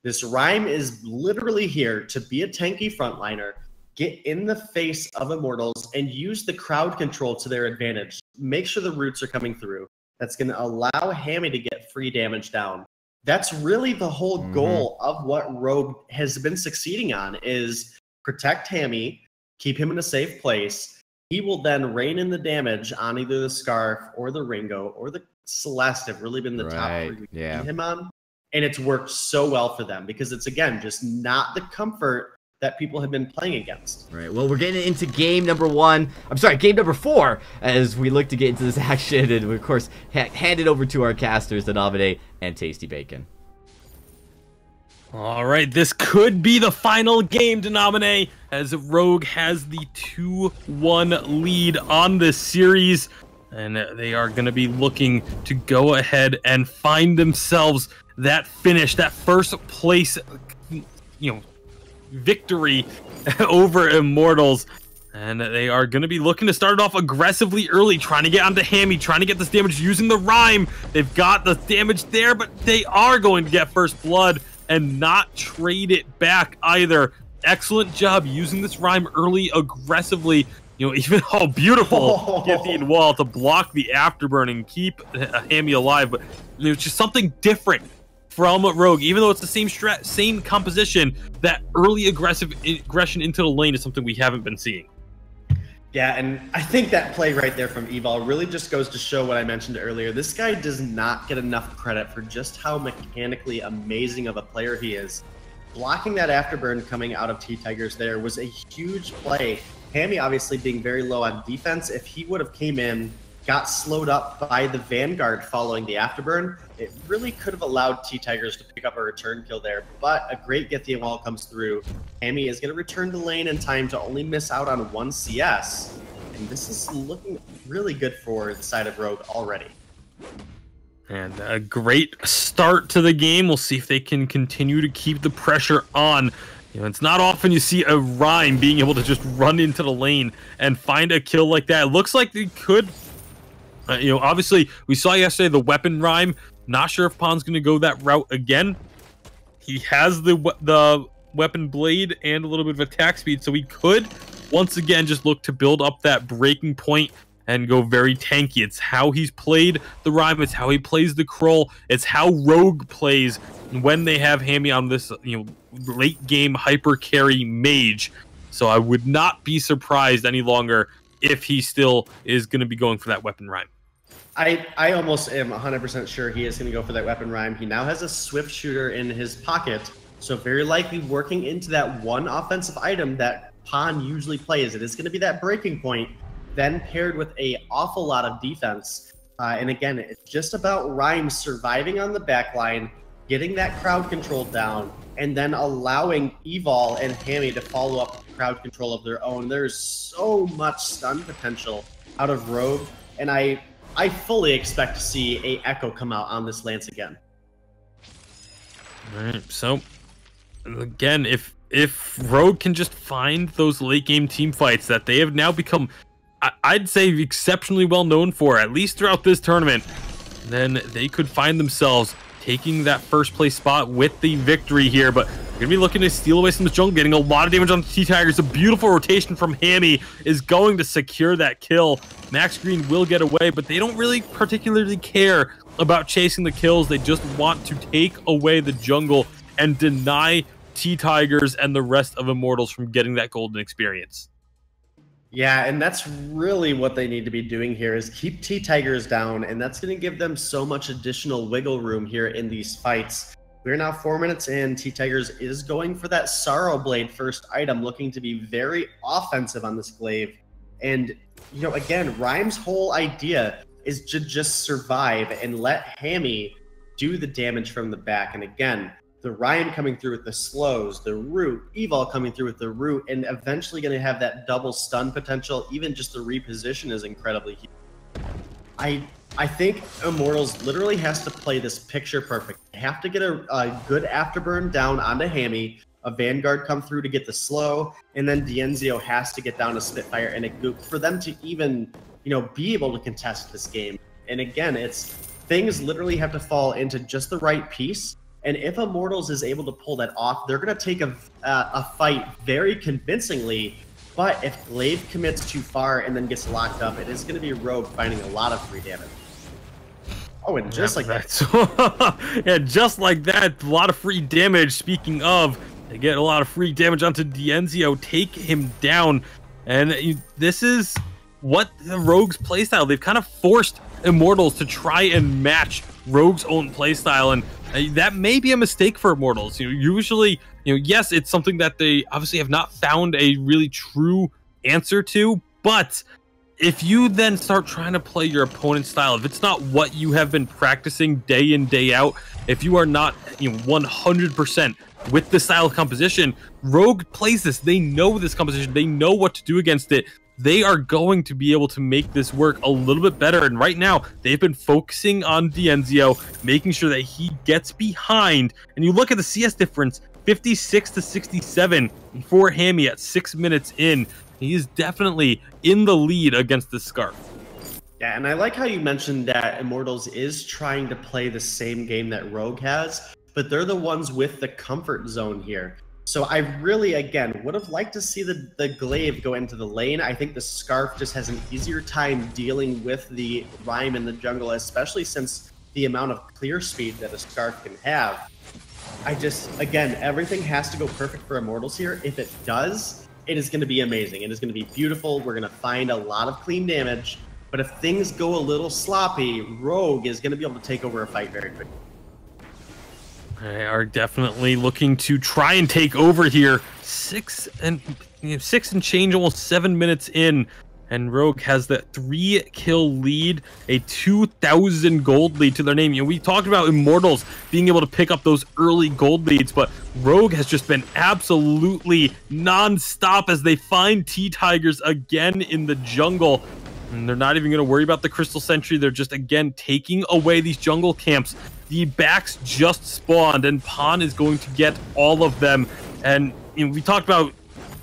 Speaker 3: This Rhyme is literally here to be a tanky frontliner, get in the face of Immortals, and use the crowd control to their advantage. Make sure the roots are coming through. That's going to allow Hammy to get free damage down. That's really the whole goal of what Rogue has been succeeding on, is protect Hammy, keep him in a safe place. He will then rain in the damage on either the Scarf or the Ringo or the Celeste have really been the top three we beat him on. And it's worked so well for them because it's, again, just not the comfort that people have been playing against.
Speaker 1: Right. Well, we're getting into game number 4 as we look to get into this action. And we, of course, hand it over to our casters, Denavide and Tasty Bacon.
Speaker 2: All right, this could be the final game, Denavide, as Rogue has the 2-1 lead on this series. And they are going to be looking to go ahead and find themselves that finish, that first place, victory over Immortals. And they are going to be looking to start it off aggressively early, trying to get onto Hammy, trying to get this damage using the Rhyme. They've got the damage there, but they are going to get first blood and not trade it back either. Excellent job using this Rhyme early, aggressively. Even beautiful Githian wall to block the afterburn and keep Hammy alive. But it's just something different from Rogue. Even though it's the same composition, that early aggression into the lane is something we haven't been seeing.
Speaker 3: Yeah, and I think that play right there from Evil really just goes to show what I mentioned earlier. This guy does not get enough credit for just how mechanically amazing of a player he is. Blocking that afterburn coming out of T-Tigers there was a huge play. Hammy obviously being very low on defense. If he would have came in, got slowed up by the Vanguard following the afterburn, it really could have allowed T-Tigers to pick up a return kill there. But a great Githian wall comes through. Hammy is going to return to lane in time to only miss out on 1 CS. And this is looking really good for the side of Rogue already.
Speaker 2: And a great start to the game. We'll see if they can continue to keep the pressure on. It's not often you see a Rhyme being able to just run into the lane and find a kill like that. It looks like they could. Obviously, we saw yesterday the weapon Rhyme. Not sure if Pon's going to go that route again. He has the weapon blade and a little bit of attack speed, so he could once again just look to build up that breaking point and go very tanky. It's how he's played the Rhyme. It's how he plays the Kroll. It's how Rogue plays when they have Hammy on this late game hyper carry mage. So I would not be surprised any longer if he still is going to be going for that weapon Rhyme.
Speaker 3: I almost am 100% sure he is going to go for that weapon Rhyme. He now has a swift shooter in his pocket, so very likely working into that one offensive item that Pon usually plays. It is going to be that breaking point, then paired with an awful lot of defense. And again, it's just about Rhyme surviving on the back line, getting that crowd control down, and then allowing Evil and Hammy to follow up with crowd control of their own. There's so much stun potential out of Rogue, and I fully expect to see a Echo come out on this Lance again.
Speaker 2: All right, so again, if Rogue can just find those late game team fights that they have now become, I'd say, exceptionally well known for, at least throughout this tournament, then they could find themselves taking that first place spot with the victory here. But we're gonna be looking to steal away some of the jungle, getting a lot of damage on the T-Tigers. A beautiful rotation from Hammy is going to secure that kill. Max Green will get away, but they don't really particularly care about chasing the kills. They just want to take away the jungle and deny T-Tigers and the rest of Immortals from getting that golden experience.
Speaker 3: Yeah, and that's really what they need to be doing here, is keep T-Tigers down, and that's going to give them so much additional wiggle room here in these fights. We're now 4 minutes in. T-Tigers is going for that Sorrow Blade first item, looking to be very offensive on this glaive. And, again, Rhyme's whole idea is to just survive and let Hammy do the damage from the back. And again, the Rhyme coming through with the slows, the root, Evil coming through with the root, and eventually going to have that double stun potential. Even just the reposition is incredibly huge. I think Immortals literally has to play this picture perfect. They have to get a good afterburn down onto Hammy, a Vanguard come through to get the slow, and then Dienzio has to get down to Spitfire and a Goop for them to even, be able to contest this game. And again, it's things literally have to fall into just the right piece. And if Immortals is able to pull that off, they're going to take a fight very convincingly. But if Glaive commits too far and then gets locked up, it is going to be Rogue finding a lot of free damage. Oh, and just like that.
Speaker 2: Yeah, just like that, a lot of free damage. Speaking of, they get a lot of free damage onto Dienzio, take him down. And this is what the Rogue's playstyle. They've kind of forced Immortals to try and match Rogue's own playstyle, and that may be a mistake for Immortals. Usually, yes, it's something that they obviously have not found a really true answer to, but if you then start trying to play your opponent's style, if it's not what you have been practicing day in, day out, if you are not 100% with the style of composition, Rogue plays this. They know this composition. They know what to do against it. They are going to be able to make this work a little bit better. And right now, they've been focusing on Dienzio, making sure that he gets behind. And you look at the CS difference, 56 to 67 for Hammy at 6 minutes in. He is definitely in the lead against the Scarf.
Speaker 3: Yeah, and I like how you mentioned that Immortals is trying to play the same game that Rogue has, but they're the ones with the comfort zone here. So I really, again, would have liked to see the Glaive go into the lane. I think the Scarf just has an easier time dealing with the Rhyme in the jungle, especially since the amount of clear speed that a Scarf can have. Again, everything has to go perfect for Immortals here. If it does, it is going to be amazing. It is going to be beautiful. We're going to find a lot of clean damage. But if things go a little sloppy, Rogue is going to be able to take over a fight very quickly.
Speaker 2: They are definitely looking to try and take over here. 6 and change, almost 7 minutes in, and Rogue has that 3-kill lead, a 2,000 gold lead to their name. We talked about Immortals being able to pick up those early gold leads, but Rogue has just been absolutely non-stop as they find T-Tigers again in the jungle. And they're not even going to worry about the Crystal Sentry. They're just, again, taking away these jungle camps. The backs just spawned, and Pan is going to get all of them. And we talked about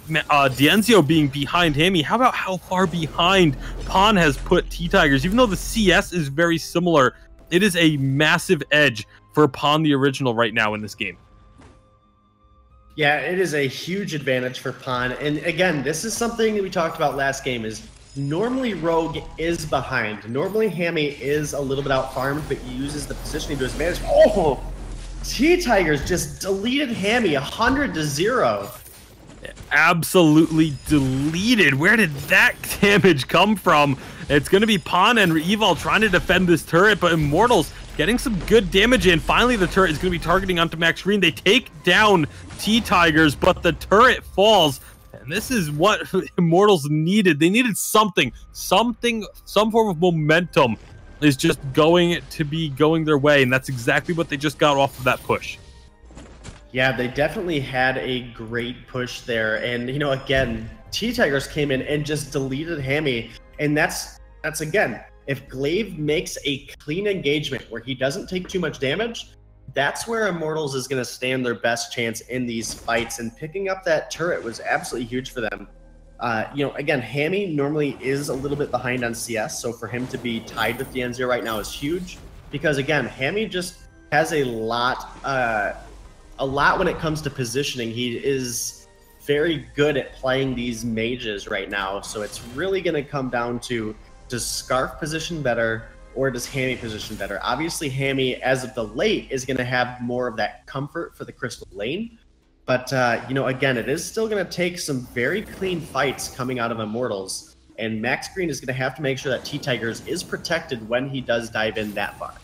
Speaker 2: Dienzio being behind Hammy. How about how far behind Pan has put T-Tigers? Even though the CS is very similar, it is a massive edge for Pan the original right now in this game.
Speaker 3: Yeah, it is a huge advantage for Pan. And again, this is something that we talked about last game is normally Rogue is behind. Normally Hammy is a little bit out farmed, but uses the positioning to his advantage. Oh! T-Tigers just deleted Hammy 100-0.
Speaker 2: Absolutely deleted. Where did that damage come from? It's going to be Pan and Evil trying to defend this turret, but Immortals getting some good damage in. Finally, the turret is going to be targeting onto Max Green. They take down T-Tigers, but the turret falls. And this is what Immortals needed. They needed some form of momentum is just going to be going their way. And that's exactly what they just got off of that push.
Speaker 3: Yeah, they definitely had a great push there. And, again, T-Tigers came in and just deleted Hammy. And that's again, if Glaive makes a clean engagement where he doesn't take too much damage, that's where Immortals is going to stand their best chance in these fights. And picking up that turret was absolutely huge for them. Again, Hammy normally is a little bit behind on CS. So for him to be tied with Dienzio right now is huge. Because, again, Hammy just has a lot when it comes to positioning. He is very good at playing these mages right now. So it's really going to come down to, does Scarf position better or does Hammy position better? Obviously, Hammy, as of the late, is going to have more of that comfort for the Crystal lane. But, again, it is still going to take some very clean fights coming out of Immortals. And Max Green is going to have to make sure that T-Tigers is protected when he does dive in that far.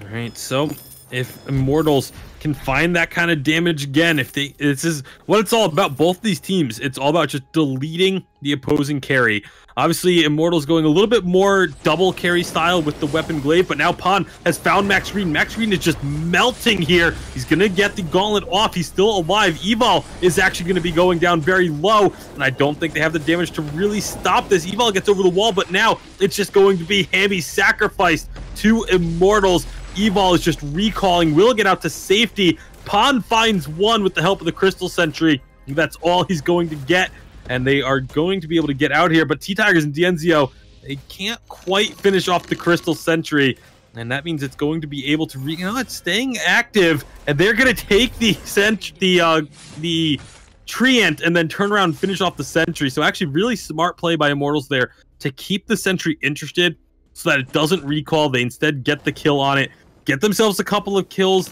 Speaker 2: All right, so if Immortals can find that kind of damage again, this is what it's all about. Both these teams, it's all about just deleting the opposing carry. Obviously, Immortals going a little bit more double carry style with the weapon Glaive, but now Pan has found Max Green. Max Green is just melting here. He's going to get the gauntlet off. He's still alive. Evol is actually going to be going down very low, and I don't think they have the damage to really stop this. Evol gets over the wall, but now it's just going to be Hammy sacrificed to Immortals. Evol is just recalling, will get out to safety. Pan finds one with the help of the Crystal Sentry. That's all he's going to get, and they are going to be able to get out here. But T-Tigers and Dienzio, They can't quite finish off the Crystal Sentry, and that means it's going to be able to, it's staying active, and they're going to take the Treant and then turn around and finish off the Sentry. So actually really smart play by Immortals there to keep the Sentry interested so that it doesn't recall. They instead get the kill on it, get themselves a couple of kills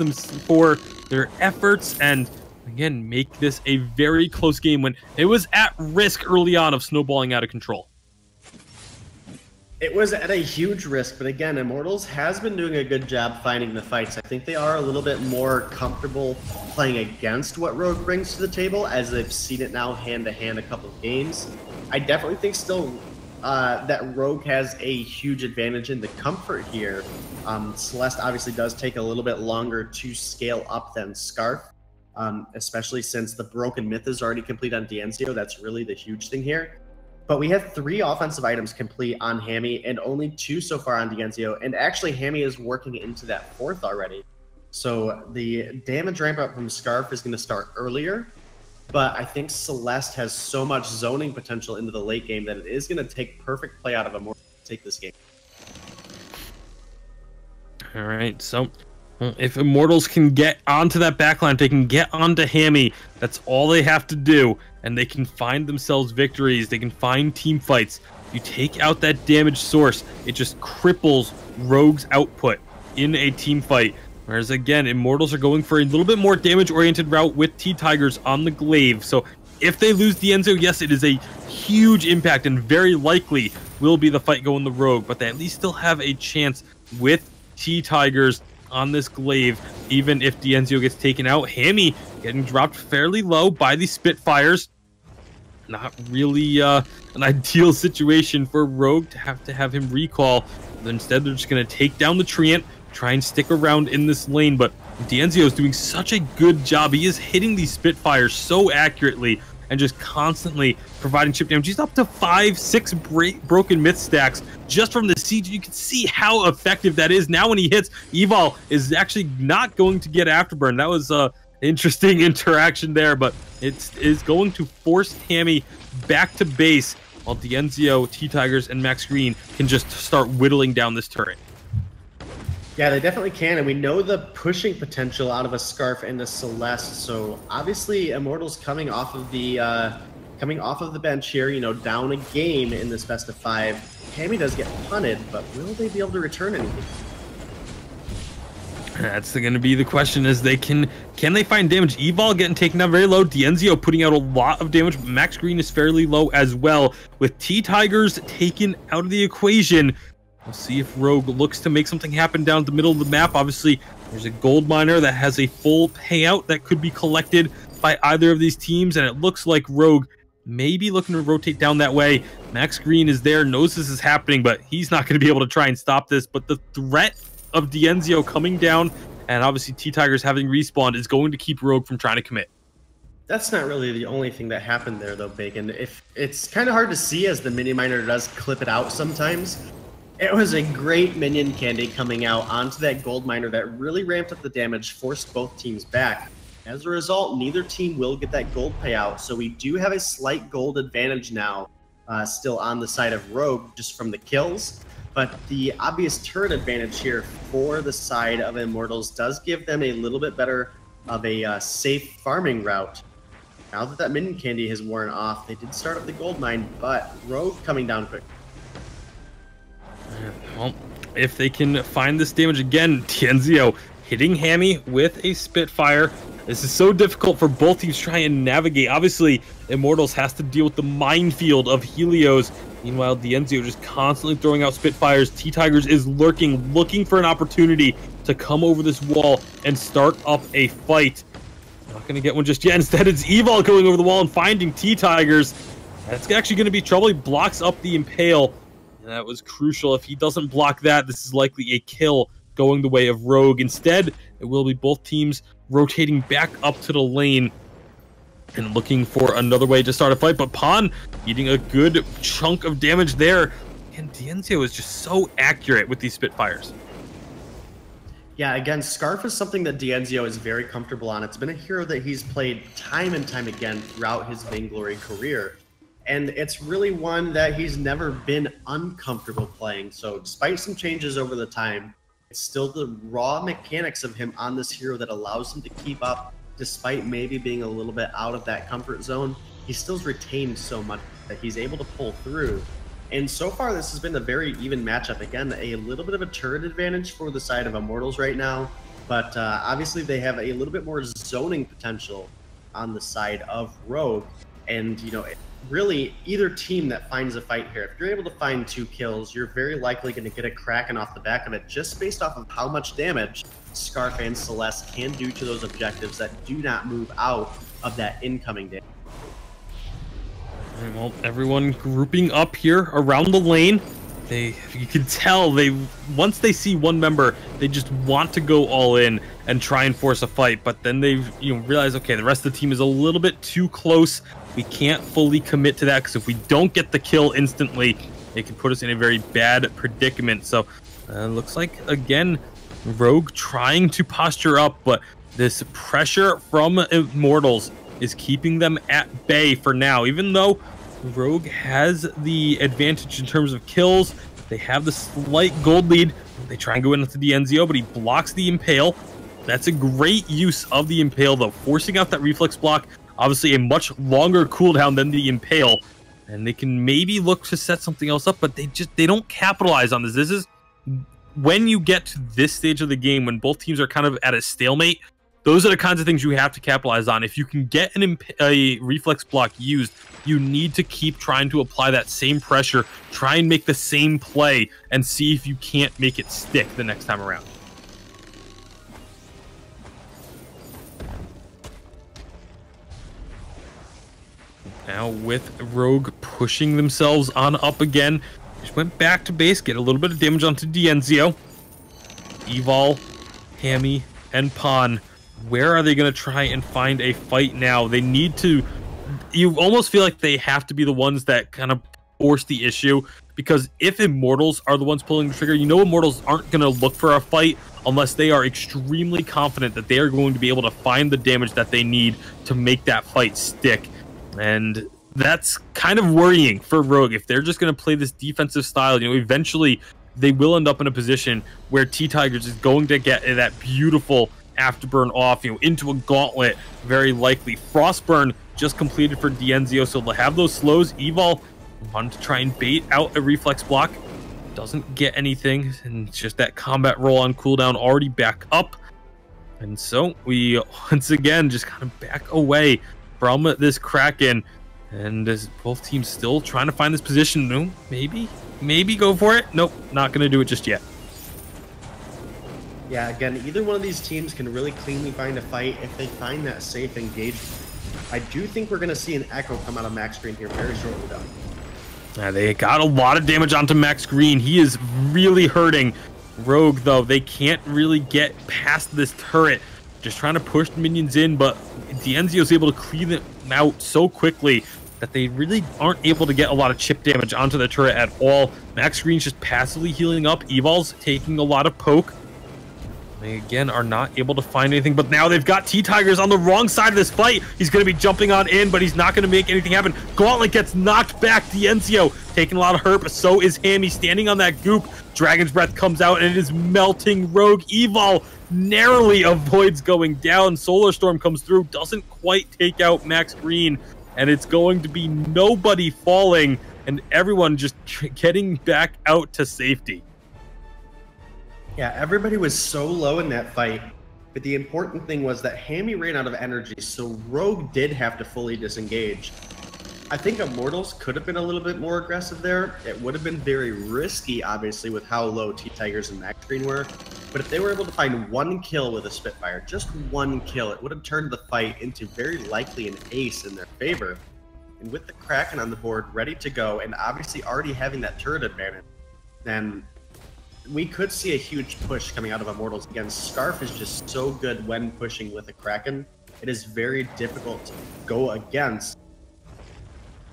Speaker 2: for their efforts, and again, make this a very close game when it was at risk early on of snowballing out of control.
Speaker 3: It was at a huge risk, but again, Immortals has been doing a good job finding the fights. I think they are a little bit more comfortable playing against what Rogue brings to the table, as they've seen it now hand-to-hand a couple of games. I definitely think still that Rogue has a huge advantage in the comfort here. Celeste obviously does take a little bit longer to scale up than Scarf, especially since the Broken Myth is already complete on D'Anzio. That's really the huge thing here. But we have 3 offensive items complete on Hammy and only 2 so far on D'Anzio. And actually, Hammy is working into that 4th already. So the damage ramp up from Scarf is going to start earlier. But I think Celeste has so much zoning potential into the late game that it is going to take perfect play out of Immortals to take this game.
Speaker 2: All right, so if Immortals can get onto that backline, they can get onto Hammy, that's all they have to do, and they can find themselves victories. They can find team fights. You take out that damage source, it just cripples Rogue's output in a team fight. Whereas again, Immortals are going for a little bit more damage-oriented route with T-Tigers on the glaive. So if they lose D'Anzio, yes, it is a huge impact and very likely will be the fight going the Rogue, but they at least still have a chance with T-Tigers on this glaive, even if D'Anzio gets taken out. Hammy getting dropped fairly low by the Spitfires. Not really an ideal situation for Rogue to have him recall. But instead, they're just going to take down the Treant, try and stick around in this lane. But D'Anzio is doing such a good job. He is hitting these Spitfires so accurately and just constantly providing chip damage. He's up to 5-6 broken myth stacks just from the siege. You can see how effective that is. Now when he hits, Evil is actually not going to get afterburn. That was interesting interaction there, but it is going to force Hammy back to base while D'Anzio, T-Tigers, and Max Green can just start whittling down this turret.
Speaker 3: Yeah, they definitely can, and we know the pushing potential out of a Scarf and a Celeste. So obviously, Immortals coming off of the bench here, you know, down a game in this best of 5. Hammy does get punted, but will they be able to return anything?
Speaker 2: That's going to be the question: is can they find damage? Evil getting taken down very low. D'Anzio putting out a lot of damage. Max Green is fairly low as well. With T-Tigers taken out of the equation, we'll see if Rogue looks to make something happen down the middle of the map. Obviously, there's a gold miner that has a full payout that could be collected by either of these teams, and it looks like Rogue may be looking to rotate down that way. Max Green is there, knows this is happening, but he's not going to be able to try and stop this. But the threat of D'Anzio coming down, and obviously T-Tigers having respawned, is going to keep Rogue from trying to commit.
Speaker 3: That's not really the only thing that happened there, though, Bacon. If it's kind of hard to see as the mini miner does clip it out sometimes. It was a great minion candy coming out onto that gold miner that really ramped up the damage, forced both teams back. As a result, neither team will get that gold payout, so we do have a slight gold advantage now, still on the side of Rogue, just from the kills. But the obvious turret advantage here for the side of Immortals does give them a little bit better of a safe farming route. Now that minion candy has worn off, they did start up the gold mine, but Rogue coming down quick.
Speaker 2: Well, if they can find this damage again, D'Anzio hitting Hammy with a Spitfire. This is so difficult for both teams trying to navigate. Obviously, Immortals has to deal with the minefield of Helios. Meanwhile, D'Anzio just constantly throwing out Spitfires. T-Tigers is lurking, looking for an opportunity to come over this wall and start up a fight. Not going to get one just yet. Instead, it's Evil going over the wall and finding T-Tigers. That's actually going to be trouble. He blocks up the Impale. And that was crucial. If he doesn't block that, this is likely a kill going the way of Rogue. Instead, it will be both teams rotating back up to the lane and looking for another way to start a fight. But Pon eating a good chunk of damage there. And D'Anzio is just so accurate with these Spitfires.
Speaker 3: Yeah, again, Scarf is something that D'Anzio is very comfortable on. It's been a hero that he's played time and time again throughout his Vainglory career. And it's really one that he's never been uncomfortable playing. So despite some changes over the time, it's still the raw mechanics of him on this hero that allows him to keep up, despite maybe being a little bit out of that comfort zone. He still's retained so much that he's able to pull through. And so far, this has been a very even matchup. Again, a little bit of a turret advantage for the side of Immortals right now, but obviously they have a little bit more zoning potential on the side of Rogue. And, you know, really, either team that finds a fight here, if you're able to find 2 kills, you're very likely going to get a Kraken off the back of it, just based off of how much damage Scarf and Celeste can do to those objectives that do not move out of that incoming damage.
Speaker 2: Well, everyone grouping up here around the lane. You can tell once they see one member, they just want to go all in and try and force a fight. But then they realize, okay, the rest of the team is a little bit too close. We can't fully commit to that, because if we don't get the kill instantly, it can put us in a very bad predicament. So looks like, again, Rogue trying to posture up, but this pressure from Immortals is keeping them at bay for now. Even though Rogue has the advantage in terms of kills, they have the slight gold lead. They try and go into the NZO, but he blocks the Impale. That's a great use of the Impale, though, forcing out that reflex block. Obviously a much longer cooldown than the Impale, and they can maybe look to set something else up, but they don't capitalize on this. This is when you get to this stage of the game, when both teams are kind of at a stalemate. Those are the kinds of things you have to capitalize on. If you can get a reflex block used, you need to keep trying to apply that same pressure, try and make the same play, and see if you can't make it stick the next time around. Now with Rogue pushing themselves on up again, just went back to base, get a little bit of damage onto Dienzio. Evol, Hammy, and Pawn. Where are they going to try and find a fight now? They need to... You almost feel like they have to be the ones that kind of force the issue, because if Immortals are the ones pulling the trigger, Immortals aren't going to look for a fight unless they are extremely confident that they are going to be able to find the damage that they need to make that fight stick. And that's kind of worrying for Rogue. If they're just going to play this defensive style, eventually they will end up in a position where T-Tigers is going to get that beautiful afterburn off, into a gauntlet, very likely. Frostburn just completed for Dienzio, so they'll have those slows. Evol wanted to try and bait out a reflex block. Doesn't get anything, and it's just that combat roll on cooldown already back up. And so we once again just kind of back away from this Kraken, and as both teams still trying to find this position. No, maybe go for it. Nope, not going to do it just yet.
Speaker 3: Yeah, again, either one of these teams can really cleanly find a fight if they find that safe engagement. I do think we're going to see an Echo come out of Max Green here very shortly, though.
Speaker 2: They got a lot of damage onto Max Green. He is really hurting. Rogue, though, they can't really get past this turret. Just trying to push the minions in, but Dienzio is able to clean them out so quickly that they really aren't able to get a lot of chip damage onto the turret at all. Max Green's just passively healing up. Evol's taking a lot of poke. They again are not able to find anything, but now they've got T-Tigers on the wrong side of this fight. He's going to be jumping on in, but he's not going to make anything happen. Gauntlet gets knocked back. Dienzio taking a lot of hurt, but so is Hammy standing on that goop. Dragon's Breath comes out, and it is melting Rogue. Evol narrowly avoids going down. Solar Storm comes through, doesn't quite take out Max Green, and it's going to be nobody falling, and everyone just getting back out to safety.
Speaker 3: Yeah, everybody was so low in that fight, but the important thing was that Hammy ran out of energy, so Rogue did have to fully disengage. I think Immortals could have been a little bit more aggressive there. It would have been very risky, obviously, with how low T-Tigers and Max Green were, but if they were able to find one kill with a Spitfire, just one kill, it would have turned the fight into very likely an ace in their favor. And with the Kraken on the board, ready to go, and obviously already having that turret advantage, then we could see a huge push coming out of Immortals. Again, Scarf is just so good when pushing with a Kraken. It is very difficult to go against.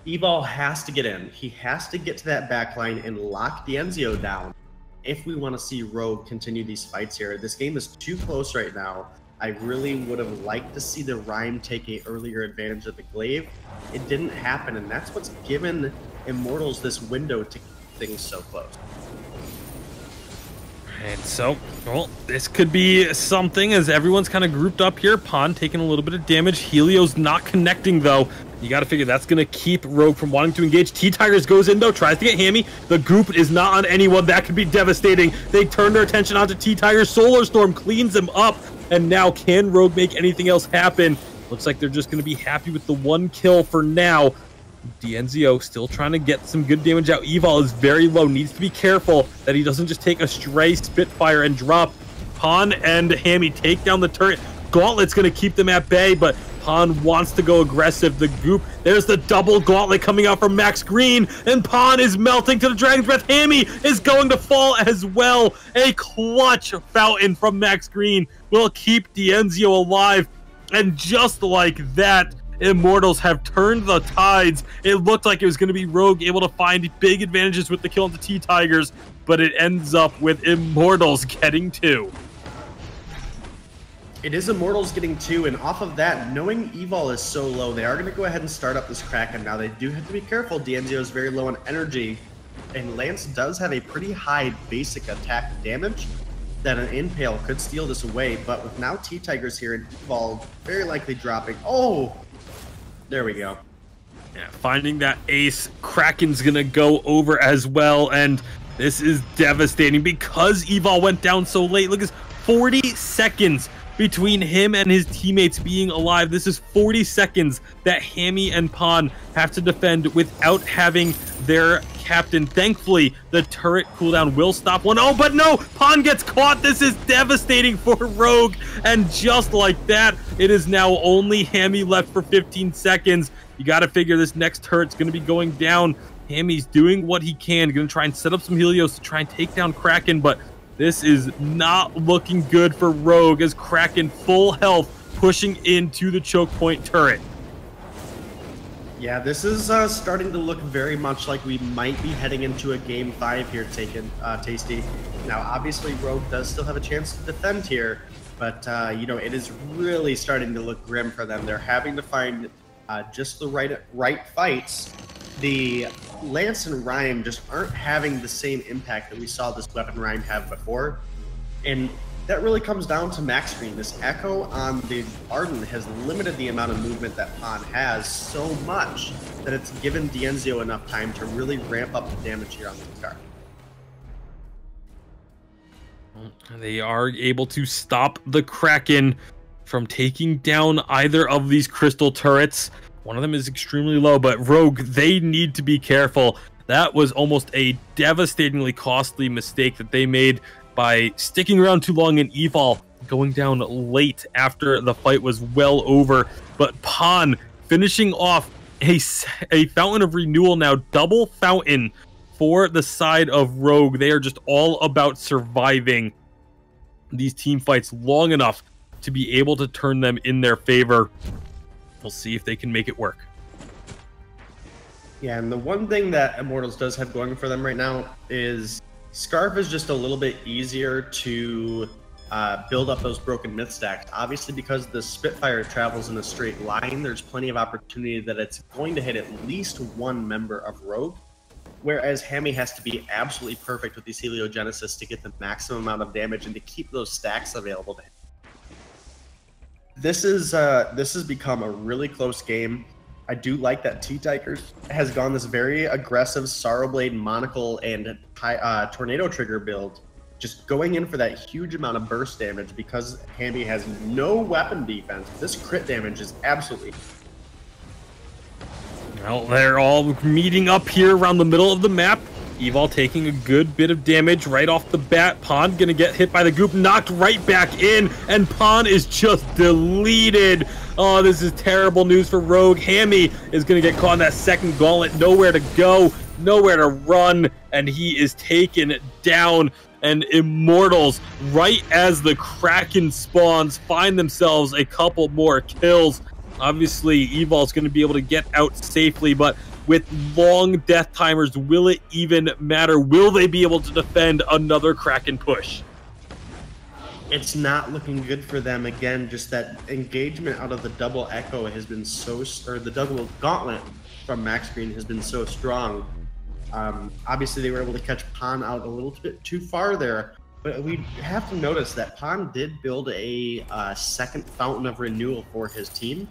Speaker 3: Evol has to get in. He has to get to that backline and lock Dienzio down if we want to see Rogue continue these fights here. This game is too close right now. I really would have liked to see the Rhyme take a earlier advantage of the glaive. It didn't happen, and that's what's given Immortals this window to keep things so close.
Speaker 2: And so, well, this could be something as everyone's kind of grouped up here. Pond taking a little bit of damage. Helio's not connecting, though. You got to figure that's going to keep Rogue from wanting to engage. T-Tigers goes in, though, tries to get Hammy. The goop is not on anyone. That could be devastating. They turn their attention onto T-Tigers. Solar Storm cleans him up. And now, can Rogue make anything else happen? Looks like they're just going to be happy with the 1 kill for now. D'Enzio still trying to get some good damage out. Evol is very low. Needs to be careful that he doesn't just take a stray Spitfire and drop. Pon and Hammy take down the turret. Gauntlet's going to keep them at bay, but Pon wants to go aggressive. The goop. There's the double gauntlet coming out from Max Green, and Pon is melting to the Dragon's Breath. Hammy is going to fall as well. A clutch fountain from Max Green will keep D'Enzio alive. And just like that, Immortals have turned the tides. It looked like it was going to be Rogue able to find big advantages with the kill on the T-Tigers, but it ends up with Immortals getting 2.
Speaker 3: It is Immortals getting 2, and off of that, knowing Evol is so low, they are going to go ahead and start up this Kraken. Now, they do have to be careful. D'Enzio is very low on energy, and Lance does have a pretty high basic attack damage that an Impale could steal this away, but with now T-Tigers here and Evol very likely dropping. Oh! There we go.
Speaker 2: Yeah, finding that ace, Kraken's gonna go over as well, and this is devastating because Evol went down so late. Look, it's 40 seconds between him and his teammates being alive. This is 40 seconds that Hammy and Pon have to defend without having their captain. Thankfully, the turret cooldown will stop one. Oh, but no! Pon gets caught! This is devastating for Rogue! And just like that, it is now only Hammy left for 15 seconds. You gotta figure this next turret's gonna be going down. Hammy's doing what he can. Gonna try and set up some Helios to try and take down Kraken, but this is not looking good for Rogue as Kraken full health pushing into the choke point turret.
Speaker 3: Yeah, this is starting to look very much like we might be heading into a Game 5 here, Tasty. Now, obviously, Rogue does still have a chance to defend here, but, you know, it is really starting to look grim for them. They're having to find just the right fights. The Lance and Rhyme just aren't having the same impact that we saw this weapon Rhyme have before. And that really comes down to Max Green. This Echo on the Arden has limited the amount of movement that Pon has so much that it's given D'Enzio enough time to really ramp up the damage here on the car.
Speaker 2: They are able to stop the Kraken from taking down either of these crystal turrets. One of them is extremely low, but Rogue, they need to be careful. That was almost a devastatingly costly mistake that they made by sticking around too long in Evol, going down late after the fight was well over. But Pon finishing off a Fountain of Renewal now, double Fountain for the side of Rogue. They are just all about surviving these team fights long enough to be able to turn them in their favor. We'll see if they can make it work.
Speaker 3: Yeah, and the one thing that Immortals does have going for them right now is Scarf is just a little bit easier to build up those broken myth stacks. Obviously, because the Spitfire travels in a straight line, there's plenty of opportunity that it's going to hit at least one member of Rogue, whereas Hammy has to be absolutely perfect with these Heliogenesis to get the maximum amount of damage and to keep those stacks available to him. This has become a really close game. I do like that T-Tigers has gone this very aggressive Sorrowblade, Monocle, and Tornado Trigger build, just going in for that huge amount of burst damage because Hammy has no weapon defense. This crit damage is absolutely...
Speaker 2: Well, they're all meeting up here around the middle of the map. Evol taking a good bit of damage right off the bat. Pon gonna get hit by the goop, knocked right back in, and Pon is just deleted. Oh, this is terrible news for Rogue. Hammy is gonna get caught in that second gauntlet. Nowhere to go, nowhere to run, and he is taken down. And Immortals, right as the Kraken spawns, find themselves a couple more kills. Obviously, Evol's going to be able to get out safely, but with long death timers, will it even matter? Will they be able to defend another Kraken push?
Speaker 3: it's not looking good for them. Again, just that engagement out of the double echo has been or the double gauntlet from Max Green has been so strong. Obviously, they were able to catch Pan out a little bit too far there, but we have to notice that Pan did build a second Fountain of Renewal for his team,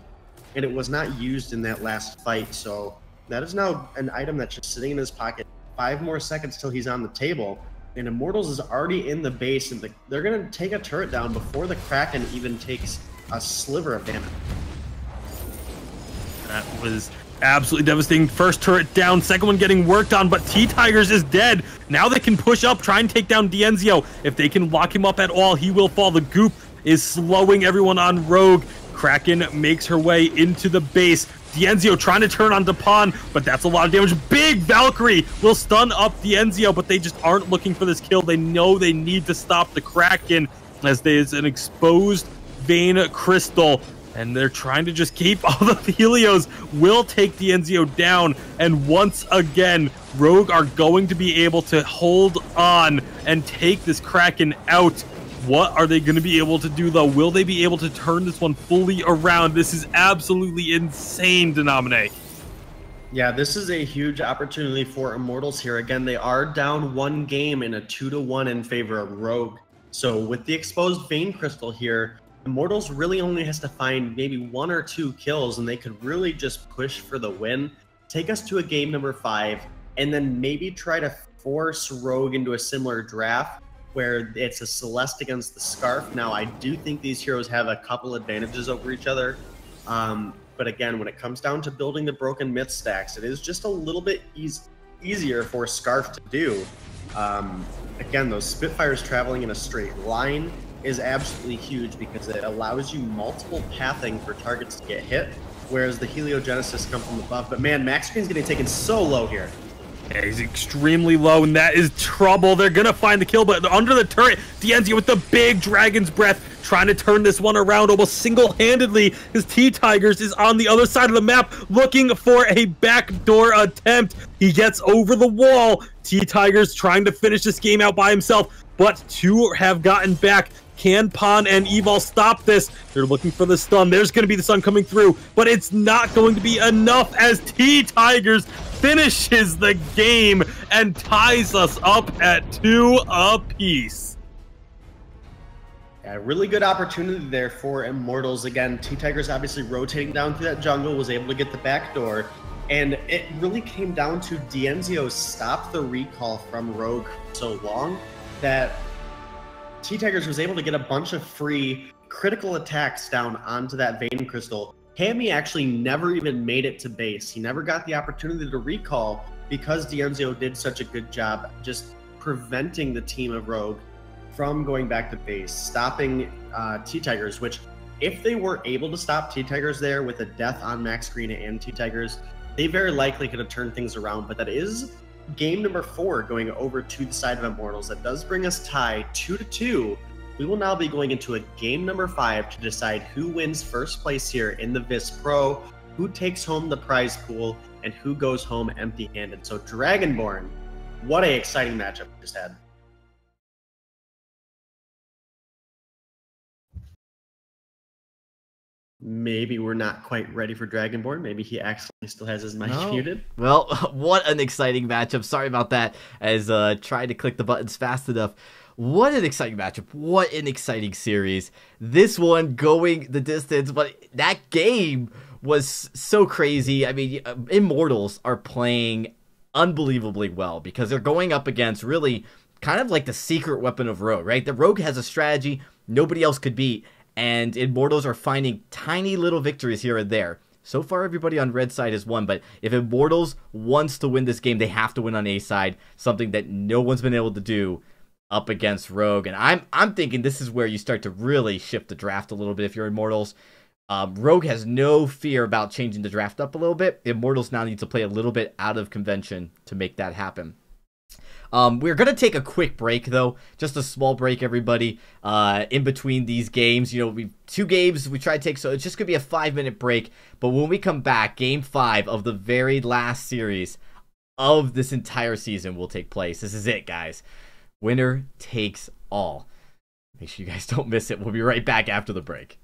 Speaker 3: and it was not used in that last fight. So that is now an item that's just sitting in his pocket. 5 more seconds till he's on the table. And Immortals is already in the base, and they're going to take a turret down before the Kraken even takes a sliver of damage.
Speaker 2: That was absolutely devastating. First turret down, second one getting worked on, but T-Tigers is dead. Now they can push up, try and take down Dienzio. If they can lock him up at all, he will fall. The goop is slowing everyone on Rogue. Kraken makes her way into the base. Dienzio trying to turn on Dupont, but that's a lot of damage. Big Valkyrie will stun up Dienzio, but they just aren't looking for this kill. They know they need to stop the Kraken, as there's an exposed Vein Crystal, and they're trying to just keep all the Helios. Will take Dienzio down, and once again, Rogue are going to be able to hold on and take this Kraken out. What are they going to be able to do, though? Will they be able to turn this one fully around? This is absolutely insane, Denominate.
Speaker 3: Yeah, this is a huge opportunity for Immortals here. Again, they are down 1 game in a 2-1 in favor of Rogue. So with the exposed Vein Crystal here, Immortals really only has to find maybe 1 or 2 kills, and they could really just push for the win, take us to a game number 5, and then maybe try to force Rogue into a similar draft, where it's a Celeste against the Scarf. Now, I do think these heroes have a couple advantages over each other. But again, when it comes down to building the broken myth stacks, it is just a little bit easier for Scarf to do. Again, those Spitfires traveling in a straight line is absolutely huge because it allows you multiple pathing for targets to get hit, whereas the Heliogenesis come from above. But man, Max Green's getting taken so low here.
Speaker 2: Yeah, he's extremely low, and that is trouble. They're going to find the kill, but under the turret, Dienzio with the big Dragon's Breath, trying to turn this one around almost single-handedly. His T-Tigers is on the other side of the map, looking for a backdoor attempt. He gets over the wall. T-Tigers trying to finish this game out by himself, but 2 have gotten back. Can Pan and Evil stop this? They're looking for the stun. There's going to be the stun coming through, but it's not going to be enough as T-Tigers finishes the game and ties us up at 2 apiece.
Speaker 3: Yeah, really good opportunity there for Immortals. Again, T-Tigers obviously rotating down through that jungle, was able to get the back door, and it really came down to Dienzio stopped the recall from Rogue so long that T-Tigers was able to get a bunch of free critical attacks down onto that Vein Crystal. Hammy actually never even made it to base. He never got the opportunity to recall because Dienzio did such a good job just preventing the team of Rogue from going back to base, stopping T-Tigers, which if they were able to stop T-Tigers there with a death on Max Green and T-Tigers, they very likely could have turned things around. But that is game number 4 going over to the side of Immortals. That does bring us tied 2-2. We will now be going into a game number 5 to decide who wins first place here in the VIS Pro, who takes home the prize pool, and who goes home empty-handed. So Dragonborn, what a exciting matchup we just had. Maybe we're not quite ready for Dragonborn. Maybe he actually still has his mic muted.
Speaker 1: Well, what an exciting matchup. Sorry about that, as trying to click the buttons fast enough. What an exciting matchup. What an exciting series. This one going the distance, but that game was so crazy. I mean, Immortals are playing unbelievably well because they're going up against really kind of like the secret weapon of Rogue, right? The Rogue has a strategy nobody else could beat, and Immortals are finding tiny little victories here and there. So far, everybody on red side has won, but if Immortals wants to win this game, they have to win on A side, something that no one's been able to do up against Rogue. And I'm thinking this is where you start to really shift the draft a little bit if you're Immortals. Rogue has no fear about changing the draft up a little bit. Immortals now need to play a little bit out of convention to make that happen. We're going to take a quick break, though. Just a small break, everybody, in between these games. You know, 2 games we try to take, so it's just going to be a 5-minute break. But when we come back, Game 5 of the very last series of this entire season will take place. This is it, guys. Winner takes all. Make sure you guys don't miss it. We'll be right back after the break.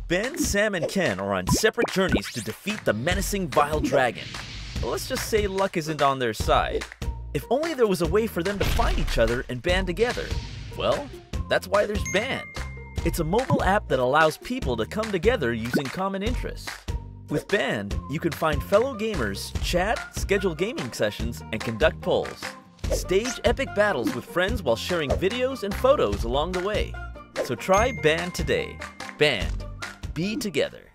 Speaker 4: Ben, Sam, and Ken are on separate journeys to defeat the menacing Vile Dragon. But let's just say luck isn't on their side. If only there was a way for them to find each other and band together. Well, that's why there's Band. It's a mobile app that allows people to come together using common interests. With Band, you can find fellow gamers, chat, schedule gaming sessions, and conduct polls. Stage epic battles with friends while sharing videos and photos along the way. So try Band today. Band. Be together.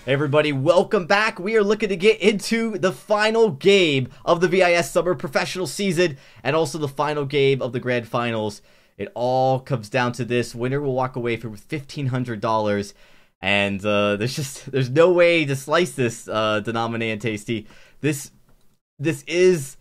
Speaker 1: Hey everybody, welcome back. We are looking to get into the final game of the VIS Summer Professional Season and also the final game of the Grand Finals. It all comes down to this. Winner will walk away with $1,500. And there's no way to slice this, Denominate and Tasty. This is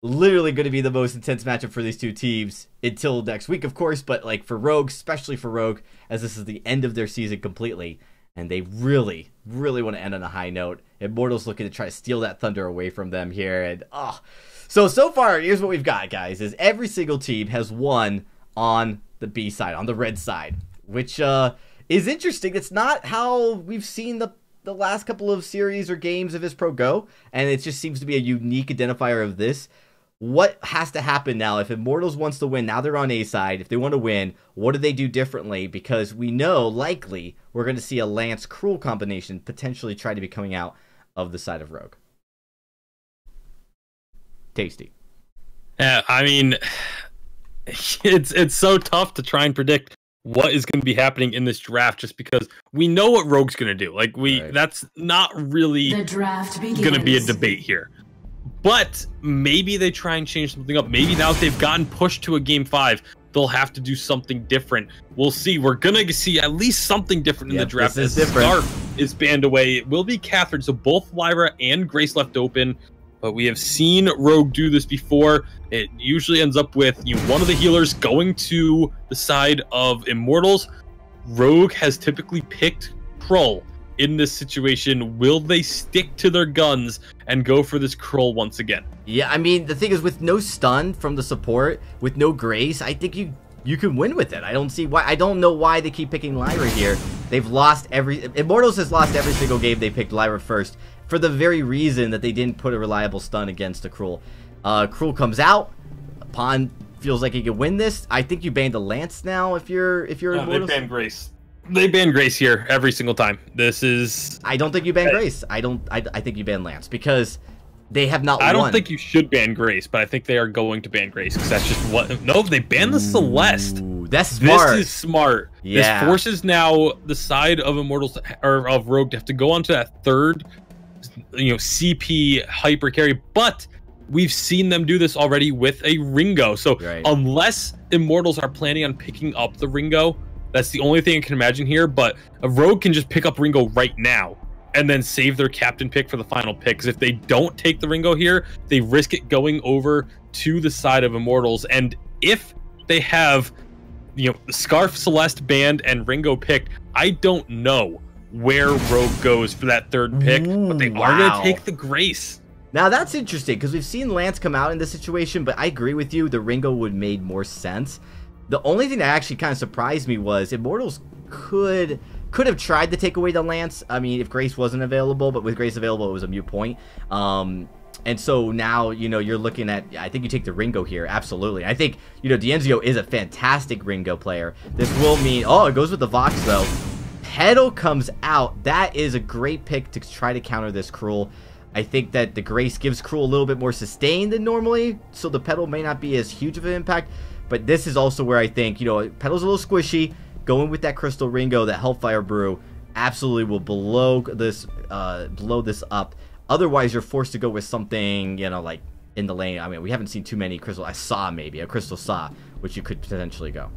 Speaker 1: literally going to be the most intense matchup for these two teams until next week, of course. But like for Rogue, especially for Rogue, as this is the end of their season completely. And they really want to end on a high note. Immortals looking to try to steal that thunder away from them here. And so far, here's what we've got, guys, is every single team has won on the B side, on the red side, which is interesting. It's not how we've seen the last couple of series or games of VIS Pro go, and it just seems to be a unique identifier of this. What has to happen now if Immortals wants to win? Now they're on A side. If they want to win, what do they do differently? Because we know likely we're going to see a Lance Cruel combination potentially try to be coming out of the side of Rogue. Tasty.
Speaker 2: Yeah, I mean, it's so tough to try and predict what is going to be happening in this draft, just because we know what Rogue's going to do. Like that's not really going to be a debate here. But maybe they try and change something up. Maybe now that they've gotten pushed to a Game 5, they'll have to do something different. We'll see. We're going to see at least something different in the draft.
Speaker 1: This is different.
Speaker 2: Scarf is banned away. It will be Catherine, so both Lyra and Grace left open. But we have seen Rogue do this before. It usually ends up with one of the healers going to the side of Immortals. Rogue has typically picked Krull. In this situation, will they stick to their guns and go for this Krull once again?
Speaker 1: Yeah, I mean, the thing is, with no stun from the support, with no Grace, I think you can win with it. I don't see why. I don't know why they keep picking Lyra here. They've lost Immortals has lost every single game they picked Lyra first, for the very reason that they didn't put a reliable stun against a Krull. Krull comes out. Pond feels like he can win this. I think you banned the Lance now if you're Immortals.
Speaker 2: They banned Grace. They ban Grace here every single time. This is...
Speaker 1: I don't think you ban Grace. I think you ban Lance because they have not won.
Speaker 2: I don't think you should ban Grace, but I think they are going to ban Grace because that's just what... No, they banned the Celeste.
Speaker 1: That's smart.
Speaker 2: This is smart.
Speaker 1: Yeah.
Speaker 2: This forces now the side of Immortals or of Rogue to have to go onto that third, CP hyper carry, but we've seen them do this already with a Ringo. So unless Immortals are planning on picking up the Ringo, that's the only thing I can imagine here, but a Rogue can just pick up Ringo right now and then save their captain pick for the final pick, because if they don't take the Ringo here, they risk it going over to the side of Immortals. And if they have, Scarf, Celeste banned and Ringo picked, I don't know where Rogue goes for that third pick, but they are going to take the Grace.
Speaker 1: Now that's interesting, because we've seen Lance come out in this situation, but I agree with you, the Ringo would made more sense. The only thing that actually kind of surprised me was Immortals could have tried to take away the Lance. I mean, if Grace wasn't available, but with Grace available, it was a moot point. And so now, you're looking at, I think you take the Ringo here, absolutely. I think, D'Enzio is a fantastic Ringo player. This will mean, it goes with the Vox, though. Petal comes out. That is a great pick to try to counter this Cruel. I think that the Grace gives Cruel a little bit more sustain than normally, so the Petal may not be as huge of an impact. But this is also where I think, Petal's a little squishy. Going with that Crystal Ringo, that Hellfire Brew, absolutely will blow this up. Otherwise, you're forced to go with something, like in the lane. I mean, we haven't seen too many Crystal. I saw maybe a Crystal Saw, which you could potentially go.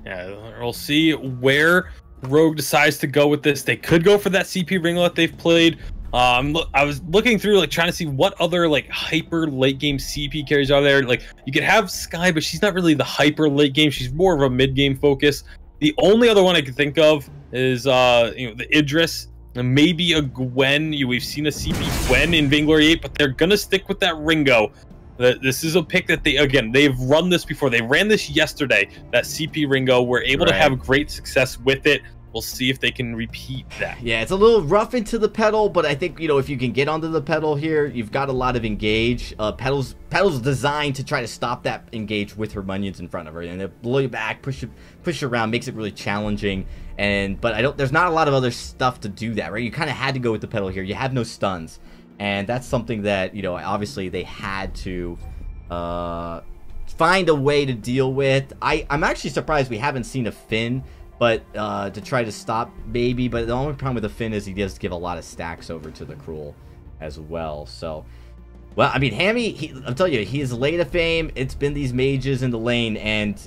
Speaker 2: Yeah, we'll see where Rogue decides to go with this. They could go for that CP Ringo that they've played. I was looking through, trying to see what other, hyper late game CP carries are there. You could have Skye, but she's not really the hyper late game. She's more of a mid game focus. The only other one I can think of is, the Idris, and maybe a Gwen. We've seen a CP Gwen in Vainglory 8, but they're gonna stick with that Ringo. This is a pick that they've run this before. They ran this yesterday. That CP Ringo, were able to have great success with it. We'll see if they can repeat that. Yeah,
Speaker 1: it's a little rough into the Petal, but I think, if you can get onto the Petal here, you've got a lot of engage. Petal's designed to try to stop that engage with her minions in front of her, and they'll blow you back, push you around, makes it really challenging. But there's not a lot of other stuff to do that, right? You kind of had to go with the Petal here. You have no stuns, and that's something that, obviously they had to find a way to deal with. I'm actually surprised we haven't seen a Finn but to try to stop maybe. But the only problem with the Finn is he does give a lot of stacks over to the Cruel as well. So, well, I mean, Hammy, I'm telling you, he is late of fame. It's been these mages in the lane, and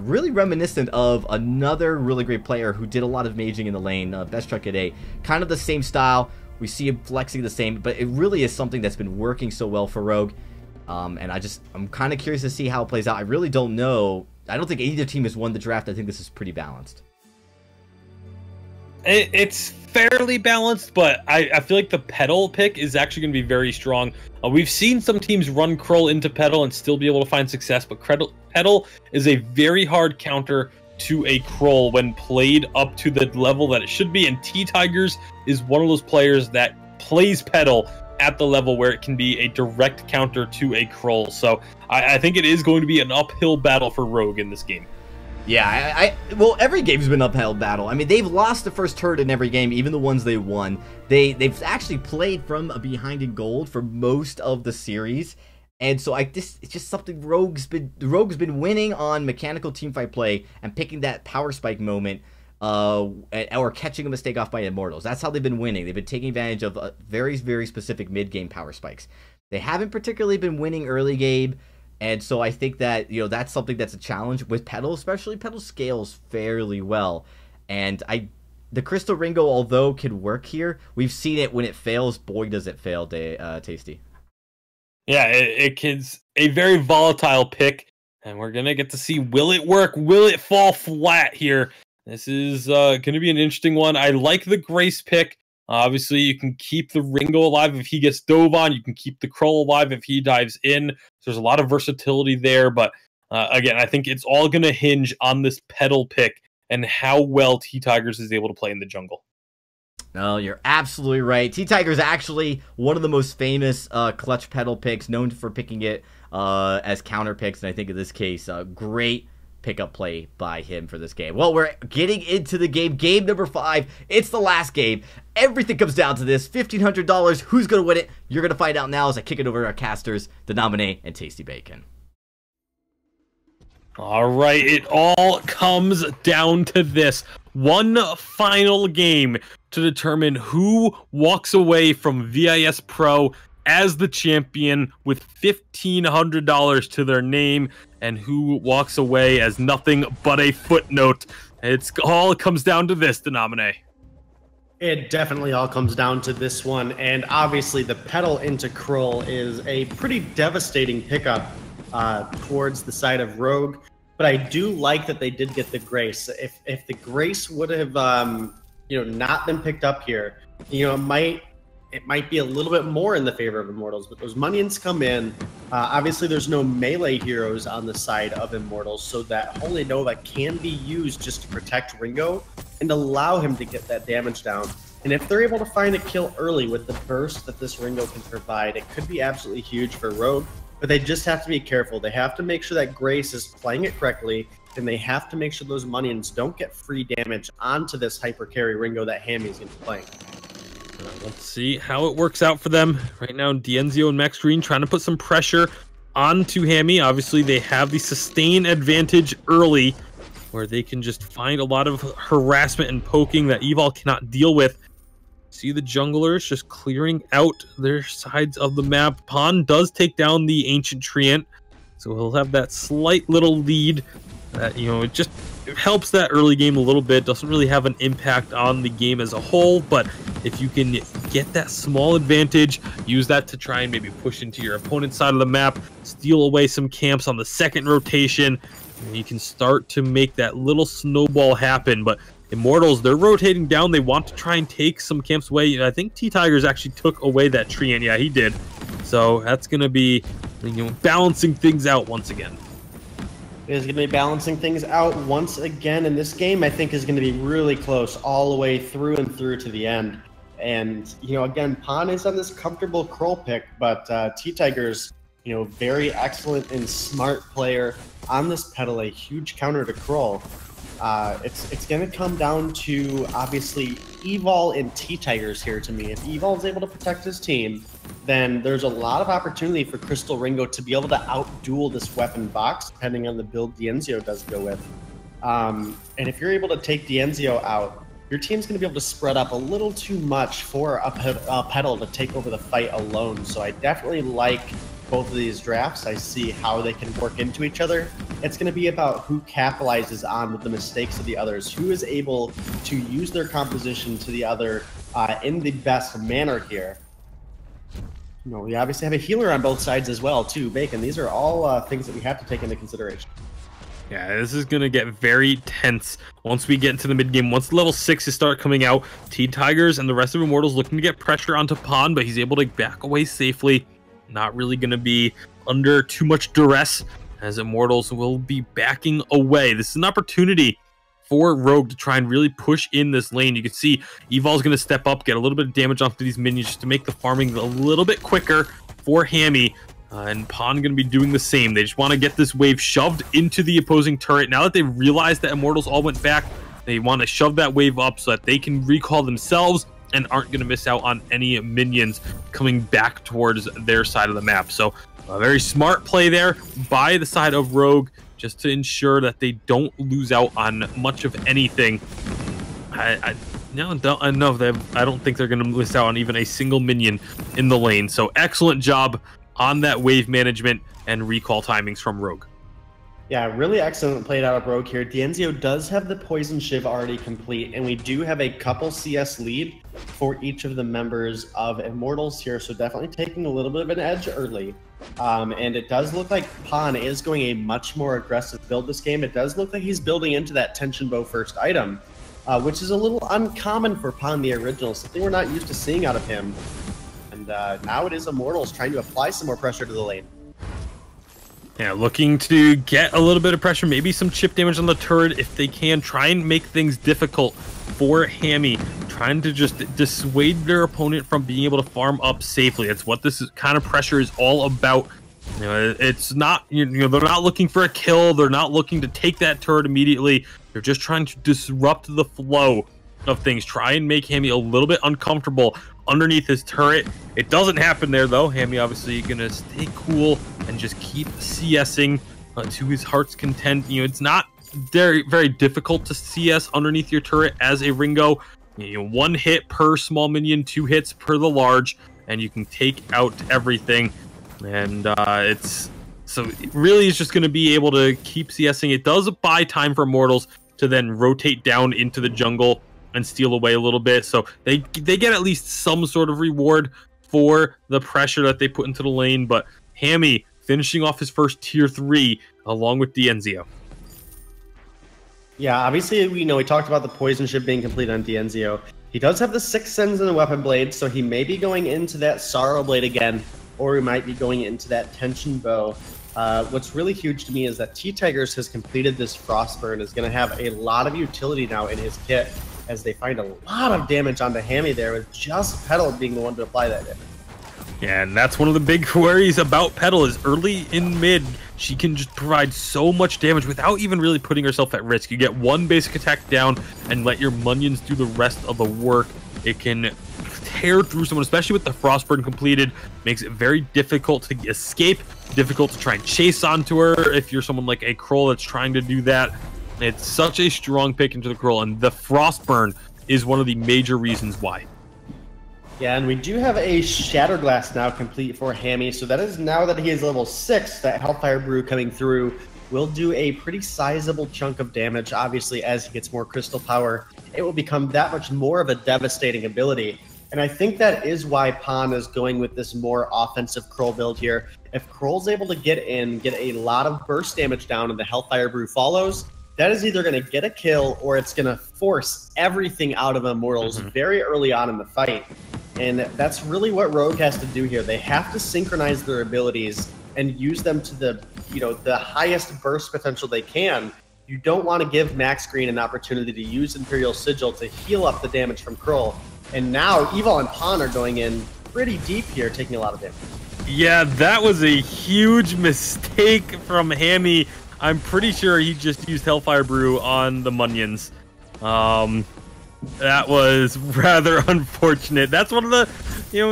Speaker 1: really reminiscent of another really great player who did a lot of maging in the lane, Best Truck at 8. Kind of the same style. We see him flexing the same, but it really is something that's been working so well for Rogue. And I'm kind of curious to see how it plays out. I really don't know. I don't think either team has won the draft. I think this is pretty balanced.
Speaker 2: It's fairly balanced, but I feel like the Petal pick is actually going to be very strong. We've seen some teams run Curl into Petal and still be able to find success, but Petal is a very hard counter to a Krull when played up to the level that it should be, and T-Tigers is one of those players that plays Petal at the level where it can be a direct counter to a Krull. So I think it is going to be an uphill battle for Rogue in this game.
Speaker 1: Yeah, well, every game's been uphill battle. I mean, they've lost the first turret in every game, even the ones they won. They've actually played from behind in gold for most of the series. And so it's just something Rogue's been winning on mechanical teamfight play and picking that power spike moment, or catching a mistake off by Immortals. That's how they've been winning. They've been taking advantage of very, very specific mid-game power spikes. They haven't particularly been winning early game, and so I think that, you know, that's something that's a challenge with Petal, especially. Petal scales fairly well, and the Crystal Ringo, although could work here, we've seen it when it fails. Boy, does it fail, Tasty.
Speaker 2: Yeah, it's a very volatile pick, and we're going to get to see, will it work? Will it fall flat here? This is going to be an interesting one. I like the Grace pick. Obviously, you can keep the Ringo alive if he gets dove on. You can keep the Krull alive if he dives in. So there's a lot of versatility there, but again, I think it's all going to hinge on this Petal pick and how well T-Tigers is able to play in the jungle.
Speaker 1: No, you're absolutely right. T-Tiger is actually one of the most famous clutch Petal picks, known for picking it as counter picks, and I think in this case, a great pickup play by him for this game. Well, we're getting into the game. Game number 5. It's the last game. Everything comes down to this. $1,500. Who's going to win it? You're going to find out now as I kick it over to our casters, Denominate and Tasty Bacon.
Speaker 2: All right, it all comes down to this. One final game to determine who walks away from VIS Pro as the champion with $1,500 to their name, and who walks away as nothing but a footnote. It's all comes down to this, Denominate.
Speaker 3: It definitely all comes down to this one, and obviously the Petal into Krull is a pretty devastating pickup towards the side of Rogue, but I do like that they did get the Grace. If the Grace would have not been picked up here, it might be a little bit more in the favor of Immortals, but those Munions come in. Obviously, there's no melee heroes on the side of Immortals, so that Holy Nova can be used just to protect Ringo and allow him to get that damage down. And if they're able to find a kill early with the burst that this Ringo can provide, it could be absolutely huge for Rogue, but they just have to be careful. They have to make sure that Grace is playing it correctly, and they have to make sure those Munions don't get free damage onto this hyper carry Ringo that Hammy's going to be playing.
Speaker 2: Let's see how it works out for them. Right now, Dienzio and Max Green trying to put some pressure onto Hammy. Obviously, they have the sustain advantage early, where they can just find a lot of harassment and poking that Evil cannot deal with. See the junglers just clearing out their sides of the map. Pon does take down the Ancient Treant, so he'll have that slight little lead. That, it just helps that early game a little bit. Doesn't really have an impact on the game as a whole, but if you can get that small advantage, use that to try and maybe push into your opponent's side of the map, steal away some camps on the second rotation, and you can start to make that little snowball happen. But Immortals, they're rotating down. They want to try and take some camps away. I think T-Tigers actually took away that tree, and yeah, he did. So that's going to be balancing things out once again.
Speaker 3: Is going to be balancing things out once again, and this game I think is going to be really close all the way through and through to the end. And again, Pon is on this comfortable Krull pick, but T-Tigers, very excellent and smart player on this Petal, a huge counter to Krull. It's going to come down to obviously Evol and T-Tigers here to me. If Evol is able to protect his team, then there's a lot of opportunity for Crystal Ringo to be able to outduel this weapon box, depending on the build Dienzio does go with. And if you're able to take D'Enzio out, your team's going to be able to spread up a little too much for a Petal to take over the fight alone. So I definitely like both of these drafts. I see how they can work into each other. It's going to be about who capitalizes on the mistakes of the others, who is able to use their composition to the other in the best manner here. You know, we obviously have a healer on both sides as well, too. Bacon, these are all things that we have to take into consideration.
Speaker 2: Yeah, this is going to get very tense once we get into the mid-game. Once level 6s start coming out, T-Tigers and the rest of Immortals looking to get pressure onto Pawn, but he's able to back away safely. Not really going to be under too much duress, as Immortals will be backing away. This is an opportunity for Rogue to try and really push in this lane. You can see Evol's going to step up, get a little bit of damage onto these minions just to make the farming a little bit quicker for Hammy. And Pawn going to be doing the same. They just want to get this wave shoved into the opposing turret. Now that they realize that Immortals all went back, they want to shove that wave up so that they can recall themselves and aren't going to miss out on any minions coming back towards their side of the map. So a very smart play there by the side of Rogue, just to ensure that they don't lose out on much of anything. I don't think they're going to miss out on even a single minion in the lane. So excellent job on that wave management and recall timings from Rogue.
Speaker 3: Yeah, really excellent played out of Rogue here. D'Enzio does have the Poison Shiv already complete, and we do have a couple CS lead for each of the members of Immortals here, so definitely taking a little bit of an edge early. And it does look like Pawn is going a much more aggressive build this game. It does look like he's building into that Tension Bow first item, which is a little uncommon for Pawn the original, something we're not used to seeing out of him. And now it is Immortals trying to apply some more pressure to the lane.
Speaker 2: Yeah, looking to get a little bit of pressure, maybe some chip damage on the turret if they can. Try and make things difficult for Hammy, trying to just dissuade their opponent from being able to farm up safely. That's what this kind of pressure is all about. You know, it's not, you know, they're not looking for a kill. They're not looking to take that turret immediately. They're just trying to disrupt the flow of things. Try and make Hammy a little bit uncomfortable underneath his turret. It doesn't happen there though. Hammy obviously gonna stay cool and just keep CSing to his heart's content. You know, it's not very difficult to CS underneath your turret as a Ringo. You know, 1 hit per small minion, 2 hits per the large, and you can take out everything. And it really is just going to be able to keep CSing. It does buy time for Immortals to then rotate down into the jungle and steal away a little bit, so they get at least some sort of reward for the pressure that they put into the lane. But Hammy finishing off his first tier 3 along with D'Enzio.
Speaker 3: Yeah, obviously we talked about the Poison Ship being complete on D'Enzio. He does have the 6 Sins and the Weapon Blade, so he may be going into that Sorrow Blade again, or he might be going into that Tension Bow. What's really huge to me is that T-Tigers has completed this Frostburn, is going to have a lot of utility now in his kit, as they find a lot of damage onto Hammy there, with just Petal being the one to apply that damage.
Speaker 2: Yeah, and that's one of the big worries about Petal, is early in mid, she can just provide so much damage without even really putting herself at risk. You get 1 basic attack down and let your minions do the rest of the work. It can tear through someone, especially with the Frostburn completed. Makes it very difficult to escape, difficult to try and chase onto her if you're someone like a Kroll that's trying to do that. It's such a strong pick into the Kroll, and the Frostburn is one of the major reasons why.
Speaker 3: Yeah, and we do have a Shattered Glass now complete for Hammy, so that is now that he is level 6, that Hellfire Brew coming through will do a pretty sizable chunk of damage. Obviously, as he gets more crystal power, it will become that much more of a devastating ability. And I think that is why Pawn is going with this more offensive Kroll build here. If Kroll's able to get a lot of burst damage down and the Hellfire Brew follows, that is either going to get a kill or it's going to force everything out of Immortals very early on in the fight. And that's really what Rogue has to do here. They have to synchronize their abilities and use them to the highest burst potential they can. You don't want to give Max Green an opportunity to use Imperial Sigil to heal up the damage from Kroll. And now Evil and Pawn are going in pretty deep here, taking a lot of damage.
Speaker 2: Yeah, that was a huge mistake from Hammy. I'm pretty sure he just used Hellfire Brew on the minions. That was rather unfortunate. That's one of the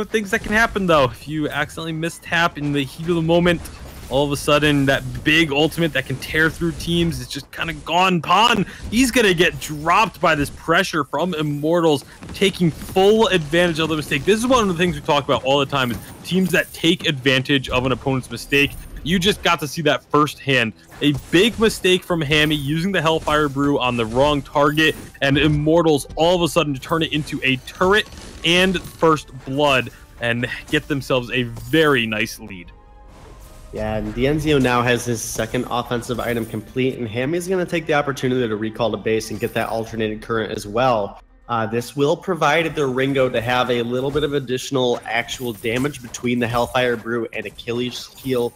Speaker 2: things that can happen though. If you accidentally mistap in the heat of the moment, all of a sudden that big ultimate that can tear through teams is just kind of gone. Pawn, he's going to get dropped by this pressure from Immortals, taking full advantage of the mistake. This is one of the things we talk about all the time, is teams that take advantage of an opponent's mistake. You just got to see that firsthand. A big mistake from Hammy using the Hellfire Brew on the wrong target, and Immortals all of a sudden to turn it into a turret and first blood and get themselves a very nice lead.
Speaker 3: Yeah, and Dienzio now has his second offensive item complete, and Hammy's going to take the opportunity to recall to base and get that alternated current as well. This will provide the Ringo to have a little bit of additional actual damage between the Hellfire Brew and Achilles Heel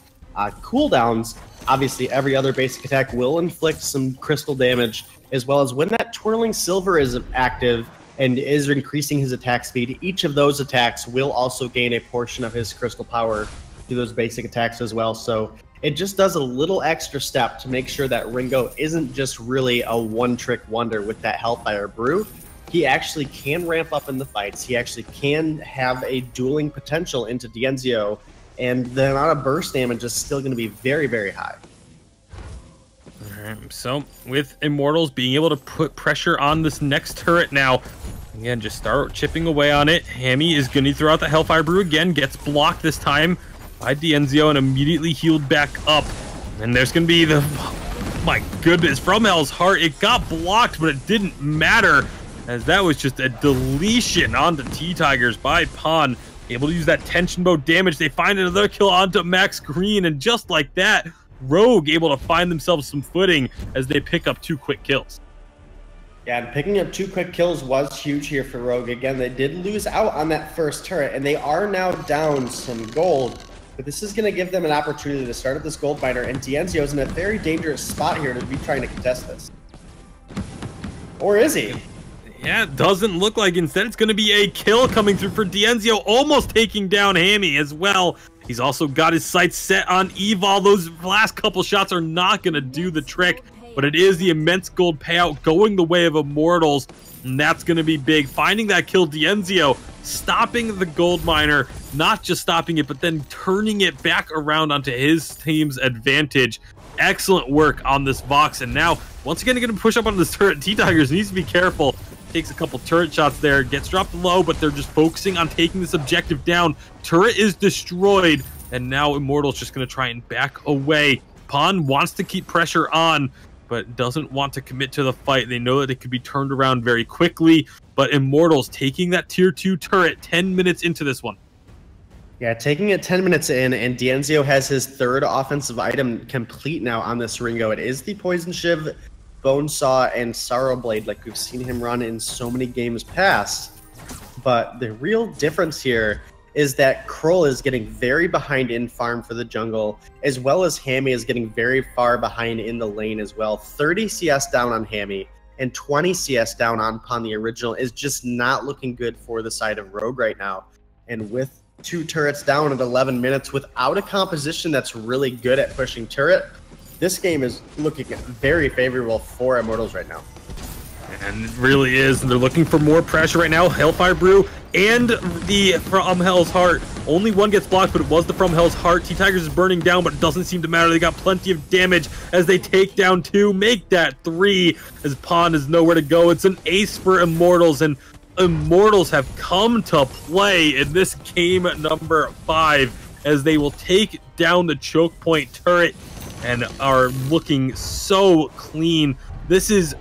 Speaker 3: cooldowns. Obviously, every other basic attack will inflict some crystal damage, as well as when that Twirling Silver is active and is increasing his attack speed, each of those attacks will also gain a portion of his crystal power through those basic attacks as well. So it just does a little extra step to make sure that Ringo isn't just really a one-trick wonder with that Hellfire Brew. He actually can ramp up in the fights. He actually can have a dueling potential into Dienzio, and the amount of burst damage is still going to be very, very high.
Speaker 2: All right, so with Immortals being able to put pressure on this next turret now, again, just start chipping away on it. Hammy is going to throw out the Hellfire Brew again, gets blocked this time by Dienzio and immediately healed back up. And there's going to be the, oh my goodness, from Hell's Heart. It got blocked, but it didn't matter, as that was just a deletion onto T-Tigers by Pawn. Able to use that tension bow damage. They find another kill onto Max Green, and just like that, Rogue able to find themselves some footing as they pick up 2 quick kills.
Speaker 3: Yeah, and picking up 2 quick kills was huge here for Rogue. Again, they did lose out on that first turret, and they are now down some gold. But this is going to give them an opportunity to start at this gold miner, and Dienzio is in a very dangerous spot here to be trying to contest this. Or is he?
Speaker 2: Yeah, it doesn't look like. Instead, it's going to be a kill coming through for Dienzio, almost taking down Hammy as well. He's also got his sights set on Evol. Those last couple shots are not going to do the trick, but it is the immense gold payout going the way of Immortals, and that's going to be big. Finding that kill, Dienzio stopping the gold miner, not just stopping it, but then turning it back around onto his team's advantage. Excellent work on this Vox, and now, once again, going to push up on this turret. T-Tigers needs to be careful. Takes a couple turret shots there, gets dropped low, but they're just focusing on taking this objective down. Turret is destroyed, and now Immortal's just going to try and back away. Pawn wants to keep pressure on, but doesn't want to commit to the fight. They know that it could be turned around very quickly, but Immortals taking that tier 2 turret 10 minutes into this one.
Speaker 3: Yeah, taking it 10 minutes in, and Dienzio has his 3rd offensive item complete now on this Ringo. It is the Poison Shiv, Bonesaw, and Sorrow Blade, like we've seen him run in so many games past. But the real difference here is that Kroll is getting very behind in farm for the jungle, as well as Hammy is getting very far behind in the lane as well. 30 CS down on Hammy and 20 CS down on the original is just not looking good for the side of Rogue right now. And with 2 turrets down at 11 minutes without a composition that's really good at pushing turret, this game is looking very favorable for Immortals right now.
Speaker 2: And it really is. They're looking for more pressure right now. Hellfire Brew and the From Hell's Heart. Only one gets blocked, but it was the From Hell's Heart. T-Tigers is burning down, but it doesn't seem to matter. They got plenty of damage as they take down 2, make that 3, as Pawn is nowhere to go. It's an ace for Immortals, and Immortals have come to play in this game number 5, as they will take down the choke point turret and are looking so clean. This is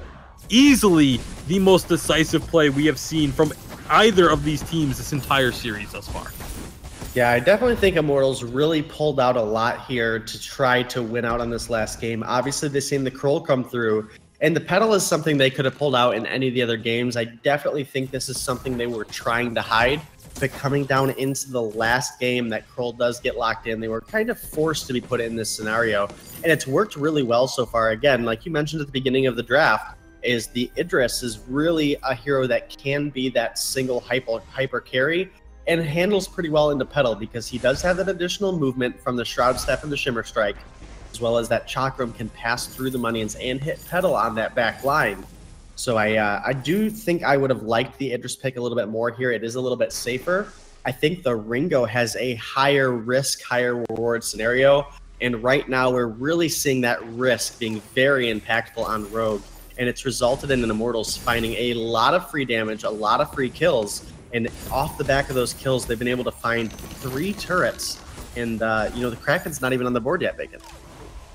Speaker 2: easily the most decisive play we have seen from either of these teams this entire series thus far.
Speaker 3: Yeah, I definitely think Immortals really pulled out a lot here to try to win out on this last game. Obviously, they've seen the Kroll come through, and the pedal is something they could have pulled out in any of the other games. I definitely think this is something they were trying to hide, but coming down into the last game that Kroll does get locked in, they were kind of forced to be put in this scenario, and it's worked really well so far. Again, like you mentioned at the beginning of the draft, is the Idris is really a hero that can be that single hyper carry and handles pretty well into pedal, because he does have that additional movement from the Shroud Step and the Shimmer Strike, as well as that Chakram can pass through the Munions and hit pedal on that back line. So I do think I would have liked the Idris pick a little bit more here. It is a little bit safer. I think the Ringo has a higher risk, higher reward scenario, And right now, we're really seeing that risk being very impactful on Rogue. And it's resulted in the Immortals finding a lot of free damage, a lot of free kills. And off the back of those kills, they've been able to find 3 turrets. And, the Kraken's not even on the board yet, Bacon.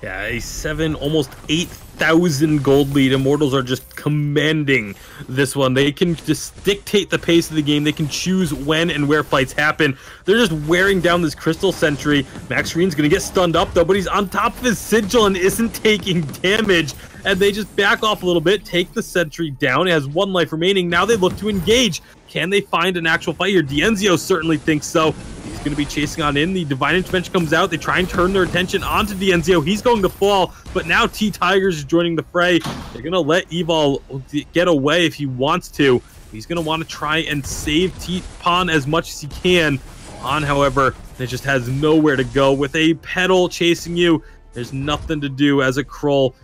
Speaker 2: Yeah, a 7, almost 8,000 gold lead. Immortals are just commanding this one. They can just dictate the pace of the game. They can choose when and where fights happen. They're just wearing down this Crystal Sentry. Max Green's going to get stunned up, though, but he's on top of his Sigil and isn't taking damage. And they just back off a little bit, take the Sentry down. It has 1 life remaining. Now they look to engage. Can they find an actual fight here? Dienzio certainly thinks so. Going to be chasing on in. The Divine Intervention comes out. They try and turn their attention onto Dienzio. He's going to fall, but now T-Tigers is joining the fray. They're going to let Evol get away if he wants to. He's going to want to try and save Pon as much as he can. Pon, however, it just has nowhere to go. With a Petal chasing you, there's nothing to do as a Krull.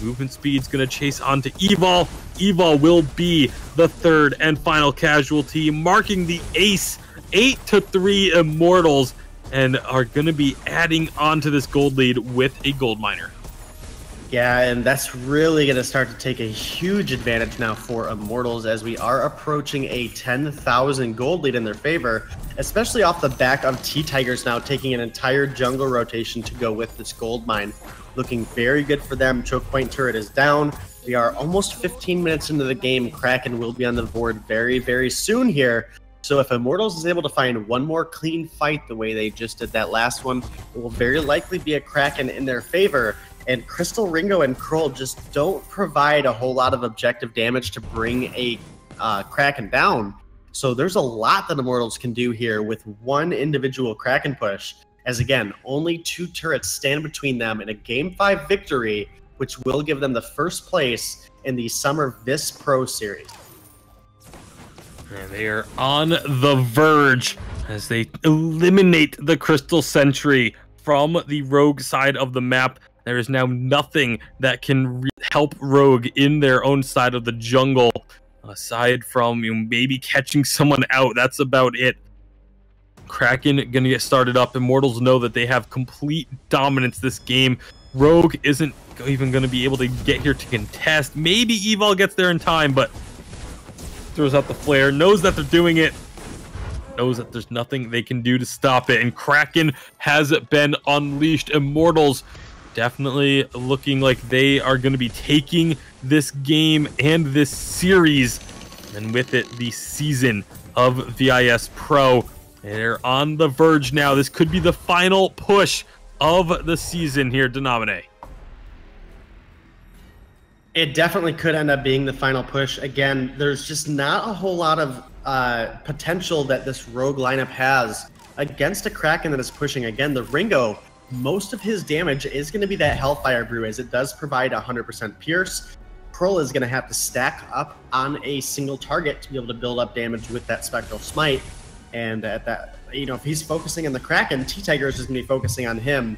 Speaker 2: Movement speed's going to chase onto Evol. Evol will be the 3rd and final casualty, marking the ace. 8-3 Immortals, and are going to be adding on to this gold lead with a gold miner.
Speaker 3: Yeah, and that's really going to start to take a huge advantage now for Immortals as we are approaching a 10,000 gold lead in their favor, especially off the back of T-Tigers now taking an entire jungle rotation to go with this gold mine. Looking very good for them. Choke point turret is down. We are almost 15 minutes into the game. Kraken will be on the board very, very soon here. So if Immortals is able to find one more clean fight the way they just did that last one, it will very likely be a Kraken in their favor. And Crystal, Ringo, and Krull just don't provide a whole lot of objective damage to bring a Kraken down. So there's a lot that Immortals can do here with one individual Kraken push. As again, only 2 turrets stand between them in a Game 5 victory, which will give them the first place in the Summer VIS Pro Series.
Speaker 2: And they are on the verge as they eliminate the Crystal Sentry from the Rogue side of the map. There is now nothing that can help Rogue in their own side of the jungle, aside from maybe catching someone out. That's about it. Kraken gonna get started up. Immortals know that they have complete dominance this game. Rogue isn't even gonna be able to get here to contest. Maybe Evol gets there in time, but throws out the flare, knows that they're doing it, knows that there's nothing they can do to stop it, and Kraken has been unleashed. Immortals definitely looking like they are going to be taking this game and this series, and with it, the season of VIS Pro. They're on the verge now. This could be the final push of the season here, Denominate.
Speaker 3: It definitely could end up being the final push. Again, there's just not a whole lot of potential that this Rogue lineup has against a Kraken that is pushing. Again, the Ringo, most of his damage is going to be that Hellfire Brew, as it does provide 100% Pierce. Krull is going to have to stack up on a single target to be able to build up damage with that Spectral Smite. And at that, if he's focusing on the Kraken, T-Tigers is going to be focusing on him.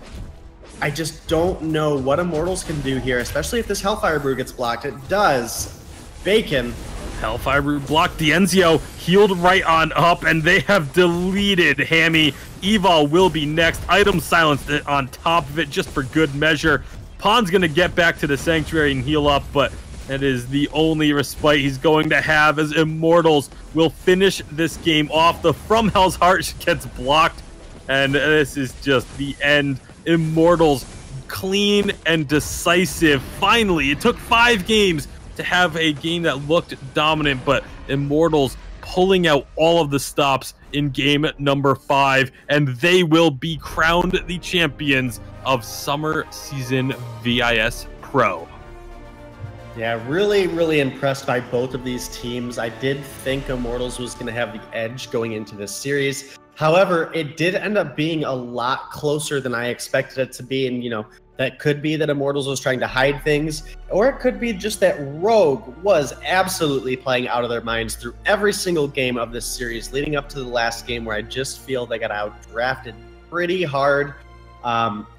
Speaker 3: I just don't know what Immortals can do here, especially if this Hellfire Brew gets blocked. It does. Bacon.
Speaker 2: Hellfire Brew blocked. Dienzio healed right on up, and they have deleted Hammy. Evol will be next. Item silenced on top of it just for good measure. Pon's going to get back to the Sanctuary and heal up, but that is the only respite he's going to have, as Immortals will finish this game off. The From Hell's Heart gets blocked, and this is just the end. Immortals clean and decisive. Finally, it took 5 games to have a game that looked dominant, but Immortals pulling out all of the stops in game number 5, and they will be crowned the champions of Summer Season VIS Pro.
Speaker 3: Yeah, really, really impressed by both of these teams. I did think Immortals was going to have the edge going into this series. However, it did end up being a lot closer than I expected it to be. And, that could be that Immortals was trying to hide things, or it could be just that Rogue was absolutely playing out of their minds through every single game of this series, leading up to the last game where I just feel they got out-drafted pretty hard.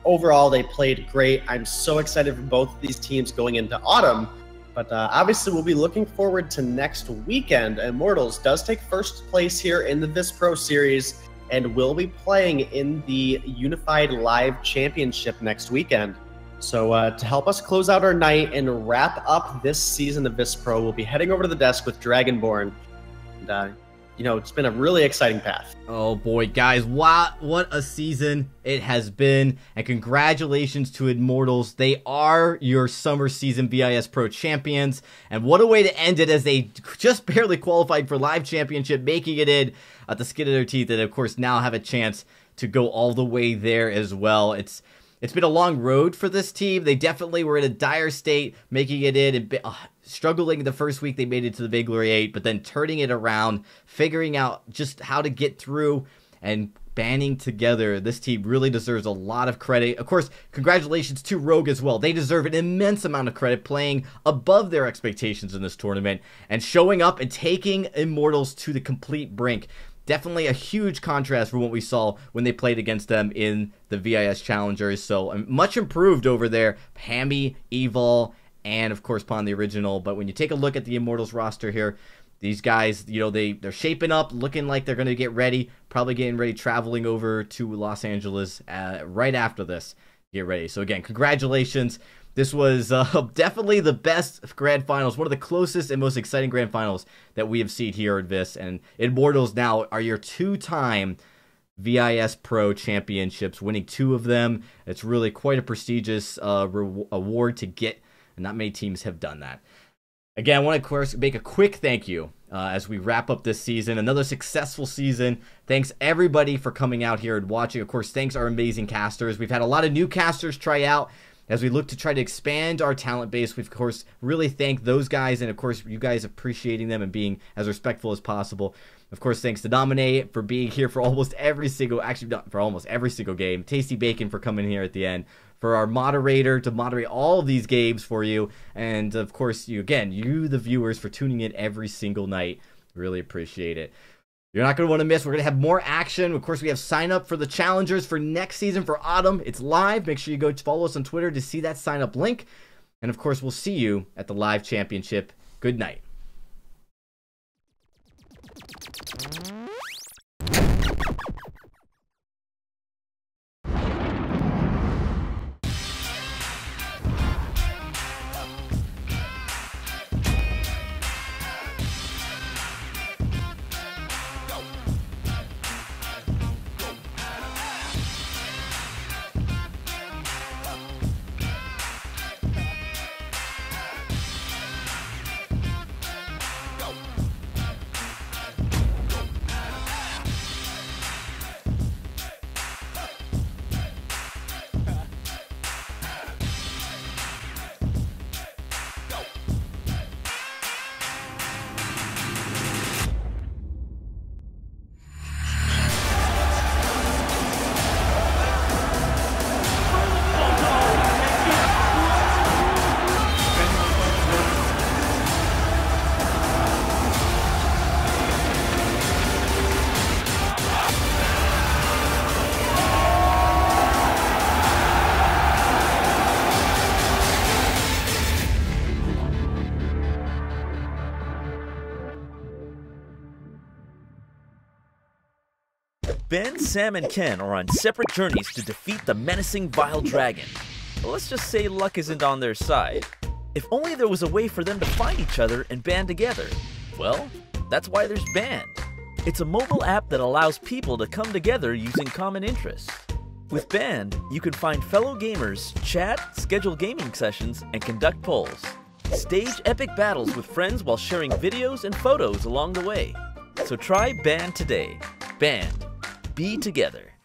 Speaker 3: Overall, they played great. I'm so excited for both of these teams going into autumn. But obviously, we'll be looking forward to next weekend. Immortals does take first place here in the VIS Pro Series. and will be playing in the Unified Live Championship next weekend. So to help us close out our night and wrap up this season of VIS Pro, we'll be heading over to the desk with Dragonborn. And, you know, it's been a really exciting path.
Speaker 1: Oh boy, guys, what a season it has been. And congratulations to Immortals. They are your summer season VIS Pro champions. And what a way to end it, as they just barely qualified for Live Championship, making it in at the skin of their teeth, and of course now have a chance to go all the way there as well. It's been a long road for this team. They definitely were in a dire state, making it in and struggling the first week they made it to the Vainglory 8, but then turning it around, figuring out just how to get through and banding together. This team really deserves a lot of credit. Of course, congratulations to Rogue as well. They deserve an immense amount of credit, playing above their expectations in this tournament and showing up and taking Immortals to the complete brink. Definitely a huge contrast from what we saw when they played against them in the VIS Challengers. So much improved over there. Hammy, Evil, and of course Pon the Original. But when you take a look at the Immortals roster here, these guys, you know, they're shaping up, looking like they're going to get ready. Probably getting ready, traveling over to Los Angeles right after this. Get ready. So again, congratulations. This was definitely the best grand finals, one of the closest and most exciting grand finals that we have seen here at VIS. And Immortals now are your two-time VIS Pro Championships, winning 2 of them. It's really quite a prestigious award to get, and not many teams have done that. Again, I want to, of course, make a quick thank you as we wrap up this season. Another successful season. Thanks, everybody, for coming out here and watching. Of course, thanks our amazing casters. We've had a lot of new casters try out. As we look to try to expand our talent base, we, of course, really thank those guys, and, of course, you guys appreciating them and being as respectful as possible. Of course, thanks to Dominate for being here for almost every single, actually, not for almost every single game. Tasty Bacon for coming here at the end. For our moderator to moderate all of these games for you. And, of course, you, the viewers, for tuning in every single night. Really appreciate it. You're not going to want to miss. We're going to have more action. Of course, we have sign up for the challengers for next season for autumn. It's live. Make sure you go follow us on Twitter to see that sign up link. And of course, we'll see you at the live championship. Good night.
Speaker 4: Ben, Sam, and Ken are on separate journeys to defeat the menacing Vile Dragon. But let's just say luck isn't on their side. If only there was a way for them to find each other and band together. Well, that's why there's Band. It's a mobile app that allows people to come together using common interests. With Band, you can find fellow gamers, chat, schedule gaming sessions, and conduct polls. Stage epic battles with friends while sharing videos and photos along the way. So try Band today. Band. Be together.